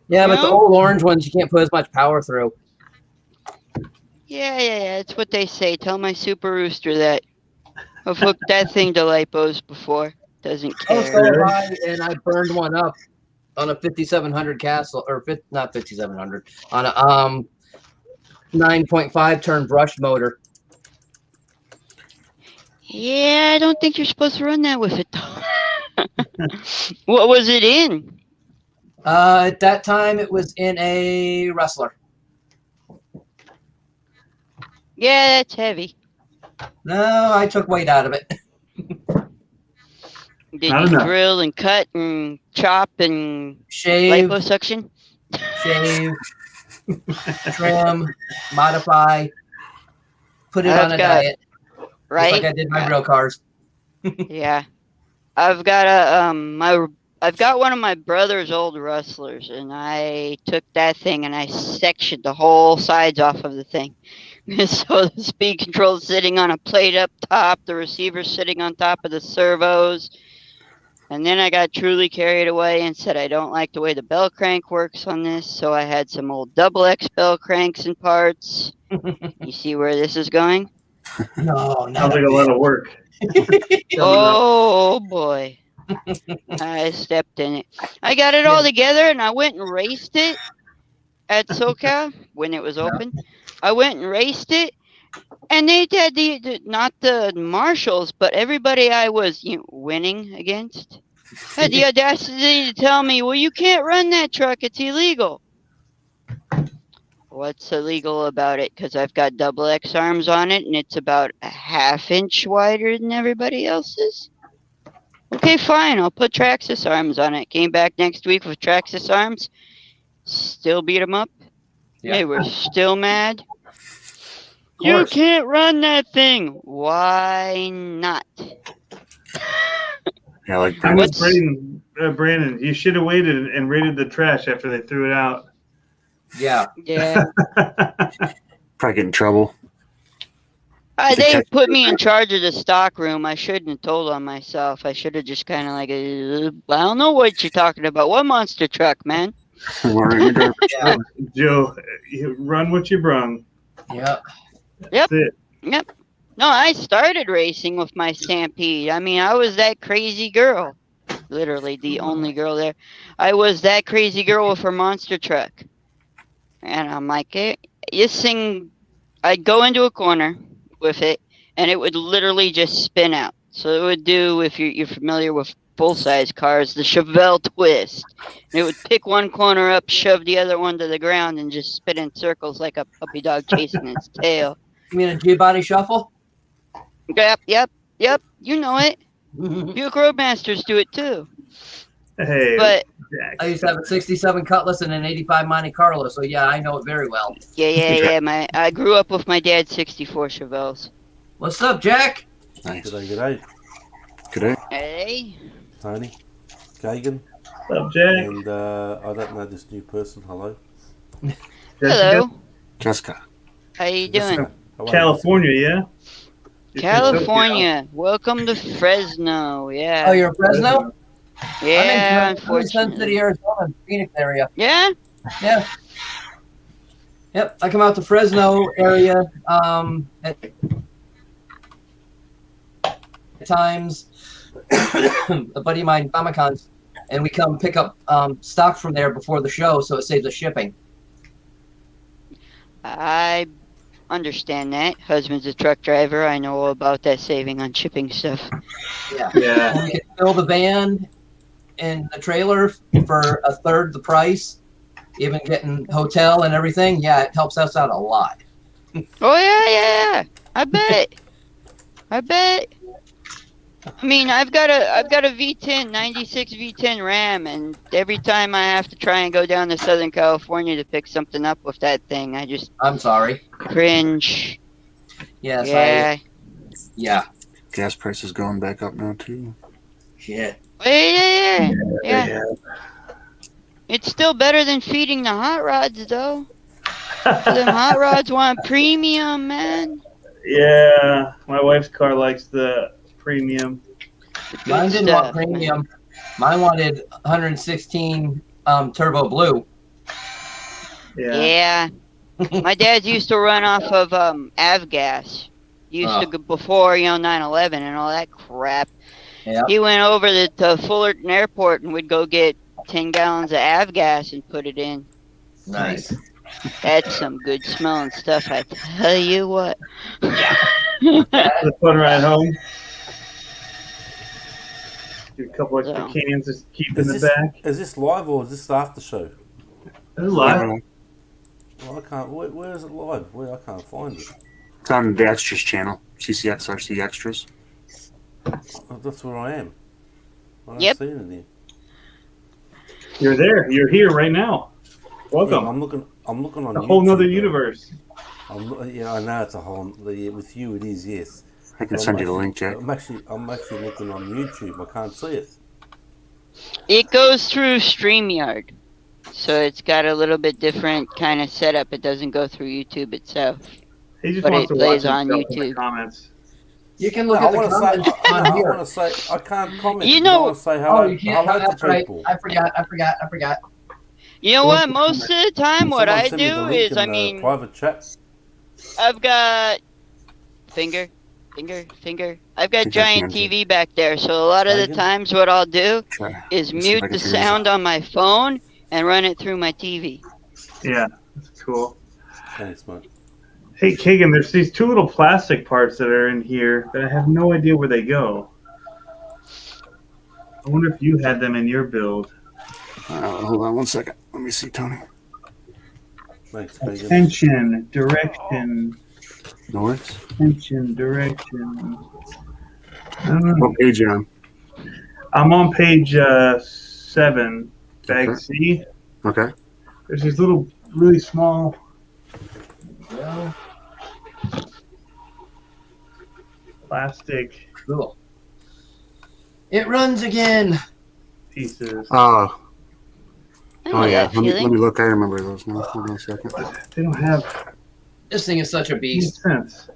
Yeah, but the No? old orange ones you can't put as much power through. Yeah. That's what they say. Tell my Super Rooster that. I've hooked that thing to lipos before. Doesn't Oh, care. so have I, and I burned one up on a 5700 Castle, or not 5700, on a 9.5 turn brush motor. Yeah, I don't think you're supposed to run that with it though. What was it in? At that time, it was in a Wrestler. Yeah, that's heavy. No, I took weight out of it. Did Not you enough. drill and cut and chop and Shave, liposuction? shave, trim, modify, put it I've on a got- diet, just Right? like I did my real cars. Yeah. I've got I've got one of my brother's old Rustlers, and I took that thing and I sectioned the whole sides off of the thing. So the speed control's sitting on a plate up top, the receiver's sitting on top of the servos. And then I got truly carried away and said I don't like the way the bell crank works on this, so I had some old double X bell cranks and parts. You see where this is going? No, Sounds not like a lot of work. Oh boy. I stepped in it. I got it all together and I went and raced it at SoCal when it was open. I went and raced it, and they had not the marshals, but everybody I was winning against had the audacity to tell me, well, you can't run that truck. It's illegal. What's illegal about it? Because I've got double X arms on it, and it's about a ½ inch wider than everybody else's. Okay, fine. I'll put Traxxas arms on it. Came back next week with Traxxas arms. Still beat them up. Yeah. They were still mad. You can't run that thing. Why not? Yeah, like I was What's- Brandon, you should have waited and raided the trash after they threw it out. Yeah. Yeah. probably get in trouble. They put me in charge of the stock room. I shouldn't have told on myself. I should have just kind of like, I don't know what you're talking about. What monster truck, man? We're in the garbage. Yeah. Joe, you run what you brung. Yeah. That's it. Yep. No, I started racing with my Stampede. I mean, I was that crazy girl. Literally the only girl there. I was that crazy girl with her monster truck. And I'm like, hey, this thing, I'd go into a corner with it, and it would literally just spin out. So it would do, if you're familiar with full-size cars, the Chevelle twist. And it would pick one corner up, shove the other one to the ground, and just spin in circles like a puppy dog chasing its tail. You mean a G-body shuffle? Yep. You know it. Buick Roadmasters do it too. Hey, But Jack. I used to have a 67 Cutlass and an 85 Monte Carlo, so yeah, I know it very well. yeah. I grew up with my dad's 64 Chevelles. What's up, Jack? Nice. G'day, Good day. Hey. Tony, Gagan, What's up, Jack? and I don't know this new person. Hello. Jessica? Hello. Jessica. How you doing? How are you? California, yeah? California. Welcome to Fresno. Yeah. Oh, you're in Fresno? Yeah, I'm in Sun unfortunately. City, Arizona, Phoenix area. Yeah? Yeah. Yep, I come out to Fresno area at times. A buddy of mine, Comic-Cons, and we come pick up stock from there before the show, so it saves us shipping. I understand that. Husband's a truck driver. I know all about that saving on shipping stuff. Yeah. Yeah. And we can fill the van and the trailer for a third the price, even getting hotel and everything. Yeah, it helps us out a lot. Oh yeah. I bet. I mean, I've got a V10 96 V10 Ram, and every time I have to try and go down to Southern California to pick something up with that thing, I just I'm sorry. cringe. Yes, Yeah. yeah. Gas prices going back up now too. Shit. Yeah. It's still better than feeding the hot rods, though. Them hot rods want premium, man. Yeah. My wife's car likes the premium. Mine didn't stuff, want premium. Mine wanted 116 turbo blue. Yeah. Yeah. My dad used to run off of avgas. Used to go before 9/11 and all that crap. Yeah. He went over to Fullerton Airport and would go get 10 gallons of avgas and put it in. Nice. That's some good smelling stuff, I tell you what. The fun ride home. Get a couple extra So. cans to keep in the back. Is this live or is this the after show? It's live. Well, I can't. Where is it live? I can't find it. It's on the Extras channel. CCXRC Extras. Oh, that's where I am. I don't Yep. see it in there. You're there. You're here right now. Welcome. Yeah, I'm looking on a whole nother YouTube, universe. Yeah, I know it's a whole. With you, it is, yes. I can send you the link, Jack. I'm actually looking on YouTube. I can't see it. It goes through StreamYard. So it's got a little bit different kind of setup. It doesn't go through YouTube itself. He just But wants it to plays watch on himself in the YouTube. comments. You can look at the comments on I here. want to say I can't comment. You know- I want to say hello, Oh, you can't. hello That's to right. people. I forgot. You know what? Most of the time, what Someone I send me the do link is, in I the mean, private chat. I've got finger. I've got Okay, giant Nancy. TV back there, so a lot of the Megan? times what I'll do Try. is Let's see if mute I can the figure this sound out. on my phone and run it through my TV. Yeah, that's cool. Thanks, mate. Hey, Kagan, there's these two little plastic parts that are in here that I have no idea where they go. I wonder if you had them in your build. Hold on one second. Let me see, Tony. Thanks, Megan. Attention, direction, North. attention, direction. I don't know. What page you on? I'm on page 7, bag Okay. C. Okay. There's these little, really small Well, plastic cool. It runs again. pieces. Oh, I know oh yeah. that Let me feeling. look. I remember those now. Hold on a second. They don't have This thing is such a any beast. sense.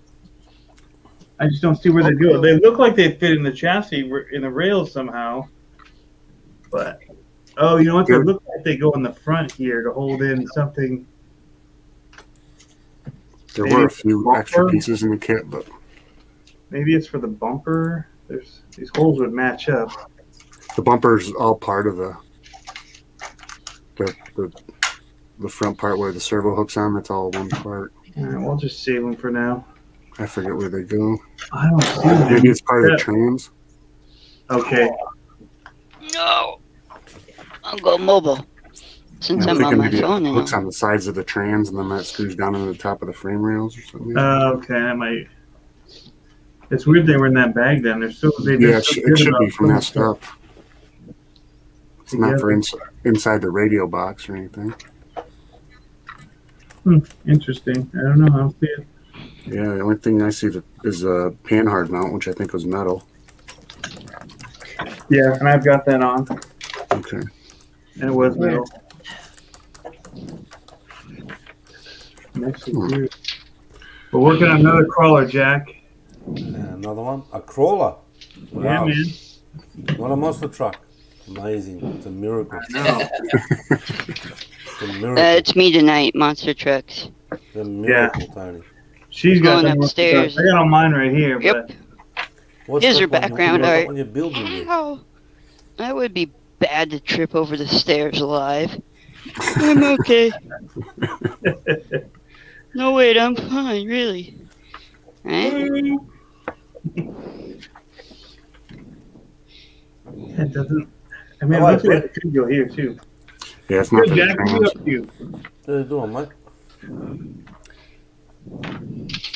I just don't see where they go. They look like they fit in the chassis, in the rails somehow. But, oh, you know what? They look like they go in the front here to hold in something. There Maybe were a it's few bumper? extra pieces in the kit, but Maybe it's for the bumper. There's these holes would match up. the bumper's all part of the front part where the servo hooks on. That's all one part. All right, we'll just save them for now. I forget where they go. I don't see them. Maybe it's part of Yeah. the trans. Okay. No. I'll go mobile. Since I'm on thinking my maybe it phone now. hooks on the sides of the trans, and then that screws down into the top of the frame rails or something. Okay, I might. It's weird they were in that bag then. They're so they Yeah, it should be for messed up. It's not for inside the radio box or anything. Interesting. I don't know. I don't see it. Yeah, the only thing I see is a panhard mount, which I think was metal. Yeah, and I've got that on, Okay. and it was metal. Actually, weird. We're working on another crawler, Jack. Another one. A crawler. Yeah, Wow. man. Not a monster truck. Amazing. It's a miracle. No. It's a miracle. It's me tonight, Monster Trucks. It's a miracle, Tony. She's got Going that upstairs. I got on mine right here, Yep. but What's Here's up your on background what's up art. on your building there? Ow. That would be bad to trip over the stairs alive. I'm okay. No, wait, I'm fine, really. Right? it doesn't. I mean, Oh, it looks like right. it could go here too. Yeah, it's not Good, for the Jack. What are you trans. up to? What are you doing, mate?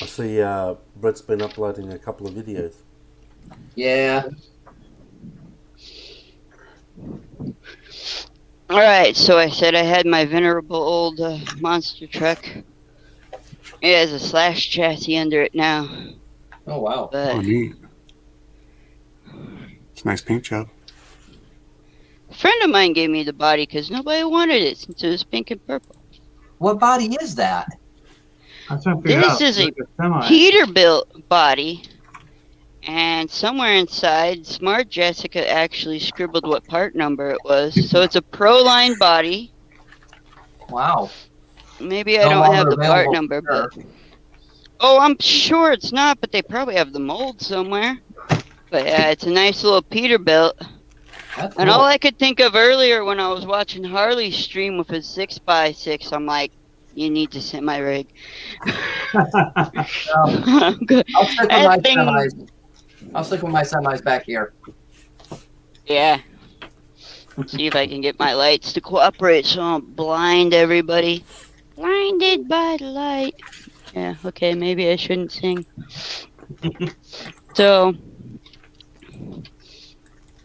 I see Brett's been uploading a couple of videos. Yeah. Alright, so I said I had my venerable old monster truck. It has a slash chassis under it now. Oh wow. But Oh, neat. It's a nice paint job. a friend of mine gave me the body because nobody wanted it since it was pink and purple. What body is that? I'm trying to figure This out. is a It's semi. Peterbilt body, and somewhere inside, Smart Jessica actually scribbled what part number it was. So it's a Proline body. Wow. Maybe I No don't longer have the part available, number, sure. but oh, I'm sure it's not. But they probably have the mold somewhere. But yeah, it's a nice little Peterbilt. That's And cool. all I could think of earlier when I was watching Harley stream with his 6x6, I'm like, you need to send my rig. Good. I'll stick with That my thing, semis. I'll stick with my semis back here. yeah. See if I can get my lights to cooperate so I don't blind everybody. Blinded by the light. Yeah, okay, maybe I shouldn't sing. So,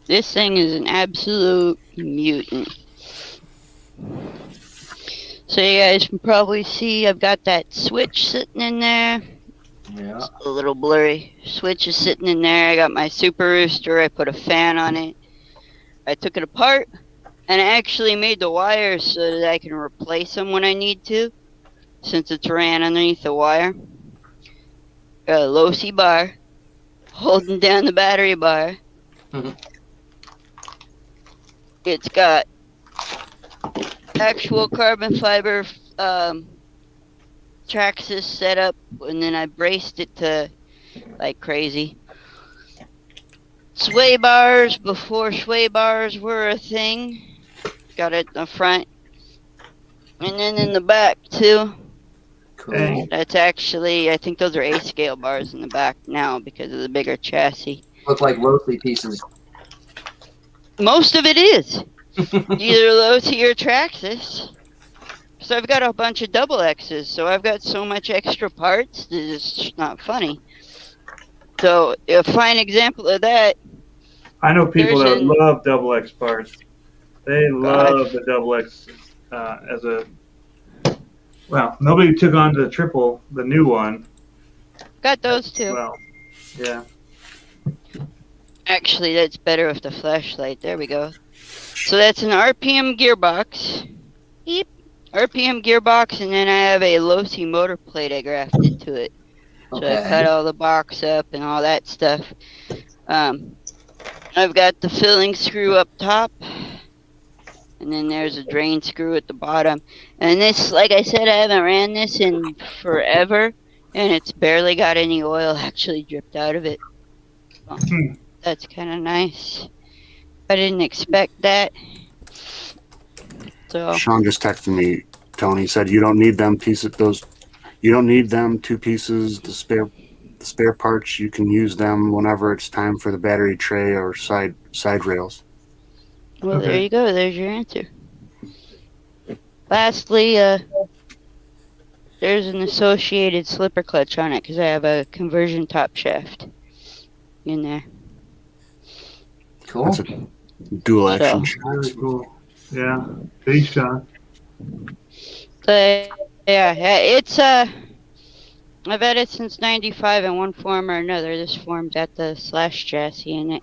this thing is an absolute mutant. So you guys can probably see I've got that switch sitting in there. Yeah. It's a little blurry. Switch is sitting in there. I got my Super Rooster. I put a fan on it. I took it apart and I actually made the wires so that I can replace them when I need to, since it's ran underneath the wire. Got a low C bar holding down the battery bar. It's got actual carbon fiber Traxxas set up, and then I braced it to like crazy. Sway bars before sway bars were a thing. Got it in the front. And then in the back too. Cool. That's actually, I think those are A-scale bars in the back now because of the bigger chassis. Look like roasty pieces. Most of it is. Either low T or Traxxas. So I've got a bunch of double X's, so I've got so much extra parts that it's just not funny. So a fine example of that. I know people There's that love double X parts. They love the double X as a. Well, nobody took on the triple, the new one. Got those too. Well, yeah. Actually, that's better with the flashlight. There we go. So that's an RPM gearbox. Beep. RPM gearbox, and then I have a low-C motor plate I grafted to it. So I cut all the box up and all that stuff. I've got the filling screw up top. And then there's a drain screw at the bottom. And this, like I said, I haven't ran this in forever. And it's barely got any oil actually dripped out of it. Well, that's kind of nice. I didn't expect that. So Sean just texted me. Tony said you don't need them pieces. Those you don't need them 2 pieces. The spare parts you can use them whenever it's time for the battery tray or side rails. well, there you go. There's your answer. Lastly, there's an associated slipper clutch on it because I have a conversion top shaft in there. Cool. That's a dual action. Very cool. Yeah. Thanks, Sean. So, yeah, it's I've had it since '95 in one form or another. This form's got the slash chassis in it.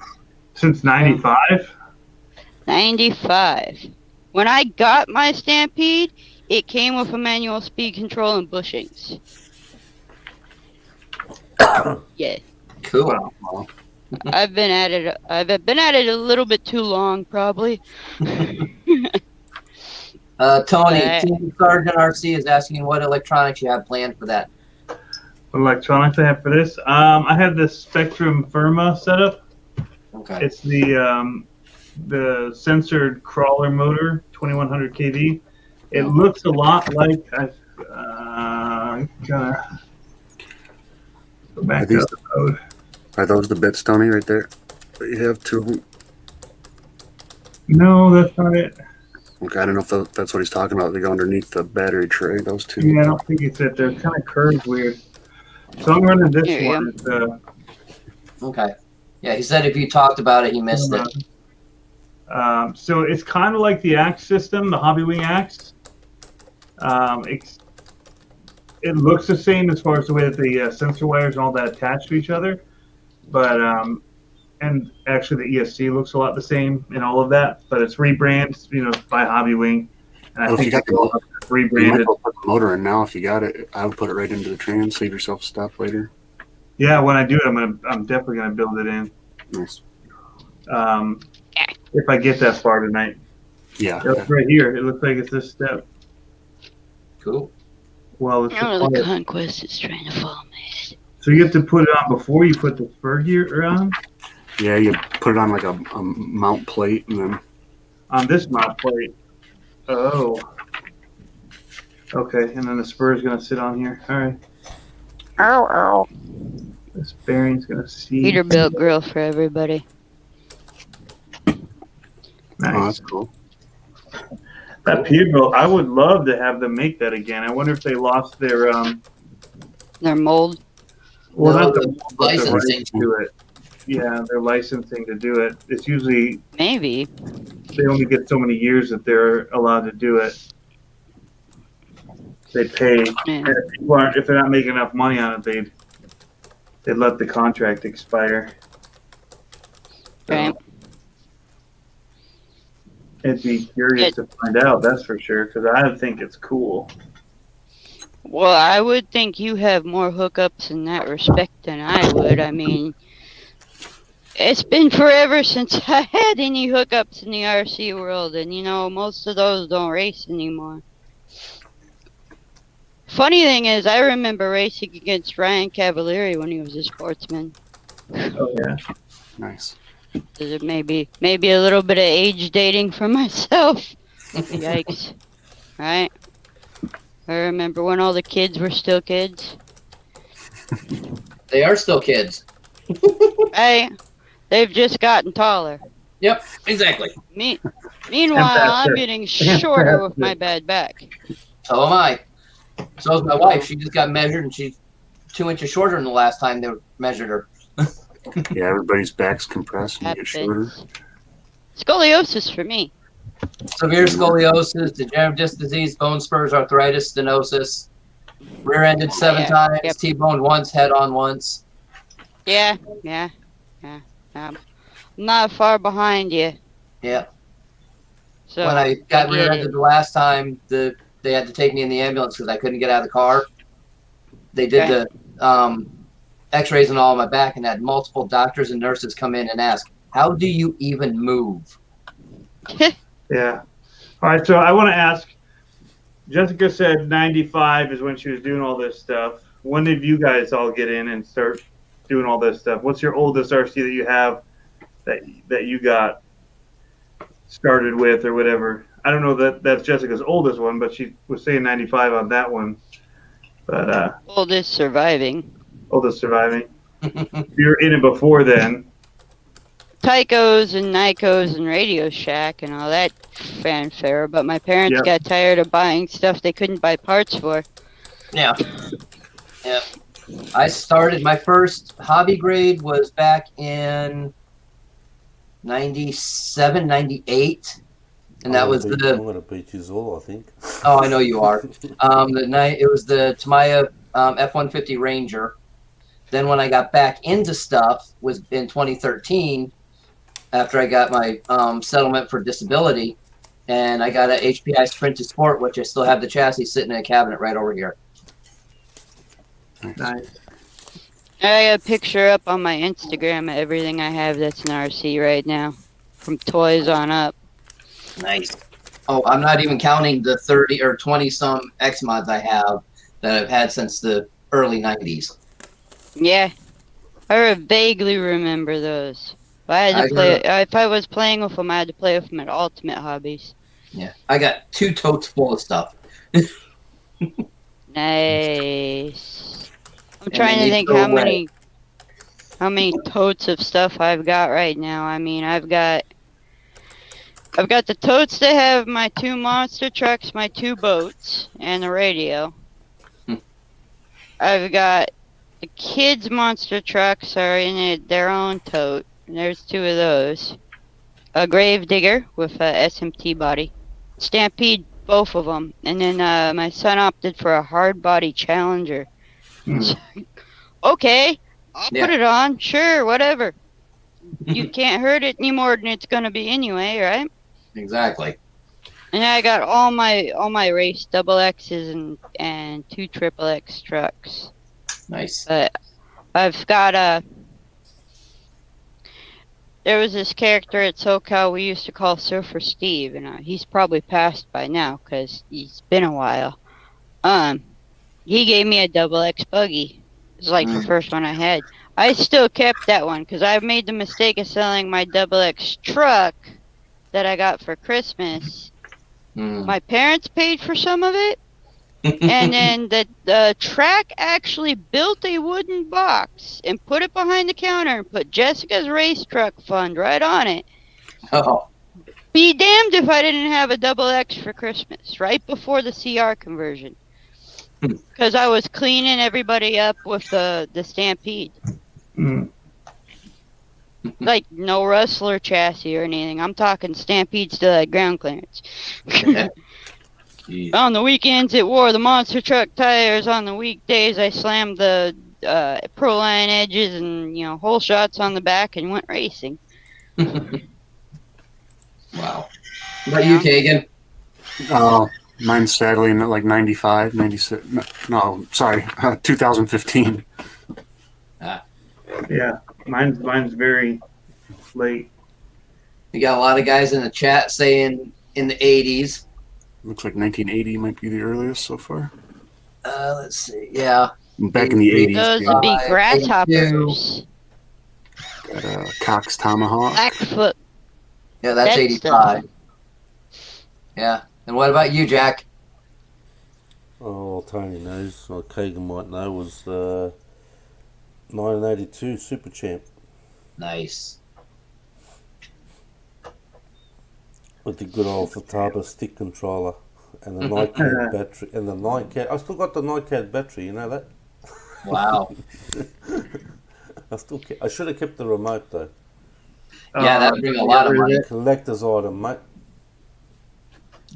Since '95. 95. When I got my Stampede, it came with a manual speed control and bushings. Yeah. Cool. I've been at it a little bit too long, probably. Tony, Team Sergeant RC is asking what electronics you have planned for that. What electronics I have for this? I have the Spectrum Firma setup. Okay. It's the censored crawler motor, 2100 kV. It looks a lot like I'm gonna go back up the road. Are those the bits, Tony, right there? You have 2 of them. No, that's not it. Okay, I don't know if that's what he's talking about. They go underneath the battery tray. Those 2. Yeah, I don't think it's it. They're kind of curved weird. So I'm running this There you one. It's, Okay. Yeah, he said if you talked about it, he missed it. So it's kind of like the axe system, the Hobbywing axe. It looks the same as far as the way that the sensor wires and all that attach to each other, but and actually the ESC looks a lot the same in all of that. But it's rebranded, by Hobbywing, and I Well, if think you got it's all You might rebranded. as well put the motor in now if you got it. I would put it right into the trans. Save yourself stuff later. Yeah, when I do it, I'm definitely gonna build it in. Nice. If I get that far tonight. Yeah. It's right here. It looks like it's this step. Cool. Well, it's Oh, the the Conquest is trying to follow me. so you have to put it on before you put the spur gear on. Yeah, you put it on like a mount plate and then. On this mount plate. Oh. Okay, and then the spur is going to sit on here. All right. Ow, ow. This bearing's going to see. Peterbilt grill for everybody. Nice. Oh, that's cool. That Peterbilt, I would love to have them make that again. I wonder if they lost their mold. well, No, not the the mold, but the licensing. rights to it. Yeah, their licensing to do it. It's usually Maybe. they only get so many years that they're allowed to do it. They pay. Yeah. And if they're not making enough money on it, they'd let the contract expire. So, Right. I'd be curious to find out, that's for sure, because I think it's cool. Well, I would think you have more hookups in that respect than I would. I mean, it's been forever since I had any hookups in the RC world, and you know, most of those don't race anymore. Funny thing is, I remember racing against Ryan Cavalieri when he was a sportsman. Oh yeah. Nice. Is it maybe a little bit of age dating for myself? Yikes! Right? I remember when all the kids were still kids. They are still kids. Hey, they've just gotten taller. Yep, exactly. Meanwhile, I'm getting shorter with my bad back. So am I. So is my wife. She just got measured, and she's 2 inches shorter than the last time they measured her. Yeah, everybody's back's compressed and you get shorter. Happens. Scoliosis for me. Severe scoliosis, degenerative disc disease, bone spurs, arthritis, stenosis. Rear-ended 7 times, Yep. T-boned once, head-on once. Yeah. I'm not far behind you. Yeah. So When I got get rear-ended it. the last time, they had to take me in the ambulance because I couldn't get out of the car. They did the x-rays and all on my back and had multiple doctors and nurses come in and ask, how do you even move? Yeah. All right, so I want to ask, Jessica said 95 is when she was doing all this stuff. When did you guys all get in and start doing all this stuff? What's your oldest RC that you have that you got started with or whatever? I don't know that that's Jessica's oldest one, but she was saying 95 on that one. But Oldest surviving. oldest surviving. You were in it before then. Tychos and Nikos and Radio Shack and all that fanfare, but my parents Yep. got tired of buying stuff they couldn't buy parts for. Yeah. Yeah. I started, my first hobby grade was back in 97, 98. And that was I'm the, gonna be years old, I think. oh, I know you are. It was the Tamiya F-150 Ranger. Then when I got back into stuff was in 2013, after I got my settlement for disability, and I got a HPI Sprint to Sport, which I still have the chassis sitting in a cabinet right over here. Nice. I got a picture up on my Instagram of everything I have that's an RC right now, from toys on up. Nice. Oh, I'm not even counting the 30 or 20 some X mods I have that I've had since the early 90s. Yeah, I vaguely remember those. If I was playing with them, I had to play with them at Ultimate Hobbies. Yeah, I got 2 totes full of stuff. Nice. I'm And trying they to need think to go how many totes of stuff I've got right now. I mean, I've got the totes that have my 2 monster trucks, my 2 boats, and the radio. I've got the kids' monster trucks are in their own tote. There's 2 of those. A Grave Digger with a SMT body. Stampede, both of them. And then my son opted for a hard body Challenger. Okay, I'll put it on. Sure, whatever. You can't hurt it any more than it's gonna be anyway, right? Exactly. And I got all my race double X's and 2 triple X trucks. Nice. But I've got there was this character at SoCal we used to call Surfer Steve, and he's probably passed by now because he's been a while. He gave me a double X buggy. It was like the first one I had. I still kept that one because I made the mistake of selling my double X truck that I got for Christmas. My parents paid for some of it, and then the track actually built a wooden box and put it behind the counter and put Jessica's race truck fund right on it. Oh, Be damned if I didn't have a double X for Christmas, right before the CR conversion. Because I was cleaning everybody up with the Stampede. Mm. Like, no Rustler chassis or anything. I'm talking Stampede still at ground clearance. jeez. On the weekends, it wore the monster truck tires. On the weekdays, I slammed the Proline edges and, hole shots on the back and went racing. Wow. What about you, Kagan? Mine's sadly in like 95, 96. No, sorry, 2015. Yeah, mine's very late. We got a lot of guys in the chat saying in the 80s. Looks like 1980 might be the earliest so far. Let's see. Yeah. Back in the 80s. Those yeah. would be grasshoppers. Got Cox Tomahawk. Blackfoot. Yeah, that's That 85. Yeah. And what about you, Jack? Oh, Tony knows, or Kagan might know, was 1982 Super Champ Nice. with the good old Futaba stick controller and the NiCad battery. And the NiCad, I still got the NiCad battery, you know that? Wow. I should have kept the remote though. Yeah, that'd bring a lot of money. Collector's item, mate.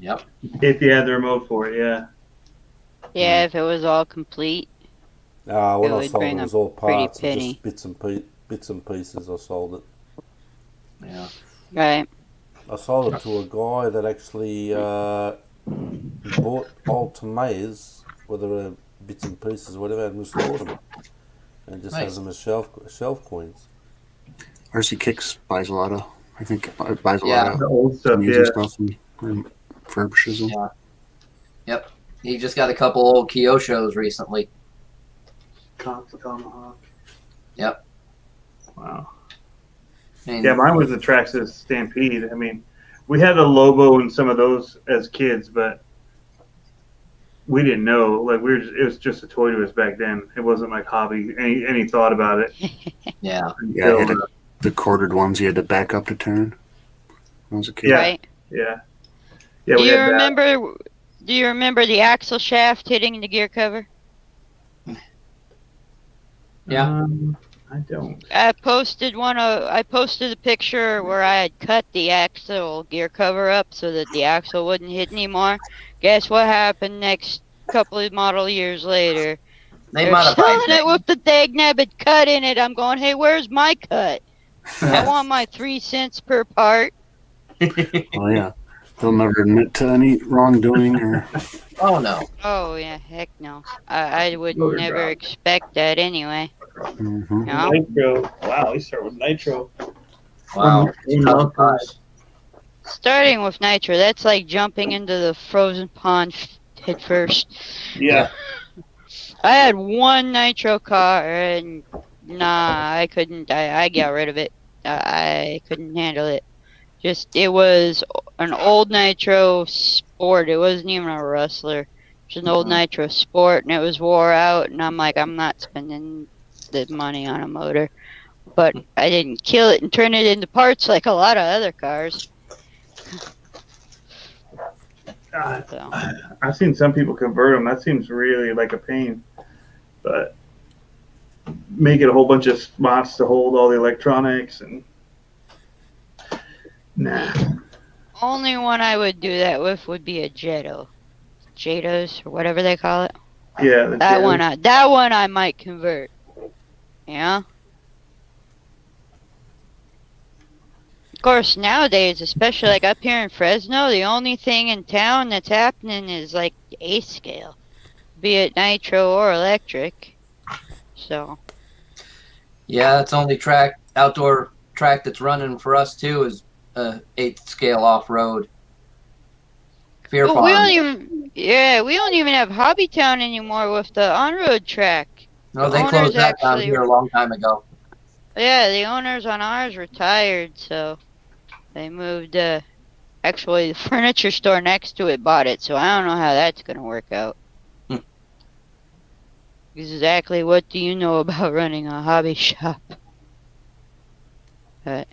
Yep. If you had the remote for it, yeah. Yeah, if it was all complete. When It I would sold bring it, it a was all pretty parts, and penny. just bits and pieces. I sold it. Yeah. Right. I sold it to a guy that actually bought old tomatoes, whether they're bits and pieces or whatever, and restored them, and just has them as shelf coins. RC Kicks buys a lot of, I think, buys a Yeah. lot The of old stuff, music yeah. stuff and refurbishes them. Yeah. Yep. He just got a couple old Kyosho's recently. Cox Tomahawk. Yep. Wow. And Yeah, mine was the Traxxas Stampede. I mean, we had a Lobo and some of those as kids, but we didn't know. Like it was just a toy to us back then. It wasn't like hobby. Any thought about it. yeah. Yeah, until, the corded ones you had to back up to turn. When I was a kid. Yeah. Right. yeah. Do We you had that. remember? Do you remember the axle shaft hitting the gear cover? Yeah. I don't. I posted a picture where I had cut the axle gear cover up so that the axle wouldn't hit anymore. Guess what happened next couple of model years later? They They're modified selling it. it with the dagnabbit cut in it. I'm going, hey, where's my cut? I want my 3 cents per part. Oh yeah, they'll never admit to any wrongdoing or. Oh no. Oh yeah, heck no. I would Motor never drop. expect that anyway. Mhm. No? Nitro. Wow, we start with Nitro. Wow. Starting with nitro, that's like jumping into the frozen pond head first. Yeah. I had one nitro car and nah, I couldn't. I got rid of it. I couldn't handle it. It was an old nitro sport. It wasn't even a Rustler. It was an old nitro sport, and it was wore out. And I'm like, I'm not spending the money on a motor. But I didn't kill it and turn it into parts like a lot of other cars. So. I've seen some people convert them. That seems really like a pain. But make it a whole bunch of spots to hold all the electronics and nah. Only one I would do that with would be a Jetto. Jettos or whatever they call it. Yeah, That one I might convert. Yeah. Of course, nowadays, especially like up here in Fresno, the only thing in town that's happening is like A scale, be it nitro or electric. So. Yeah, that's the only outdoor track that's running for us too is 8th scale off road. Fear But Pond. we don't even have Hobbytown anymore with the on-road track. No, they owners closed that down actually- here a long time ago. Yeah, the owners on ours retired, so they moved. Actually, the furniture store next to it bought it, so I don't know how that's gonna work out. Hmm. Exactly what do you know about running a hobby shop? But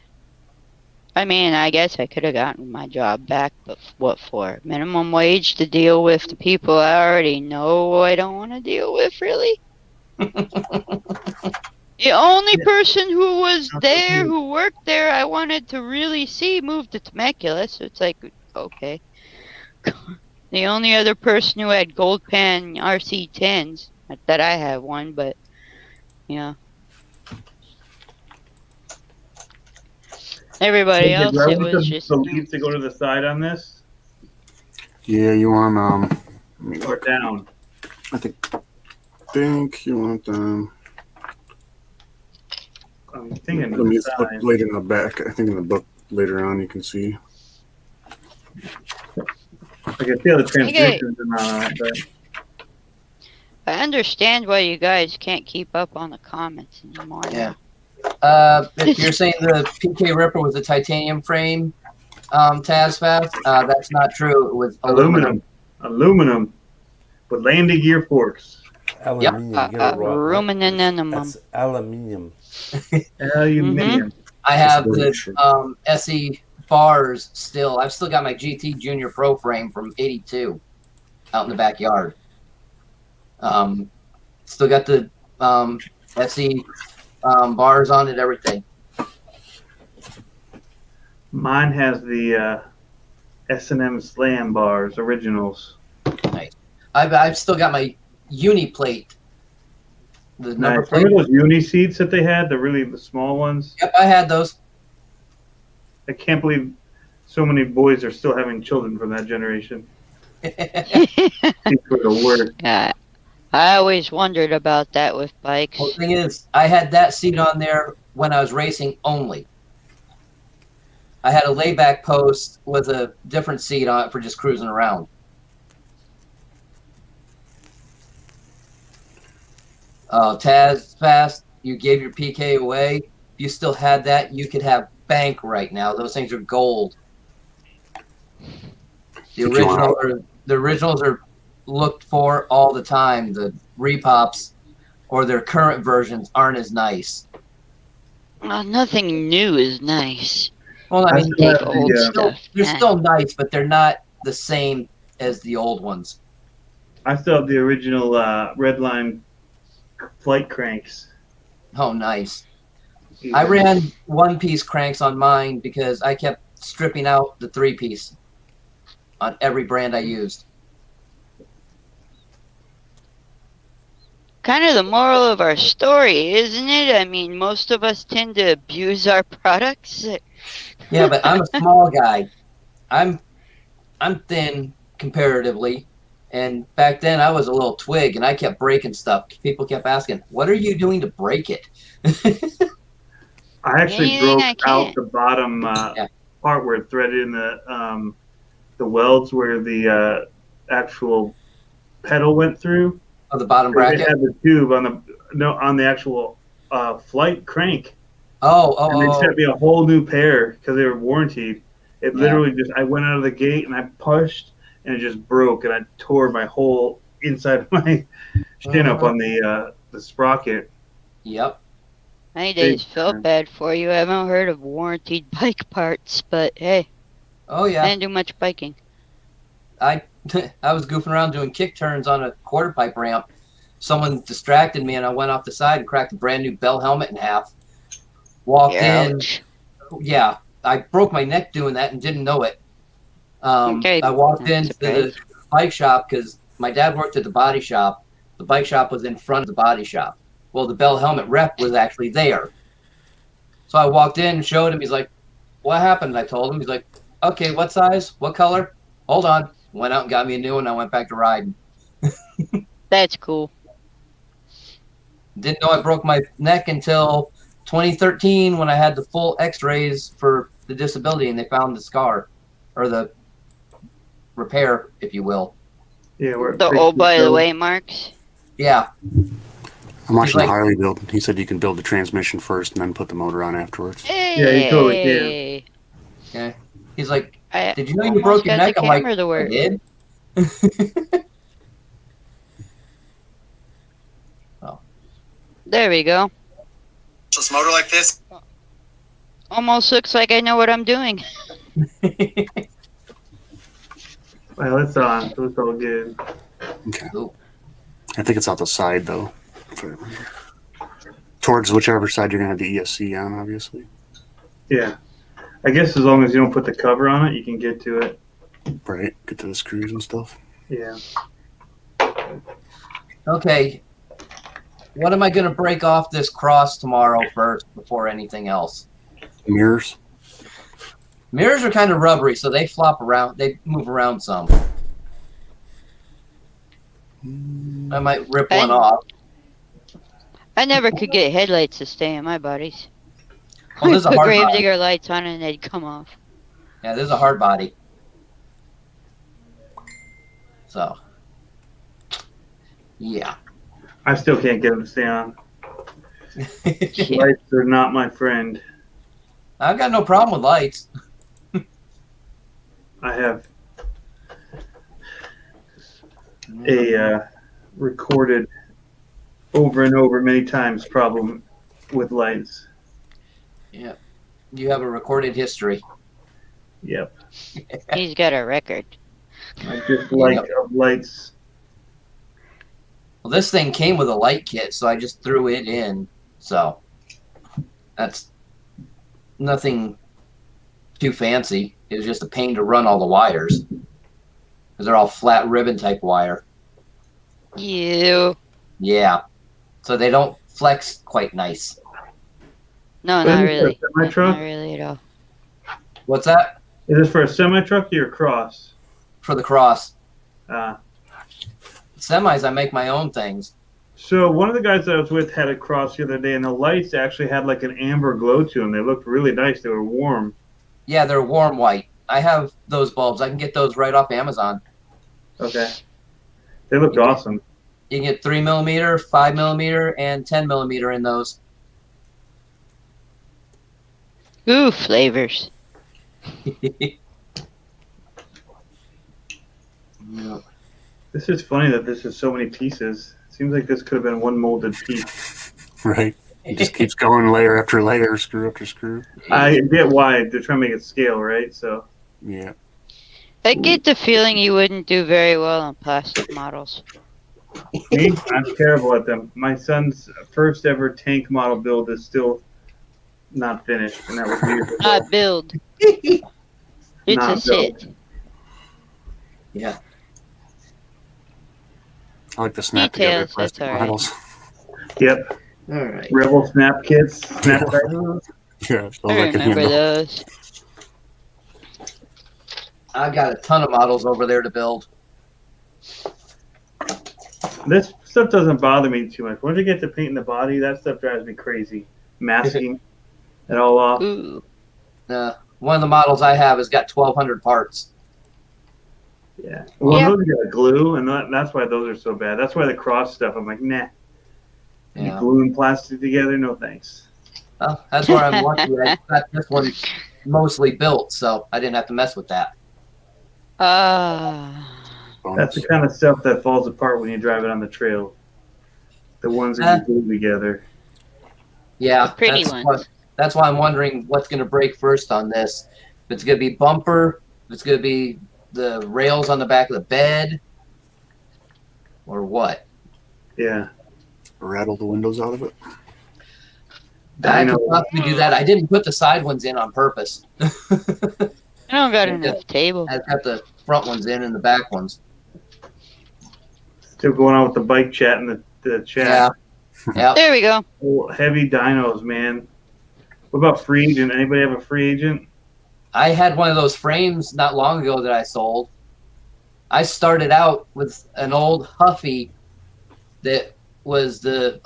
I mean, I guess I could have gotten my job back, but what for? Minimum wage to deal with the people I already know I don't want to deal with, really? The only person who was there, who worked there, I wanted to really see moved to Temecula, so it's like, okay. The only other person who had gold pan RC10s, not that I have one, but, yeah. Everybody Okay, do I else, it want was just, the leaves to go to the side on this Yeah, you want let me or look. down? I think you want I'm thinking let to me the look side. later in the back. I think in the book later on you can see. I can feel the I get, transmissions on it, but I understand why you guys can't keep up on the comments anymore Yeah. now. If you're saying the PK Ripper was a titanium frame, Tazfast, that's not true. It was aluminum. aluminum with landing gear forks. Aluminium, get it right, mate. Ruminanimum. That's aluminium. Aluminium. I Just have very the short. SE bars still. I've still got my GT Junior Pro frame from '82 out in the backyard. Still got the SE bars on it, everything. Mine has the S&M Slam bars, originals. Nice. I've still got my uni plate. The number Nice. plate. Remember those uni seats that they had, the small ones? Yep, I had those. I can't believe so many boys are still having children from that generation. These were the worst. Yeah, I always wondered about that with bikes. Well, the thing is, I had that seat on there when I was racing only. I had a layback post with a different seat on it for just cruising around. Taz Fast, you gave your PK away. If you still had that, you could have bank right now. Those things are gold. The originals are looked for all the time. The repops or their current versions aren't as nice. Well, nothing new is nice. Well, I mean, Take old stuff. they're still nice, but they're not the same as the old ones. I still have the original Redline flight cranks. Oh, nice. I ran one-piece cranks on mine because I kept stripping out the three-piece on every brand I used. Kind of the moral of our story, isn't it? I mean, most of us tend to abuse our products. Yeah, but I'm a small guy. I'm thin comparatively, and back then I was a little twig, and I kept breaking stuff. People kept asking, "What are you doing to break it?" I actually Anything broke I out can. the bottom part where it threaded in the welds where the actual pedal went through. Oh, the bottom It bracket. had the tube on the actual flight crank. And they sent me a whole new pair because they were warranted. It literally just, I went out of the gate and I pushed and it just broke and I tore my whole inside of my shin up on the sprocket. Yep. My days felt bad for you. I haven't heard of warranted bike parts, but hey. Oh yeah. I didn't do much biking. I was goofing around doing kick turns on a quarter pipe ramp. Someone distracted me and I went off the side and cracked a brand new Bell helmet in half. Walked in. Yeah, I broke my neck doing that and didn't know it. I walked into the bike shop because my dad worked at the body shop. The bike shop was in front of the body shop. Well, the Bell helmet rep was actually there. So I walked in and showed him. He's like, "What happened?" I told him. He's like, "Okay, what size? What color? Hold on." Went out and got me a new one. I went back to riding. That's cool. Didn't know I broke my neck until 2013 when I had the full x-rays for the disability and they found the scar or the repair, if you will. Yeah, by the way marks. Yeah. I'm watching like- the Harley build. He said you can build the transmission first and then put the motor on afterwards. Yeah, you totally can. Hey. Yeah. He's like, I did you know you almost broke your got neck? the I'm like, camera to I work. did. There we go. This motor like this? Almost looks like I know what I'm doing. Well, it's on, so it's all good. Okay. Cool. I think it's out the side though. If I remember. Towards whichever side you're gonna have the ESC on, obviously. Yeah. I guess as long as you don't put the cover on it, you can get to it. Right. Get to the screws and stuff. Yeah. Okay. What am I going to break off this cross tomorrow first before anything else? Mirrors. Mirrors are kind of rubbery, so they flop around. They move around some. I might rip one off. I never could get headlights to stay in my bodies. Well, there's a Put hard body. Gravedigger lights on and they'd come off. Yeah, there's a hard body. So, yeah. I still can't get them to stay on. Lights are not my friend. I've got no problem with lights. I have a recorded over and over many times problem with lights. Yeah. You have a recorded history. Yep. He's got a record. I just like lights. Well, this thing came with a light kit, so I just threw it in. So, that's nothing too fancy. It was just a pain to run all the wires. Because they're all flat ribbon type wire. You. Yeah. So they don't flex quite nice. No, not really. Semi-truck? Not really at all. What's that? Is this for a semi-truck or your cross? For the cross. Uh, Semis, I make my own things. So one of the guys I was with had a cross the other day, and the lights actually had like an amber glow to them. They looked really nice. They were warm. Yeah, they're warm white. I have those bulbs. I can get those right off Amazon. Okay. They looked awesome. You can get 3mm, 5mm, and 10mm in those. Ooh, flavors. Yeah. This is funny that this is so many pieces. Seems like this could have been one molded piece. Right. It just keeps going layer after layer, screw after screw. I get why they're trying to make it scale, right? So Yeah. I get the feeling you wouldn't do very well on plastic models. me, I'm terrible at them. My son's first ever tank model build is still not finished, and that was years ago. Not build. It's Not a sit. Yeah. I like the snap together Details, plastic that's all right. models. Yep. All right. Rebel snap kits. Snap Yeah, those I I can remember handle. those. I've got a ton of models over there to build. This stuff doesn't bother me too much. Once you get to painting the body, that stuff drives me crazy. Masking it all off. Ooh. One of the models I have has got 1,200 parts. Yeah. Well, Yeah. those got glue, and that's why those are so bad. That's why the cross stuff, I'm like, nah. You Yeah. glue and plastic together, no thanks. Well, that's where I'm lucky. I got this one mostly built, so I didn't have to mess with that. That's the kind of stuff that falls apart when you drive it on the trail. The ones that you glue together. Yeah, The pretty that's why I'm wondering what's going to break first on this. If it's going to be bumper, if it's going to be the rails on the back of the bed, or what. Yeah. Rattle the windows out of it. I could possibly do that. I didn't put the side ones in on purpose. I don't got enough table. I got the front ones in and the back ones. Still going on with the bike chat and the chat. Yeah. There we go. Oh, heavy dynos, man. What about free agent? Anybody have a free agent? I had one of those frames not long ago that I sold. I started out with an old Huffy that was the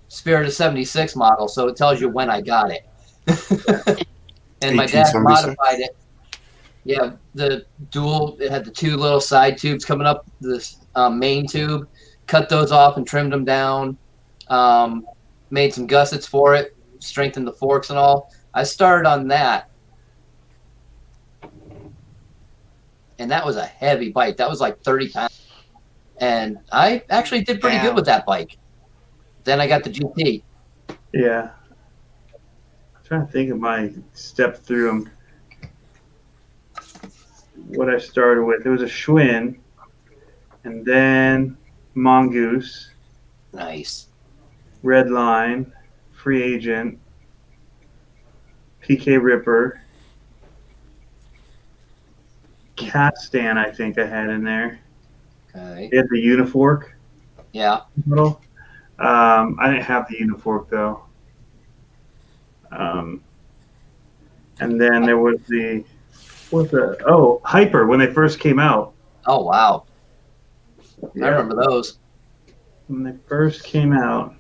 Spirit of 76 model, so it tells you when I got it. And my dad 1876. modified it. Yeah, the dual, it had the two little side tubes coming up this main tube. Cut those off and trimmed them down. Made some gussets for it, strengthened the forks and all. I started on that. And that was a heavy bike. That was like 30 pounds. And I actually did pretty good with that bike. Then I got the GT. Yeah. I'm trying to think of my step through them. What I started with. It was a Schwinn, and then Mongoose. Nice. Red Line, Free Agent, PK Ripper, Castan, I think I had in there. Okay. It had the Unifork Yeah. model. I didn't have the Unifork though. And then there was Hyper when they first came out. Oh, wow. Yeah. I remember those. When they first came out.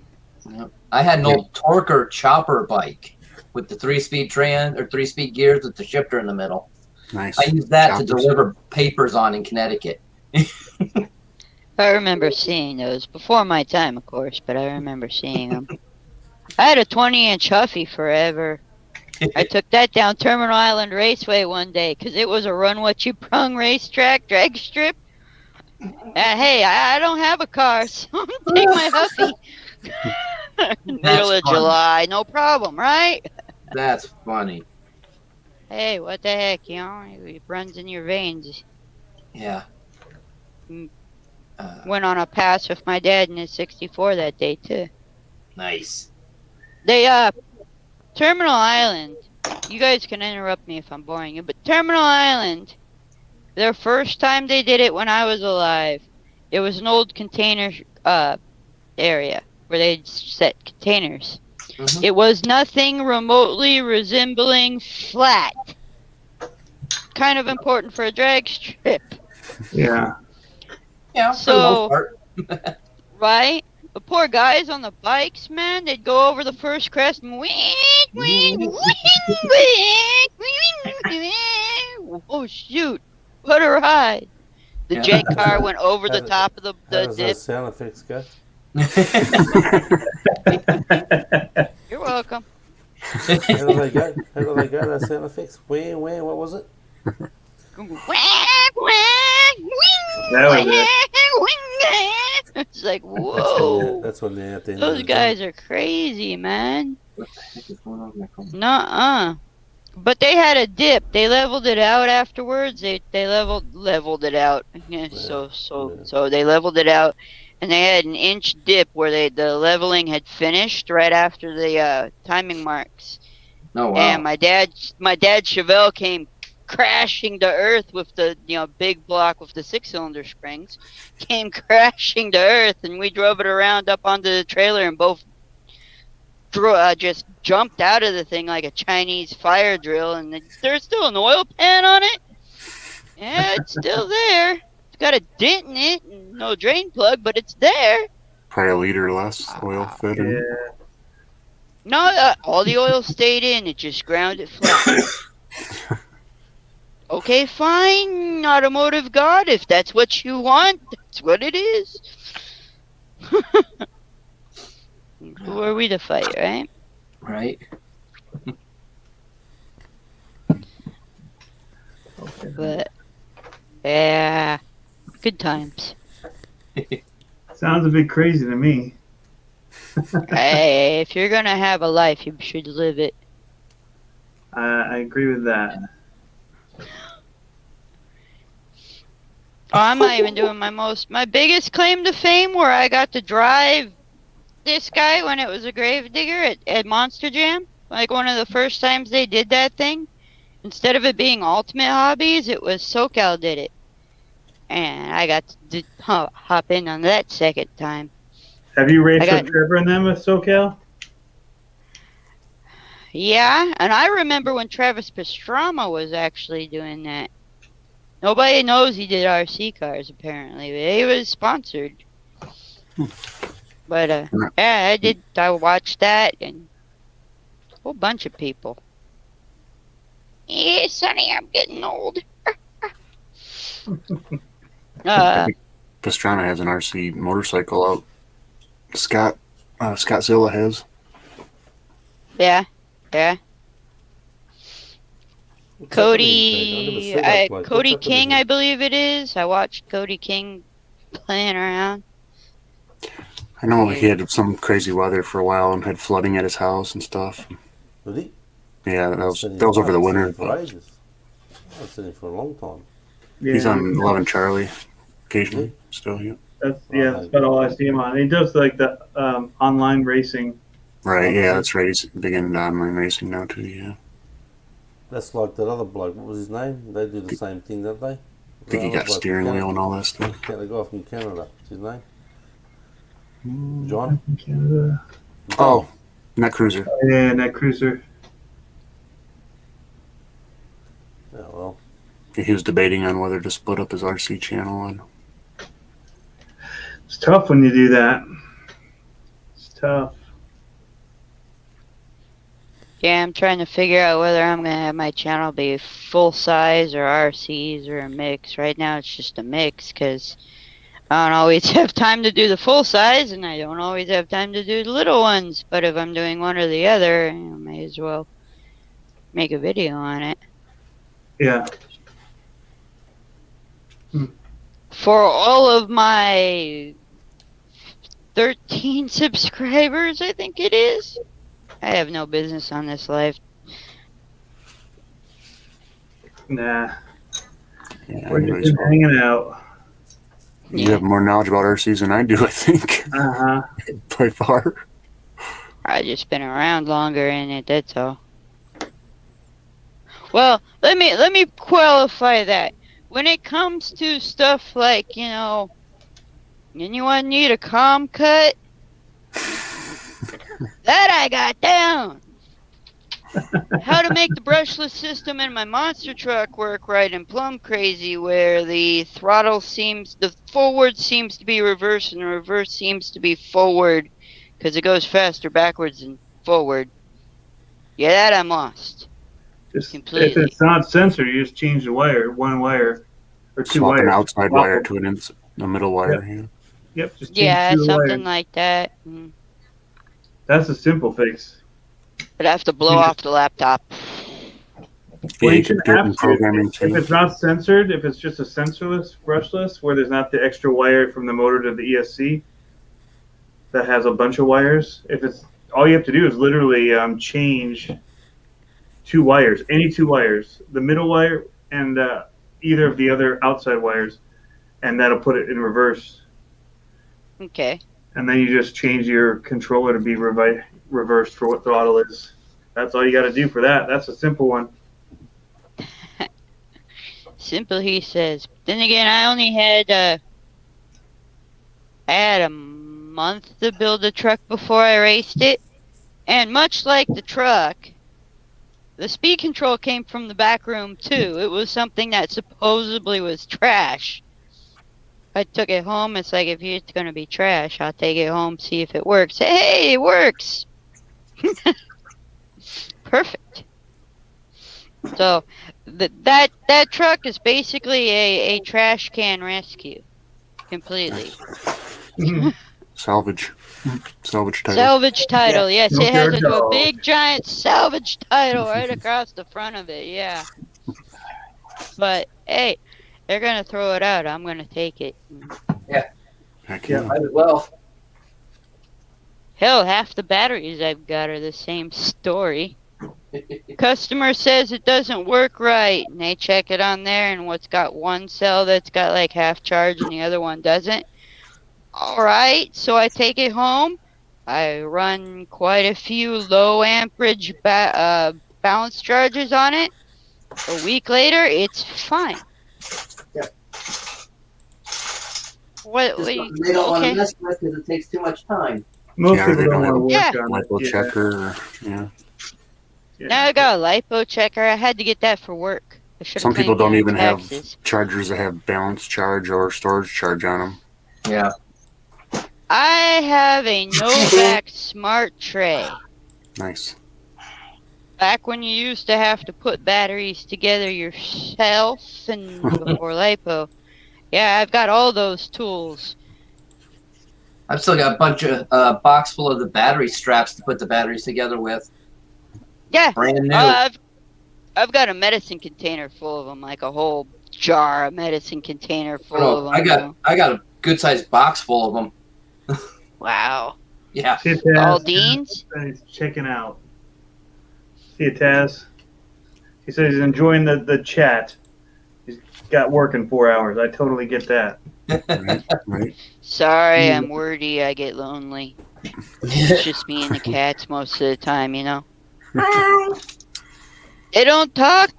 Yep. I had an old Torker chopper bike with the 3-speed or 3-speed gears with the shifter in the middle. Nice. I used that to deliver papers on in Connecticut. I remember seeing those before my time, of course, but I remember seeing them. I had a 20-inch Huffy forever. I took that down Terminal Island Raceway one day because it was a run what you brung racetrack drag strip. Hey, I don't have a car, so I'm gonna take my Huffy. Middle of July, no problem, right? That's funny. Hey, what the heck, you know? It runs in your veins. Yeah. Went on a pass with my dad in his 64 that day, too. Nice. They, Terminal Island, you guys can interrupt me if I'm boring you, but Terminal Island, their first time they did it when I was alive, it was an old container, area where they'd set containers. Mm-hmm. It was nothing remotely resembling flat. Kind of important for a drag strip. Yeah. Yeah, so, for the most part. Right? The poor guys on the bikes, man, they'd go over the first crest and oh, shoot. What a ride. The jet car went over the top of the does dip. that sound effects go? You're welcome. How do they go? How do they go? Those sound effects? Where? What was it? That was it. It's like, whoa. That's when they're out there. Those guys are crazy, man. What the heck is going on in that corner? Nuh-uh. But they had a dip. They leveled it out afterwards. They leveled it out. Yeah, so they leveled it out, and they had an inch dip where the leveling had finished right after the timing marks. Oh wow! And my dad Chevelle came crashing to earth with the big block with the 6-cylinder springs. Came crashing to earth, and we drove it around up onto the trailer, and both just jumped out of the thing like a Chinese fire drill, and there's still an oil pan on it. Yeah, it's still there. It's got a dent in it and no drain plug, but it's there. Probably a liter less oil fit. Yeah. No, all the oil stayed in. It just ground it flat. Okay, fine, automotive god. If that's what you want, that's what it is. Who are we to fight, right? Right. But yeah, good times. Sounds a bit crazy to me. Hey, if you're gonna have a life, you should live it. I agree with that. Oh, I'm not even doing my biggest claim to fame where I got to drive this guy when it was a gravedigger at Monster Jam. Like one of the first times they did that thing. Instead of it being Ultimate Hobbies, it was SoCal did it. And I got to hop in on that second time. Have you raced with Trevor and them with SoCal? Yeah, and I remember when Travis Pastrana was actually doing that. Nobody knows he did RC cars, apparently, but he was sponsored. But, yeah, I watched that, and a whole bunch of people. Yeah, Sonny, I'm getting old. I think Pastrana has an RC motorcycle out. Scott Scottzilla has. Yeah, yeah. What's Cody, happening, Pete? I never see that bloke. Cody What's happening King, here? I believe it is. I watched Cody King playing around. I know he had some crazy weather for a while and had flooding at his house and stuff. Did he? Yeah, that I was haven't over the seen winter. him for ages. I've seen him for a long time. Yeah, He's on 11 Charlie occasionally. Is Still, yeah. that's about all I see him on. He does like the online racing. Right, yeah, that's right. He's big into online racing now too. Yeah. That's like that other bloke. What was his name? They do the same thing, don't they? I think he got steering wheel and all that stuff. The guy from Canada. What's his name? John? Canada. Oh, Net Cruiser. Yeah, Net Cruiser. Yeah, well. He was debating on whether to split up his RC channel. And It's tough when you do that. It's tough. Yeah, I'm trying to figure out whether I'm going to have my channel be full size or RCs or a mix. Right now it's just a mix because I don't always have time to do the full size and I don't always have time to do the little ones. But if I'm doing one or the other, I may as well make a video on it. Yeah. For all of my 13 subscribers, I think it is. I have no business on this live. Nah. yeah, We're just been hanging out. You have more knowledge about RCs than I do, I think. Uh-huh. By far. I just been around longer in it, that's all. Well, let me qualify that. When it comes to stuff like, you know, anyone need a comm cut? That I got down. How to make the brushless system in my monster truck work right in Plum Crazy, where the forward seems to be reverse and the reverse seems to be forward because it goes faster backwards than forward. Yeah, that I'm lost. Just completely. If it's not censored, you just change the wire, one wire or two Swap wires. an outside wire to a middle wire. Yep. Yep, just change Yeah, two something wires. like that. That's a simple fix. But I have to blow off the laptop. Yeah, you can can do it in have to. programming If too. it's not censored, if it's just a sensorless, brushless, where there's not the extra wire from the motor to the ESC that has a bunch of wires, if it's all you have to do is literally change two wires, any two wires, the middle wire and either of the other outside wires, and that'll put it in reverse. Okay. And then you just change your controller to be reversed for what throttle is. That's all you got to do for that. That's a simple one. Simple, he says. Then again, I only had I had a month to build the truck before I raced it, and much like the truck, the speed control came from the back room too. It was something that supposedly was trash. I took it home. It's like, if it's going to be trash, I'll take it home, see if it works. Hey, it works. Perfect. So that truck is basically a trash can rescue. Completely. Salvage title. Salvage title, yes. It has a dog. big giant salvage title right across the front of it, yeah. But hey, they're gonna throw it out. I'm gonna take it. Heck Yeah. yeah. Might as well. Hell, half the batteries I've got are the same story. Customer says it doesn't work right, and they check it on there, and what's got one cell that's got like half charge and the other one doesn't. All right, so I take it home. I run quite a few low amperage balance charges on it. A week later, it's fine. Yeah. What? Just something they don't want to Okay. mess with because it takes too much time. Most Yeah, people they don't don't want to have work on Lipo it. checker. Or, yeah. Yeah. Now I got a lipo checker. I had to get that for work. I should Some have people claimed don't it even on have taxes. chargers that have balance charge or storage charge on them. Yeah. I have a Novak Smart Tray. Nice. Back when you used to have to put batteries together yourself and before lipo. Yeah, I've got all those tools. I've still got a bunch of box full of the battery straps to put the batteries together with. Yeah. Brand new. I've got a medicine container full of them, like a whole jar of medicine container full of them. I got a good sized box full of them. Wow. Yeah. See it, Taz? All Deans? He's checking out. See it, Taz? He says he's enjoying the chat. He's got work in 4 hours. I totally get that. Right. Sorry, I'm wordy. I get lonely. It's just me and the cats most of the time, you know. They don't talk.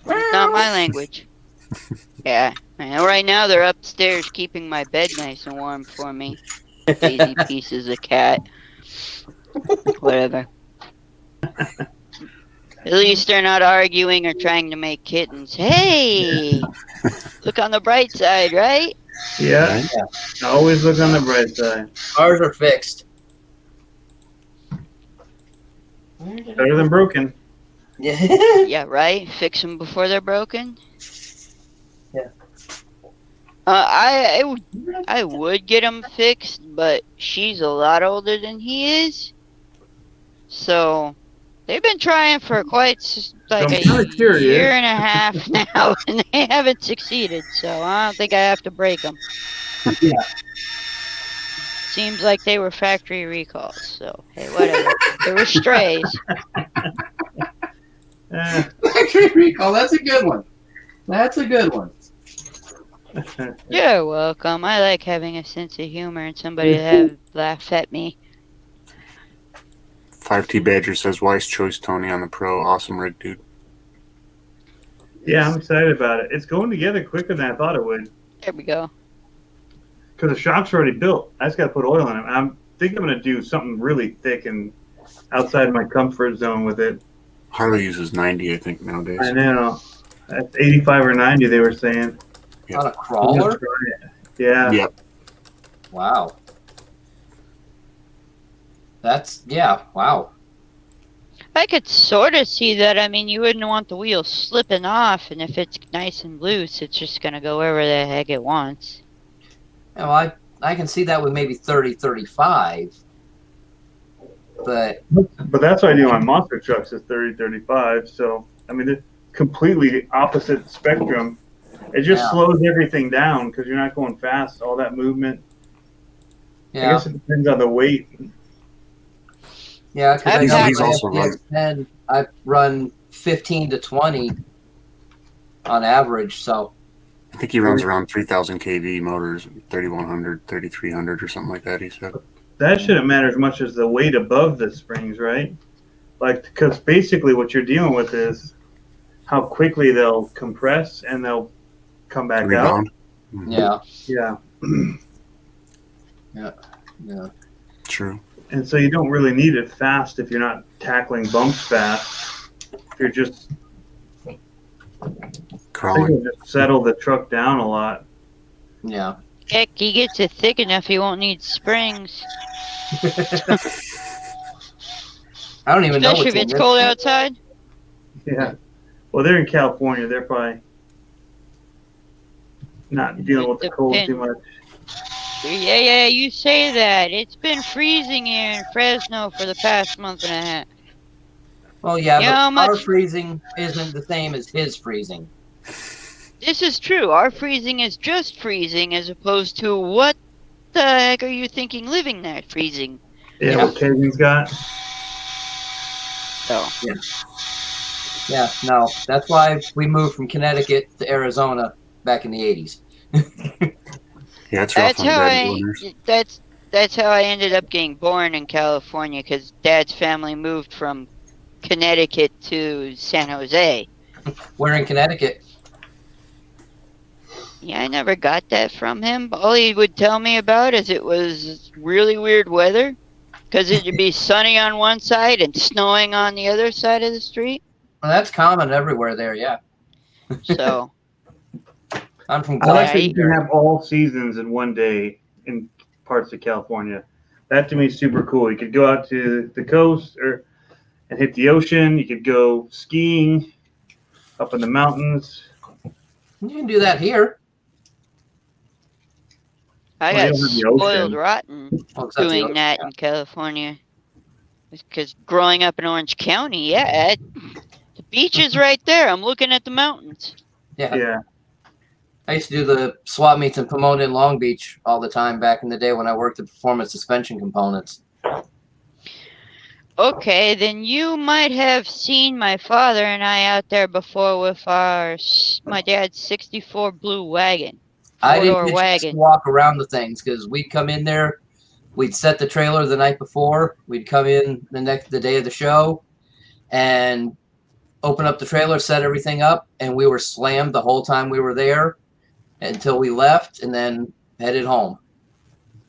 It's not my language. Yeah. And right now they're upstairs keeping my bed nice and warm for me. Lazy pieces of cat. Whatever. At least they're not arguing or trying to make kittens. Hey! Look on the bright side, right? Yeah. Always look on the bright side. Ours are fixed. Better than broken. Yeah. Yeah, right? Fix them before they're broken? Yeah. I would get him fixed, but she's a lot older than he is. So they've been trying for quite like a year and a half now, and they haven't succeeded. So I don't think I have to break them. Yeah. Seems like they were factory recalls. So hey, whatever. They were strays. Factory recall. That's a good one. That's a good one. You're welcome. I like having a sense of humor and somebody to have laugh at me. 5T Badger says, wise choice, Tony, on the Pro. Awesome rig, dude. Yeah, I'm excited about it. It's going together quicker than I thought it would. There we go. Because the shock's already built. I just got to put oil in it. I think I'm going to do something really thick and outside my comfort zone with it. Harley uses 90, I think, nowadays. I know. That's 85 or 90, they were saying. Yep. On a crawler? Yeah. Yep. Wow. Wow. I could sort of see that. I mean, you wouldn't want the wheel slipping off, and if it's nice and loose, it's just going to go wherever the heck it wants. Yeah, well, I can see that with maybe 30, 35. But that's what I do on monster trucks is 30, 35. So, I mean, it's completely opposite spectrum. It just slows everything down because you're not going fast. All that movement. Yeah. I guess it depends on the weight. Yeah, because I run 15 to 20 on average. So I think he runs around 3,000 kV motors, 3,100, 3,300 or something like that, he said. That shouldn't matter as much as the weight above the springs, right? Like, because basically what you're dealing with is how quickly they'll compress and they'll come back out. Mm-hmm. Yeah. Yeah. Yeah. True. And so you don't really need it fast if you're not tackling bumps fast. If you're just crawling, just settle the truck down a lot. Yeah. Heck, he gets it thick enough, he won't need springs. I don't even know. Especially if it's cold outside. Yeah. Well, they're in California. They're probably not dealing with the cold too much. Yeah, you say that. It's been freezing here in Fresno for the past month and a half. Well, yeah, but our freezing isn't the same as his freezing. This is true. Our freezing is just freezing as opposed to what the heck are you thinking living there freezing? Yeah, what Kevin's got. So. Yeah, no. That's why we moved from Connecticut to Arizona back in the 80s. Yeah, that's how I ended up getting born in California because Dad's family moved from Connecticut to San Jose. Where in Connecticut? Yeah, I never got that from him. All he would tell me about is it was really weird weather because it would be sunny on one side and snowing on the other side of the street. Well, that's common everywhere there, yeah. So. I'm from I like that you can have all seasons in one day in parts of California. That to me is super cool. You could go out to the coast and hit the ocean. You could go skiing up in the mountains. You can do that here. I Well, got you don't have the spoiled ocean. rotten Oh, except the doing ocean, that in California. Because growing up in Orange County, the beach is right there. I'm looking at the mountains. Yeah. Yeah. I used to do the swap meets in Pomona and Long Beach all the time back in the day when I worked at Performance Suspension Components. Okay, then you might have seen my father and I out there before with my dad's '64 blue wagon, I didn't four-door get a chance to wagon. walk around the things because we'd come in there, we'd set the trailer the night before, we'd come in the day of the show, and open up the trailer, set everything up, and we were slammed the whole time we were there until we left, and then headed home.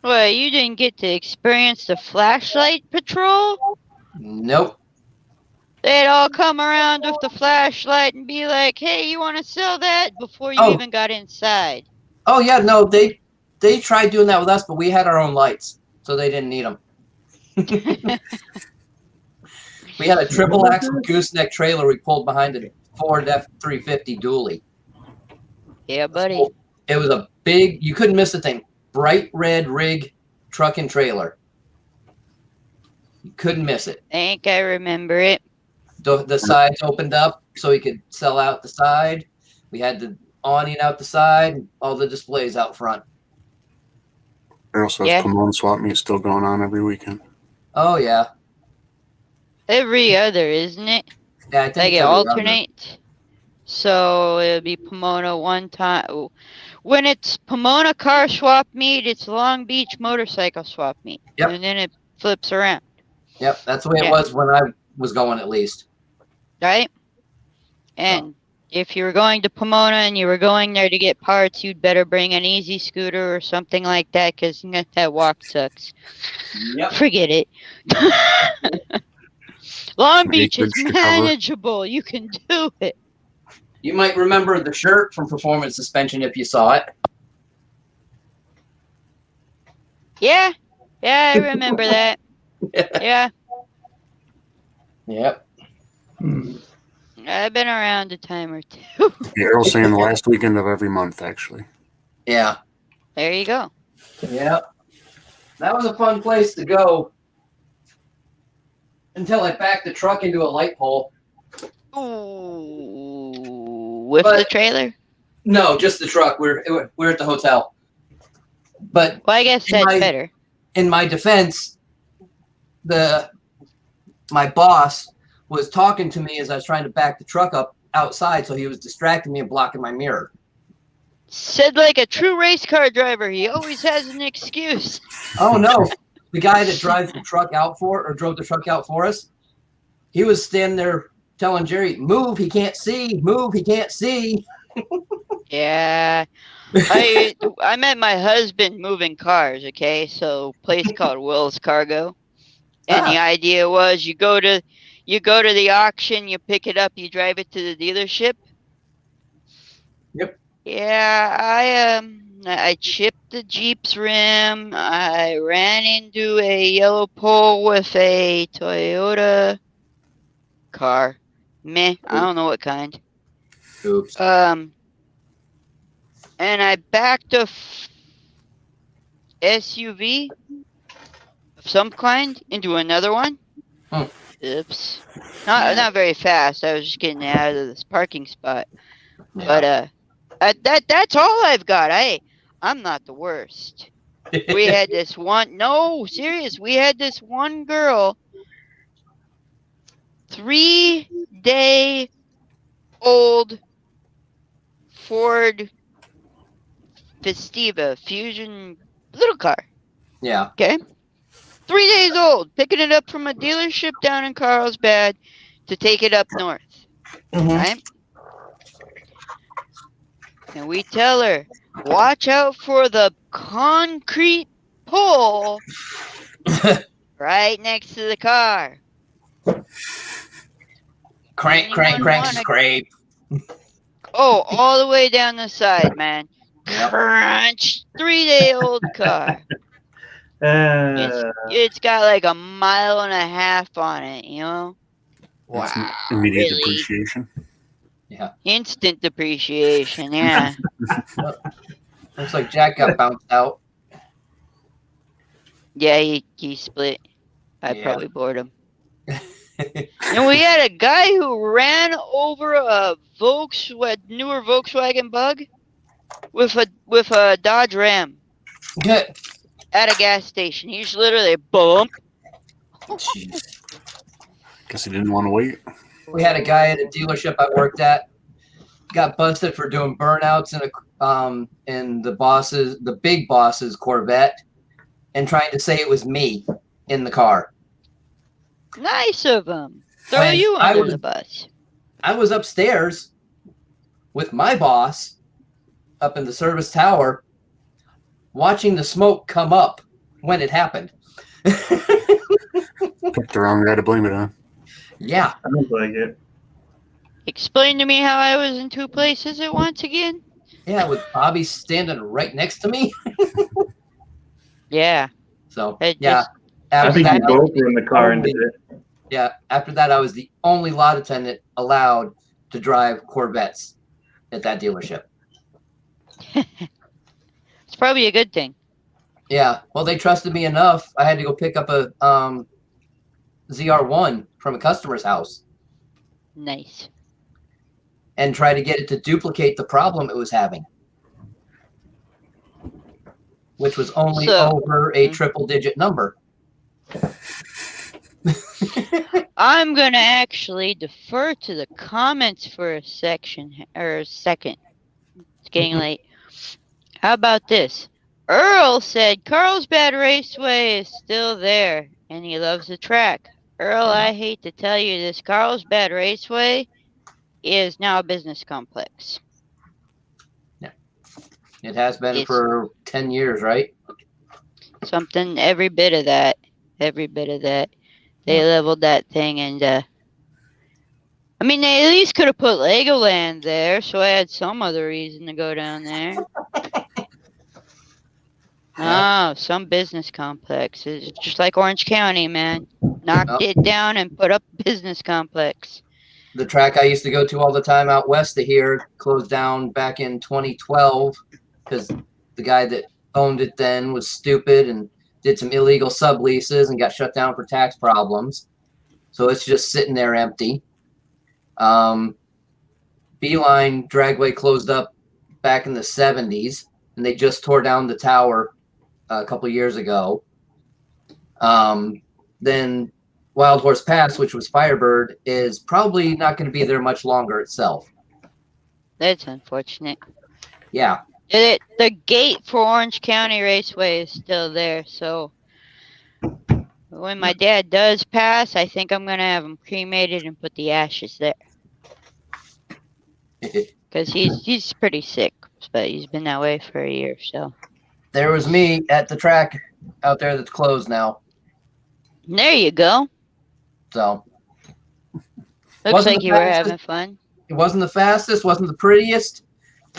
Well, you didn't get to experience the flashlight patrol? Nope. They'd all come around with the flashlight and be like, "Hey, you want to sell that?" before you Oh. even got inside. Oh yeah, no, they tried doing that with us, but we had our own lights, so they didn't need them. We had a triple axle gooseneck trailer we pulled behind a Ford F-350 dually. Yeah, buddy. It was a big, you couldn't miss the thing, bright red rig truck and trailer. You couldn't miss it. I think I remember it. The sides opened up so we could sell out the side. We had the awning out the side, all the displays out front. Errol says Pomona swap meet still going on every weekend. Oh yeah. Every other, isn't it? Yeah, I think Like it alternate. So it'll be Pomona one time. When it's Pomona car swap meet, it's Long Beach motorcycle swap meet. Yep. And then it flips around. Yep, that's the way it was when I was going, at least. Right? And if you were going to Pomona and you were going there to get parts, you'd better bring an easy scooter or something like that, because that walk sucks. Yep. Forget it. Long Beach is manageable. You can do it. You might remember the shirt from Performance Suspension if you saw it. Yeah. Yeah, I remember that. Yeah. Yep. I've been around a time or two. Yeah, Errol's saying the last weekend of every month, actually. Yeah. There you go. Yeah. That was a fun place to go until I backed the truck into a light pole. Ooh, with the trailer? No, just the truck. We're at the hotel. But well, I guess that's better. In my defense, my boss was talking to me as I was trying to back the truck up outside, so he was distracting me and blocking my mirror. Said like a true race car driver, he always has an excuse. Oh no. The guy that drove the truck out for us, he was standing there telling Jerry, "Move, he can't see. Move, he can't see." Yeah. I met my husband moving cars, okay? So place called Will's Cargo. And the idea was you go to the auction, you pick it up, you drive it to the dealership. Yep. Yeah, I chipped the Jeep's rim. I ran into a yellow pole with a Toyota car. Meh, I don't know what kind. Oops. And I backed a SUV of some kind into another one. Oops. Not very fast. I was just getting out of this parking spot. Yeah. But that's all I've got. I'm not the worst. We had this one. No, serious. We had this one girl. 3-day-old Ford Festiva Fusion little car. Yeah. Okay. 3 days old, picking it up from a dealership down in Carlsbad to take it up north. Right? And we tell her, watch out for the concrete pole right next to the car. Crank, scrape. Oh, all the way down the side, man. Crunch. 3-day-old car. It's got like 1.5 miles on it, you know? Wow. Immediate depreciation. Yeah. Instant depreciation, yeah. Looks like Jack got bounced out. Yeah, he split. I Yeah. probably bored him. And we had a guy who ran over a newer Volkswagen Bug with a Dodge Ram Good. at a gas station. He's literally bump. Jeez. Guess he didn't want to wait. We had a guy at a dealership I worked at got busted for doing burnouts in the big boss's Corvette, and trying to say it was me in the car. Nice of him. Throw When you I under was- the bus. I was upstairs with my boss up in the service tower watching the smoke come up when it happened. Picked the wrong guy to blame it on. Yeah. Sounds like it. Explain to me how I was in two places at once again. Yeah, with Bobby standing right next to me. Yeah. So, It yeah. just- I After think you that, both were in the car and did it. yeah, after that, I was the only lot attendant allowed to drive Corvettes at that dealership. It's probably a good thing. Yeah, well, they trusted me enough. I had to go pick up a ZR1 from a customer's house Nice. and try to get it to duplicate the problem it was having, which was only So- over a triple-digit number. I'm gonna actually defer to the comments for a second. It's getting late. How about this? Earl said Carlsbad Raceway is still there and he loves the track. Earl, I hate to tell you this, Carlsbad Raceway is now a business complex. It has been It's- for 10 years, right? Something, every bit of that. Every bit of that. They leveled that thing and I mean, they at least could have put Legoland there, so I had some other reason to go down there. Oh, some business complex. It's just like Orange County, man. Knocked it down and put up business complex. The track I used to go to all the time out west of here closed down back in 2012 because the guy that owned it then was stupid and did some illegal subleases and got shut down for tax problems. So it's just sitting there empty. Beeline Dragway closed up back in the 70s, and they just tore down the tower a couple years ago. Then Wild Horse Pass, which was Firebird, is probably not going to be there much longer itself. That's unfortunate. Yeah. The gate for Orange County Raceway is still there, so when my dad does pass, I think I'm going to have him cremated and put the ashes there. Because he's pretty sick, but he's been that way for a year, so. There was me at the track out there that's closed now. There you go. So Looks Wasn't like the you were fastest- having fun. it wasn't the fastest, wasn't the prettiest,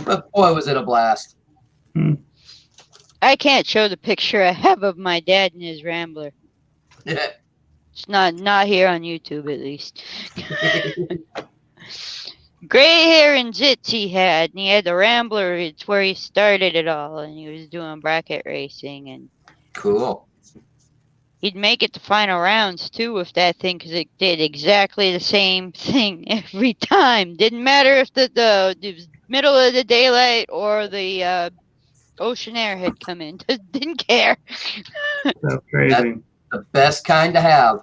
but boy, was it a blast. I can't show the picture I have of my dad and his Rambler. It's not here on YouTube, at least. Gray hair and zits he had, and he had the Rambler. It's where he started it all, and he was doing bracket racing, and Cool. he'd make it to final rounds too with that thing because it did exactly the same thing every time. Didn't matter if it was middle of the daylight or the ocean air had come in. Didn't care. That's crazy. The best kind to have.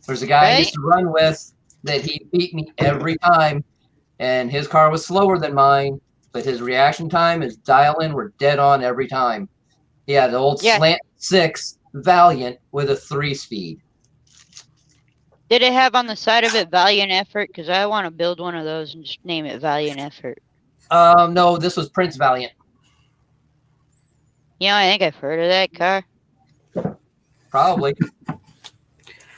There's a guy I Right? used to run with that he beat me every time, and his car was slower than mine, but his reaction time, his dial-in were dead on every time. He had the old Yeah. Slant 6 Valiant with a 3-speed. Did it have on the side of it Valiant Effort? Because I want to build one of those and just name it Valiant Effort. No, this was Prince Valiant. You know, I think I've heard of that car. Probably.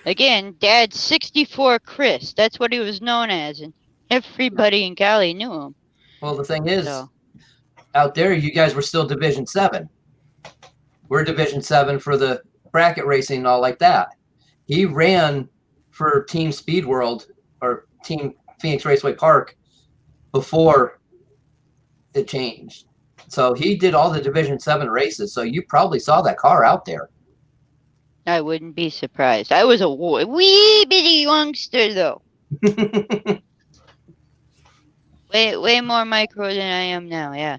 Again, Dad's 64 Chris. That's what he was known as, and everybody in Cali knew him. Well, the thing is, So, out there, you guys were still Division 7. We're Division 7 for the bracket racing and all like that. He ran for Team Speed World or Team Phoenix Raceway Park before it changed. So he did all the Division 7 races. So you probably saw that car out there. I wouldn't be surprised. I was a wee bitty youngster, though. Way more micro than I am now, yeah.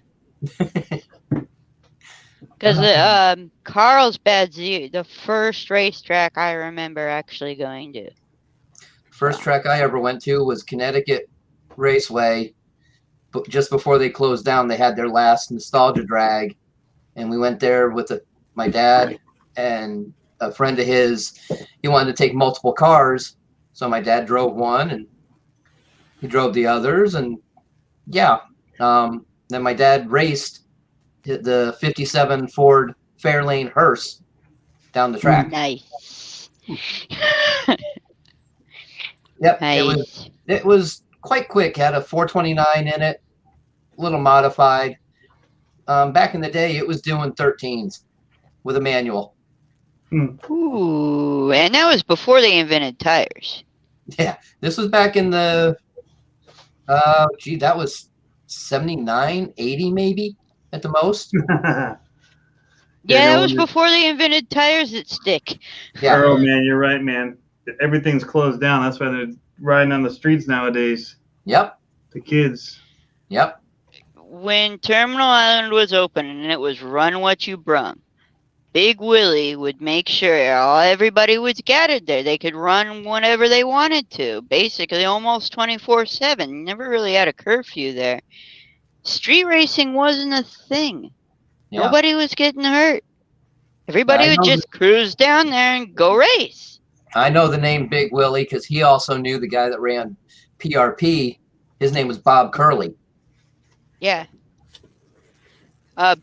Because Carlsbad's the first racetrack I remember actually going to. First track I ever went to was Connecticut Raceway. But just before they closed down, they had their last nostalgia drag, and we went there with my dad and a friend of his. He wanted to take multiple cars, so my dad drove one and he drove the others, and yeah. Then my dad raced the '57 Ford Fairlane hearse down the track. Nice. Yep, Nice. it was quite quick. Had a 429 in it, a little modified. Back in the day, it was doing 13s with a manual. Ooh, and that was before they invented tires. Yeah, this was back in the, that was 79, 80 maybe at the most. Yeah, that was before they invented tires that stick. Yeah. Oh man, you're right, man. Everything's closed down. That's why they're riding on the streets nowadays. Yep. The kids. Yep. When Terminal Island was open and it was run what you brung, Big Willie would make sure everybody was gathered there. They could run whenever they wanted to, basically almost 24/7. Never really had a curfew there. Street racing wasn't a thing. Yeah. Nobody was getting hurt. Everybody would just cruise down there and go race. I know the name Big Willie because he also knew the guy that ran PRP. His name was Bob Curley. Yeah.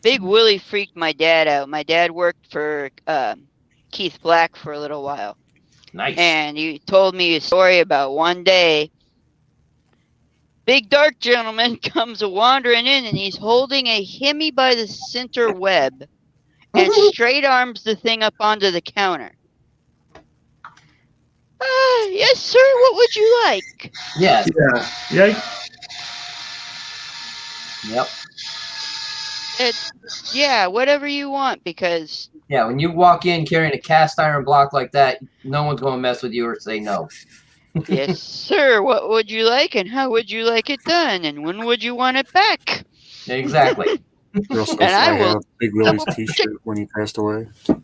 Big Willie freaked my dad out. My dad worked for Keith Black for a little while. Nice. And he told me a story about one day, big dark gentleman comes wandering in and he's holding a Hemi by the center web and straight arms the thing up onto the counter. Yes, sir, what would you like? Yes. Yeah. Yikes. Yep. Yeah, whatever you want, because... Yeah, when you walk in carrying a cast iron block like that, no one's going to mess with you or say no. Yes, sir, what would you like and how would you like it done and when would you want it back? Exactly. And I have Big Willie's t-shirt when he passed away. And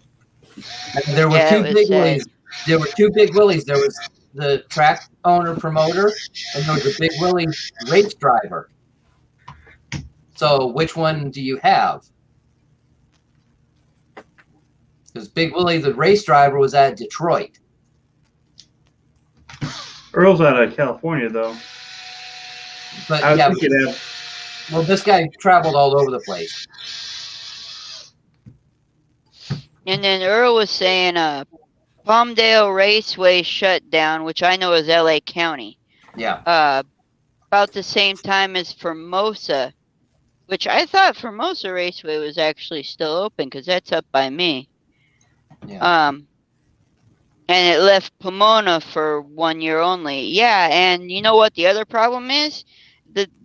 there were two Big Willies. There were two Big Willies. There was the track owner promoter, and there was a Big Willie race driver. So which one do you have? Because Big Willie, the race driver, was at Detroit. Earl's out of California, though. But yeah, well, this guy traveled all over the place. And then Earl was saying Palmdale Raceway shut down, which I know is LA County. Yeah. About the same time as Formosa, which I thought Formosa Raceway was actually still open because that's up by me. Yeah. And it left Pomona for 1 year only. Yeah, and you know what the other problem is?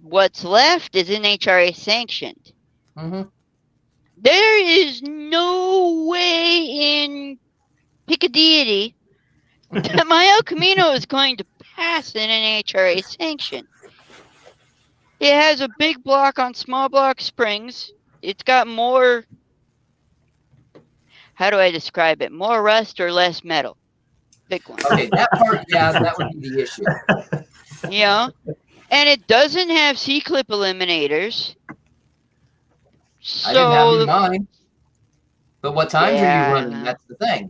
What's left is NHRA sanctioned. Mm-hmm. There is no way in Piccadilly that my El Camino is going to pass an NHRA sanction. It has a big block on small block springs. It's got more, how do I describe it? More rust or less metal? Big one. Okay, that part, yeah, that would be the issue. You know? And it doesn't have C-clip eliminators. I didn't have any mine. But what times are you running? That's the thing.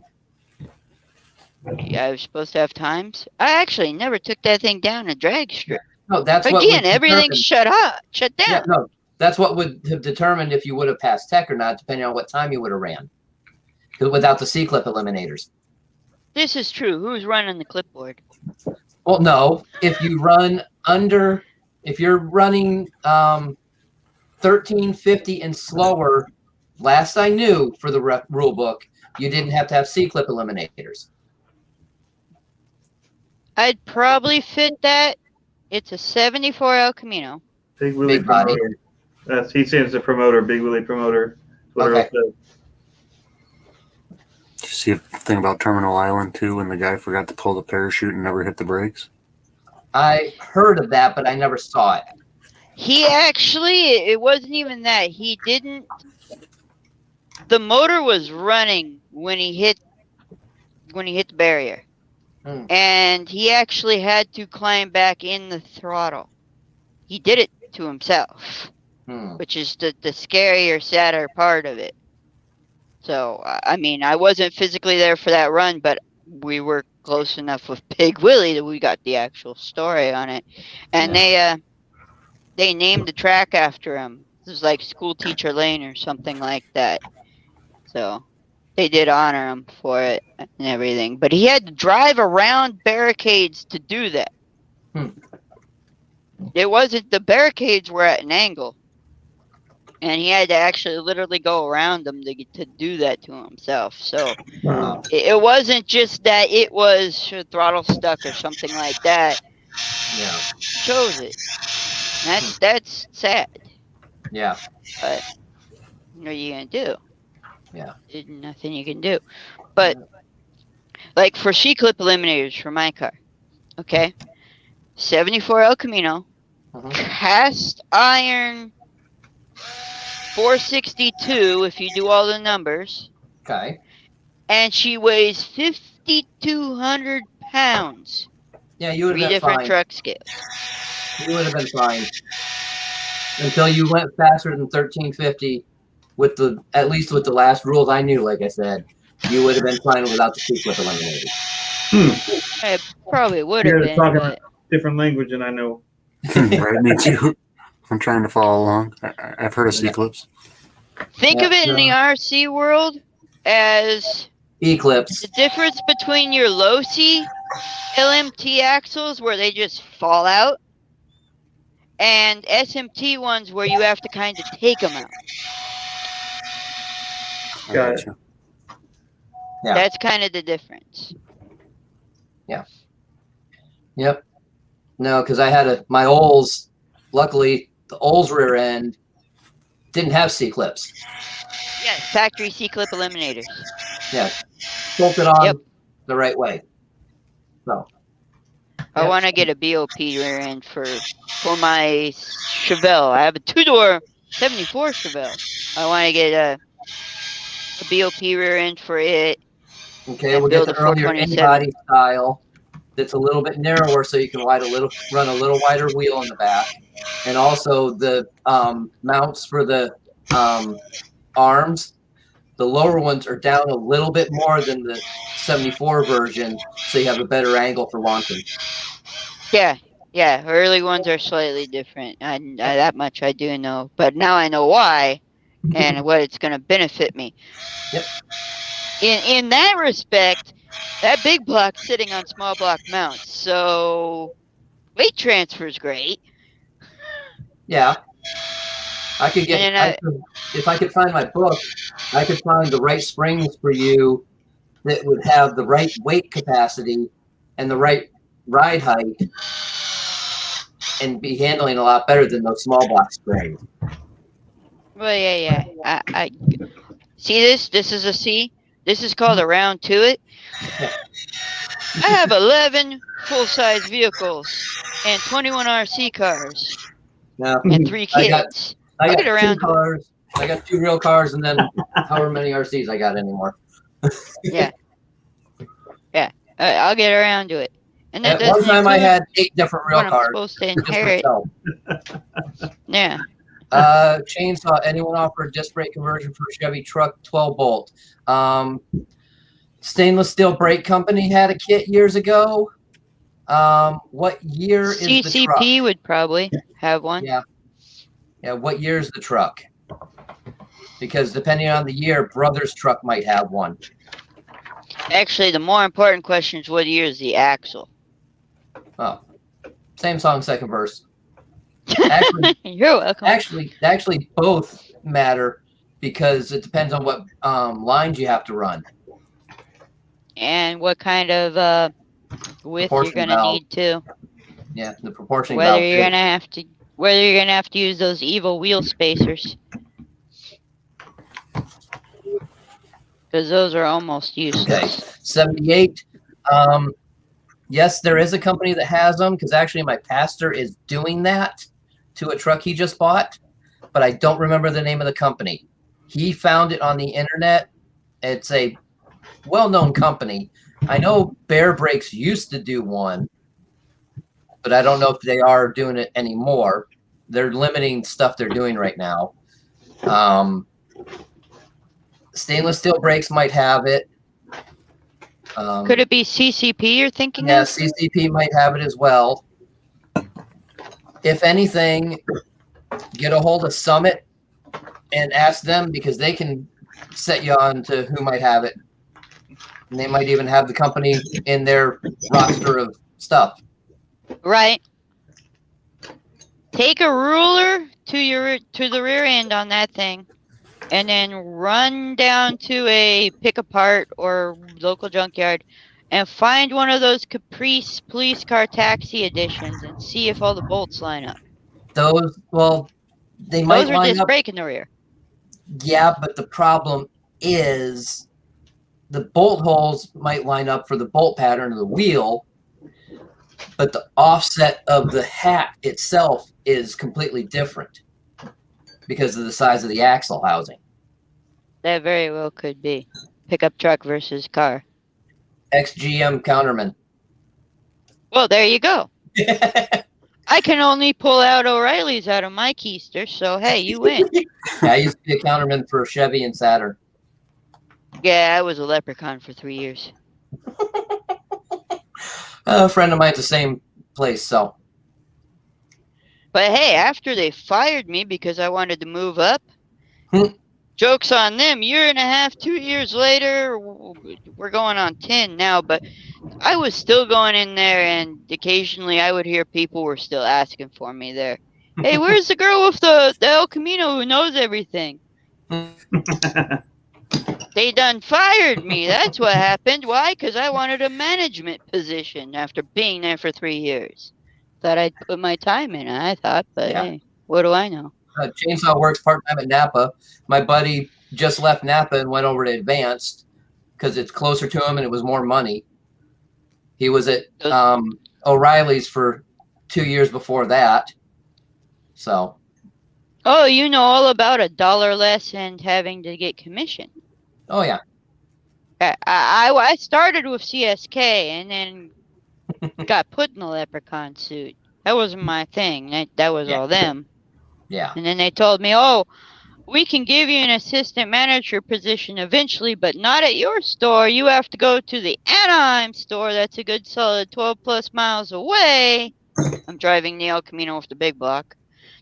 Yeah, I was supposed to have times. I actually never took that thing down a drag strip. No, that's again, what would everything's shut down. Yeah, no, that's what would have determined if you would have passed tech or not, depending on what time you would have ran. Without the C-clip eliminators. This is true. Who's running the clipboard? Well, no. If you run under, if you're running 1350 and slower, last I knew for the rule book, you didn't have to have C-clip eliminators. I'd probably fit that. It's a 74 El Camino. Big Willie Big body. promoter. He says the promoter, Big Willie promoter. Okay. see a thing about Terminal Island too, when the guy forgot to pull the parachute and never hit the brakes? I heard of that, but I never saw it. He actually, it wasn't even that. He didn't. The motor was running when he hit the barrier, and he actually had to climb back in the throttle. He did it to himself, which is the scarier, sadder part of it. So, I mean, I wasn't physically there for that run, but we were close enough with Big Willie that we got the actual story on it. And they named the track after him. It was like School Teacher Lane or something like that. So they did honor him for it and everything. But he had to drive around barricades to do that. It wasn't, the barricades were at an angle. And he had to actually literally go around them to do that to himself. So it wasn't just that it was throttle stuck or something like that. Yeah. Chose it. That's sad. Yeah. But what are you gonna do? Yeah. There's nothing you can do. But like for C-clip eliminators for my car, okay, 74 El Camino, cast iron 462 if you do all the numbers. Okay. And she weighs 5,200 pounds. Yeah, you would have been different fine. truck scales. You would have been fine until you went faster than 1350 with at least with the last rules I knew. Like I said, you would have been fine without the C-clip eliminator. It probably would have You're been. talking But... different language than I know. Right, me too. I'm trying to follow along. I've heard of C-clips. Think of it in the RC world as E-clips. The difference between your low C LMT axles where they just fall out and SMT ones where you have to kind of take them out. Got it. Yeah. That's kind of the difference. Yeah. Yep. No, because I had my Olds. Luckily, the Olds rear end didn't have C-clips. Yeah, factory C-clip eliminators. Yeah. Bolted on the right way. So. I want to get a BOP rear end for my Chevelle. I have a two-door 74 Chevelle. I want to get a BOP rear end for it. Okay, we'll get the earlier in-body style that's a little bit narrower so you can run a little wider wheel in the back. And also the mounts for the arms. The lower ones are down a little bit more than the 74 version, so you have a better angle for launching. Yeah. Early ones are slightly different. That much I do know. But now I know why and what it's going to benefit me. Yep. In that respect, that big block's sitting on small block mounts, so weight transfer is great. Yeah. I could get, if I could find my book, I could find the right springs for you that would have the right weight capacity and the right ride height and be handling a lot better than those small block springs. Well, yeah. I see this? This is a C. This is called a round to it. I have 11 full-size vehicles and 21 RC cars and 3 kids. I got 2 cars. I got 2 real cars and then however many RCs I got anymore. Yeah. I'll get around to it. And at one time I had 8 different real cars. I'm supposed to inherit. Yeah. Chainsaw. Anyone offer a disc brake conversion for a Chevy truck 12 bolt? Stainless Steel Brake Company had a kit years ago. What year is the truck? CCP would probably have one. Yeah. What year is the truck? Because depending on the year, Brothers Truck might have one. Actually, the more important question is what year is the axle? Oh, same song, second verse. Actually, you're welcome. Actually, both matter because it depends on what lines you have to run and what kind of width you're going to need to. Yeah, the proportioning. Whether you're going to have to use those evil wheel spacers. Because those are almost Okay, useless. 78. Yes, there is a company that has them because actually my pastor is doing that to a truck he just bought, but I don't remember the name of the company. He found it on the internet. It's a well-known company. I know Bear Brakes used to do one, but I don't know if they are doing it anymore. They're limiting stuff they're doing right now. Stainless steel brakes might have it. Could it be CCP you're thinking Yeah, of? CCP might have it as well. If anything, get a hold of Summit and ask them because they can set you on to who might have it. And they might even have the company in their roster of stuff. Right. Take a ruler to the rear end on that thing, and then run down to a pick apart or local junkyard and find one of those Caprice police car taxi editions and see if all the bolts line up. Those, well, they might Those are line disc up. brake in the rear. Yeah, but the problem is the bolt holes might line up for the bolt pattern of the wheel, but the offset of the hat itself is completely different because of the size of the axle housing. That very well could be. Pickup truck versus car. XGM counterman. Well, there you go. I can only pull out O'Reilly's out of my keister, so hey, you win. I used to be a counterman for Chevy and Saturn. Yeah, I was a leprechaun for 3 years. A friend of mine at the same place, so. But hey, after they fired me because I wanted to move up, Hmm. joke's on them. Year and a half, 2 years later, we're going on 10 now, but I was still going in there, and occasionally I would hear people were still asking for me there. Hey, where's the girl with the El Camino who knows everything? They done fired me. That's what happened. Why? Because I wanted a management position after being there for 3 years. Thought I'd put my time in, I thought, but Yeah. hey, what do I know? Chainsaw works part-time at Napa. My buddy just left Napa and went over to Advanced because it's closer to him and it was more money. He was at O'Reilly's for 2 years before that. So. Oh, you know all about $1 less and having to get commission. Oh, yeah. I started with CSK and then got put in the leprechaun suit. That wasn't my thing. That was all them. Yeah. And then they told me, oh, we can give you an assistant manager position eventually, but not at your store. You have to go to the Anaheim store. That's a good solid 12 plus miles away. I'm driving the El Camino with the big block.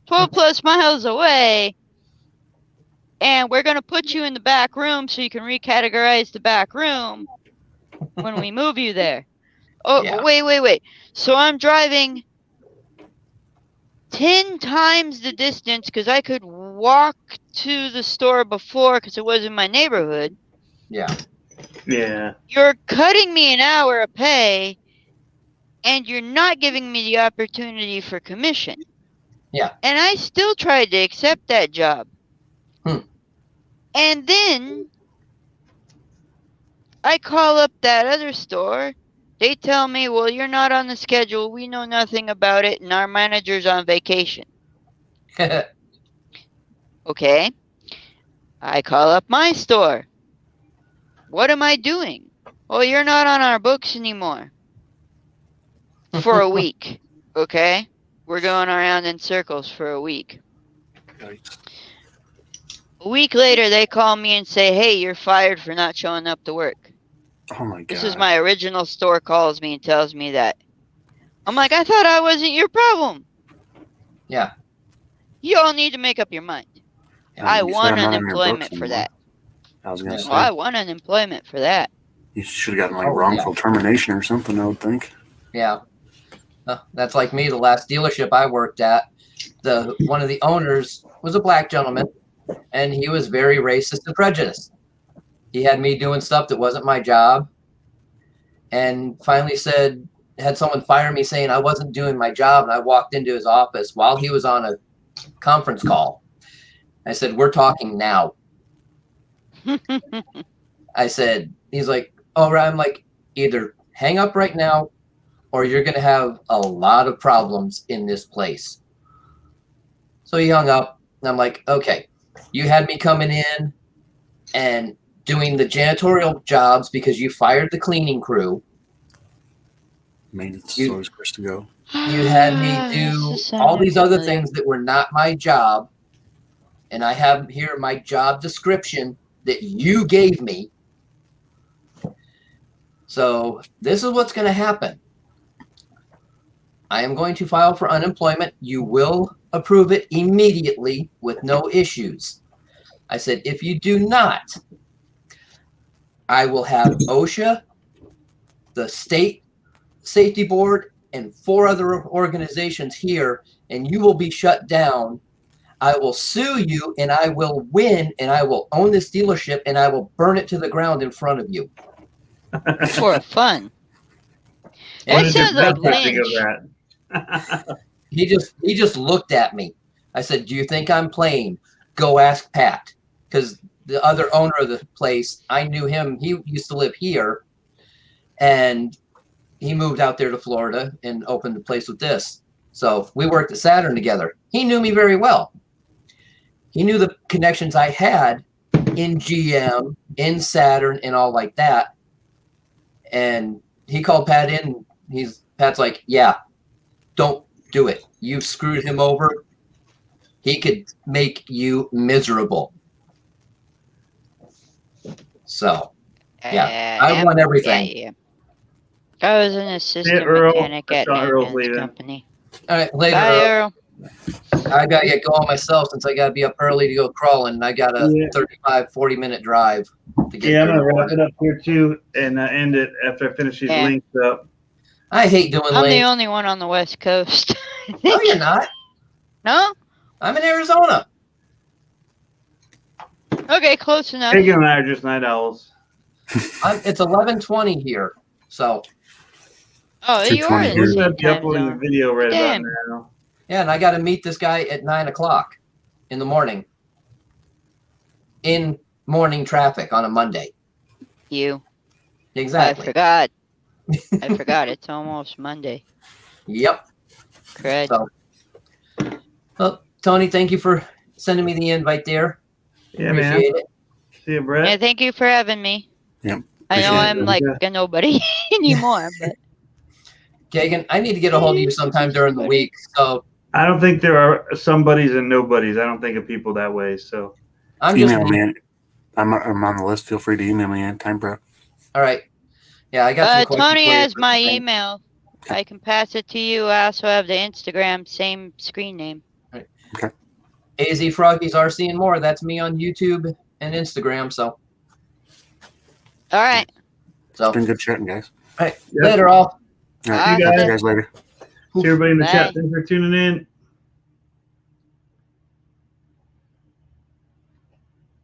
12 plus miles away. And we're going to put you in the back room so you can recategorize the back room when we move you there. Oh, yeah. Wait. So I'm driving 10 times the distance because I could walk to the store before because it was in my neighborhood. Yeah. Yeah. You're cutting me an hour of pay and you're not giving me the opportunity for commission. Yeah. And I still tried to accept that job. And then I call up that other store. They tell me, well, you're not on the schedule. We know nothing about it. And our manager's on vacation. Okay. I call up my store. What am I doing? Well, you're not on our books anymore. For a week. Okay. We're going around in circles for a week. A week later, they call me and say, hey, you're fired for not showing up to work. Oh, my God. This is my original store calls me and tells me that. I'm like, I thought I wasn't your problem. Yeah. You all need to make up your mind. I won unemployment for that. I was going to say. Well, I won unemployment for that. You should have gotten like wrongful termination or something, I would think. Yeah. That's like me. The last dealership I worked at, one of the owners was a black gentleman, and he was very racist and prejudiced. He had me doing stuff that wasn't my job, and finally had someone fire me saying I wasn't doing my job, and I walked into his office while he was on a conference call. I said, we're talking now. I said, he's like, all right. I'm like, either hang up right now or you're going to have a lot of problems in this place. So he hung up, and I'm like, okay, you had me coming in and doing the janitorial jobs because you fired the cleaning crew. Maintenance is always first to go. You had me This do is all sounding these other familiar. things that were not my job. And I have here my job description that you gave me. So this is what's going to happen. I am going to file for unemployment. You will approve it immediately with no issues. I said, if you do not, I will have OSHA, the state safety board, and 4 other organizations here, and you will be shut down. I will sue you, and I will win, and I will own this dealership, and I will burn it to the ground in front of you. For fun. What That is your sounds like best think Lynch. of that? He just looked at me. I said, do you think I'm playing? Go ask Pat. Because the other owner of the place, I knew him. He used to live here. And he moved out there to Florida and opened the place with this. So we worked at Saturn together. He knew me very well. He knew the connections I had in GM, in Saturn, and all like that. And he called Pat in. Pat's like, yeah, don't do it. You screwed him over. He could make you miserable. So, yeah, I won everything. Yeah. I was an assistant Earl. mechanic I at saw Earl's maintenance leaving. company. All right, later. Bye, Earl. I got to get going myself since I got to be up early to go crawling. And I got a 35, 40-minute drive to get Yeah, I'm through. gonna wrap it up here too and end it after I finish these Yeah. links up. I hate doing I'm the links. only one on the West Coast. No, you're not. No? I'm in Arizona. Okay, close enough. Hagen and I are just night owls. It's 11:20 here. So, Oh, you are 2:20 in here. the We're same gonna be time uploading the zone. video right about Damn. now. yeah, and I got to meet this guy at 9 o'clock in the morning in morning traffic on a Monday. You. Exactly. I forgot. I forgot. It's almost Monday. Yep. Crud. So, well, Tony, thank you for sending me the invite there. Yeah, man. Appreciate it. See you, Brett. Yeah, thank you for having me. Yep. I know Appreciate I'm it. like a nobody anymore, but Kagan, I need to get a hold of you sometime during the week. So I don't think there are somebodies and nobodies. I don't think of people that way. So I'm just Email me. I'm on the list. Feel free to email me anytime, bro. all right. Yeah, I got some questions Tony for you has for my tonight. email. I can pass it to you. I also have the Instagram, same screen name. AZ Froggies RC and more. That's me on YouTube and Instagram. So, All right. so It's been good chatting, guys. all right. Yep. Later, all. All right. Bye. Talk to you guys later. see everybody in the Bye. chat. Thanks for tuning in.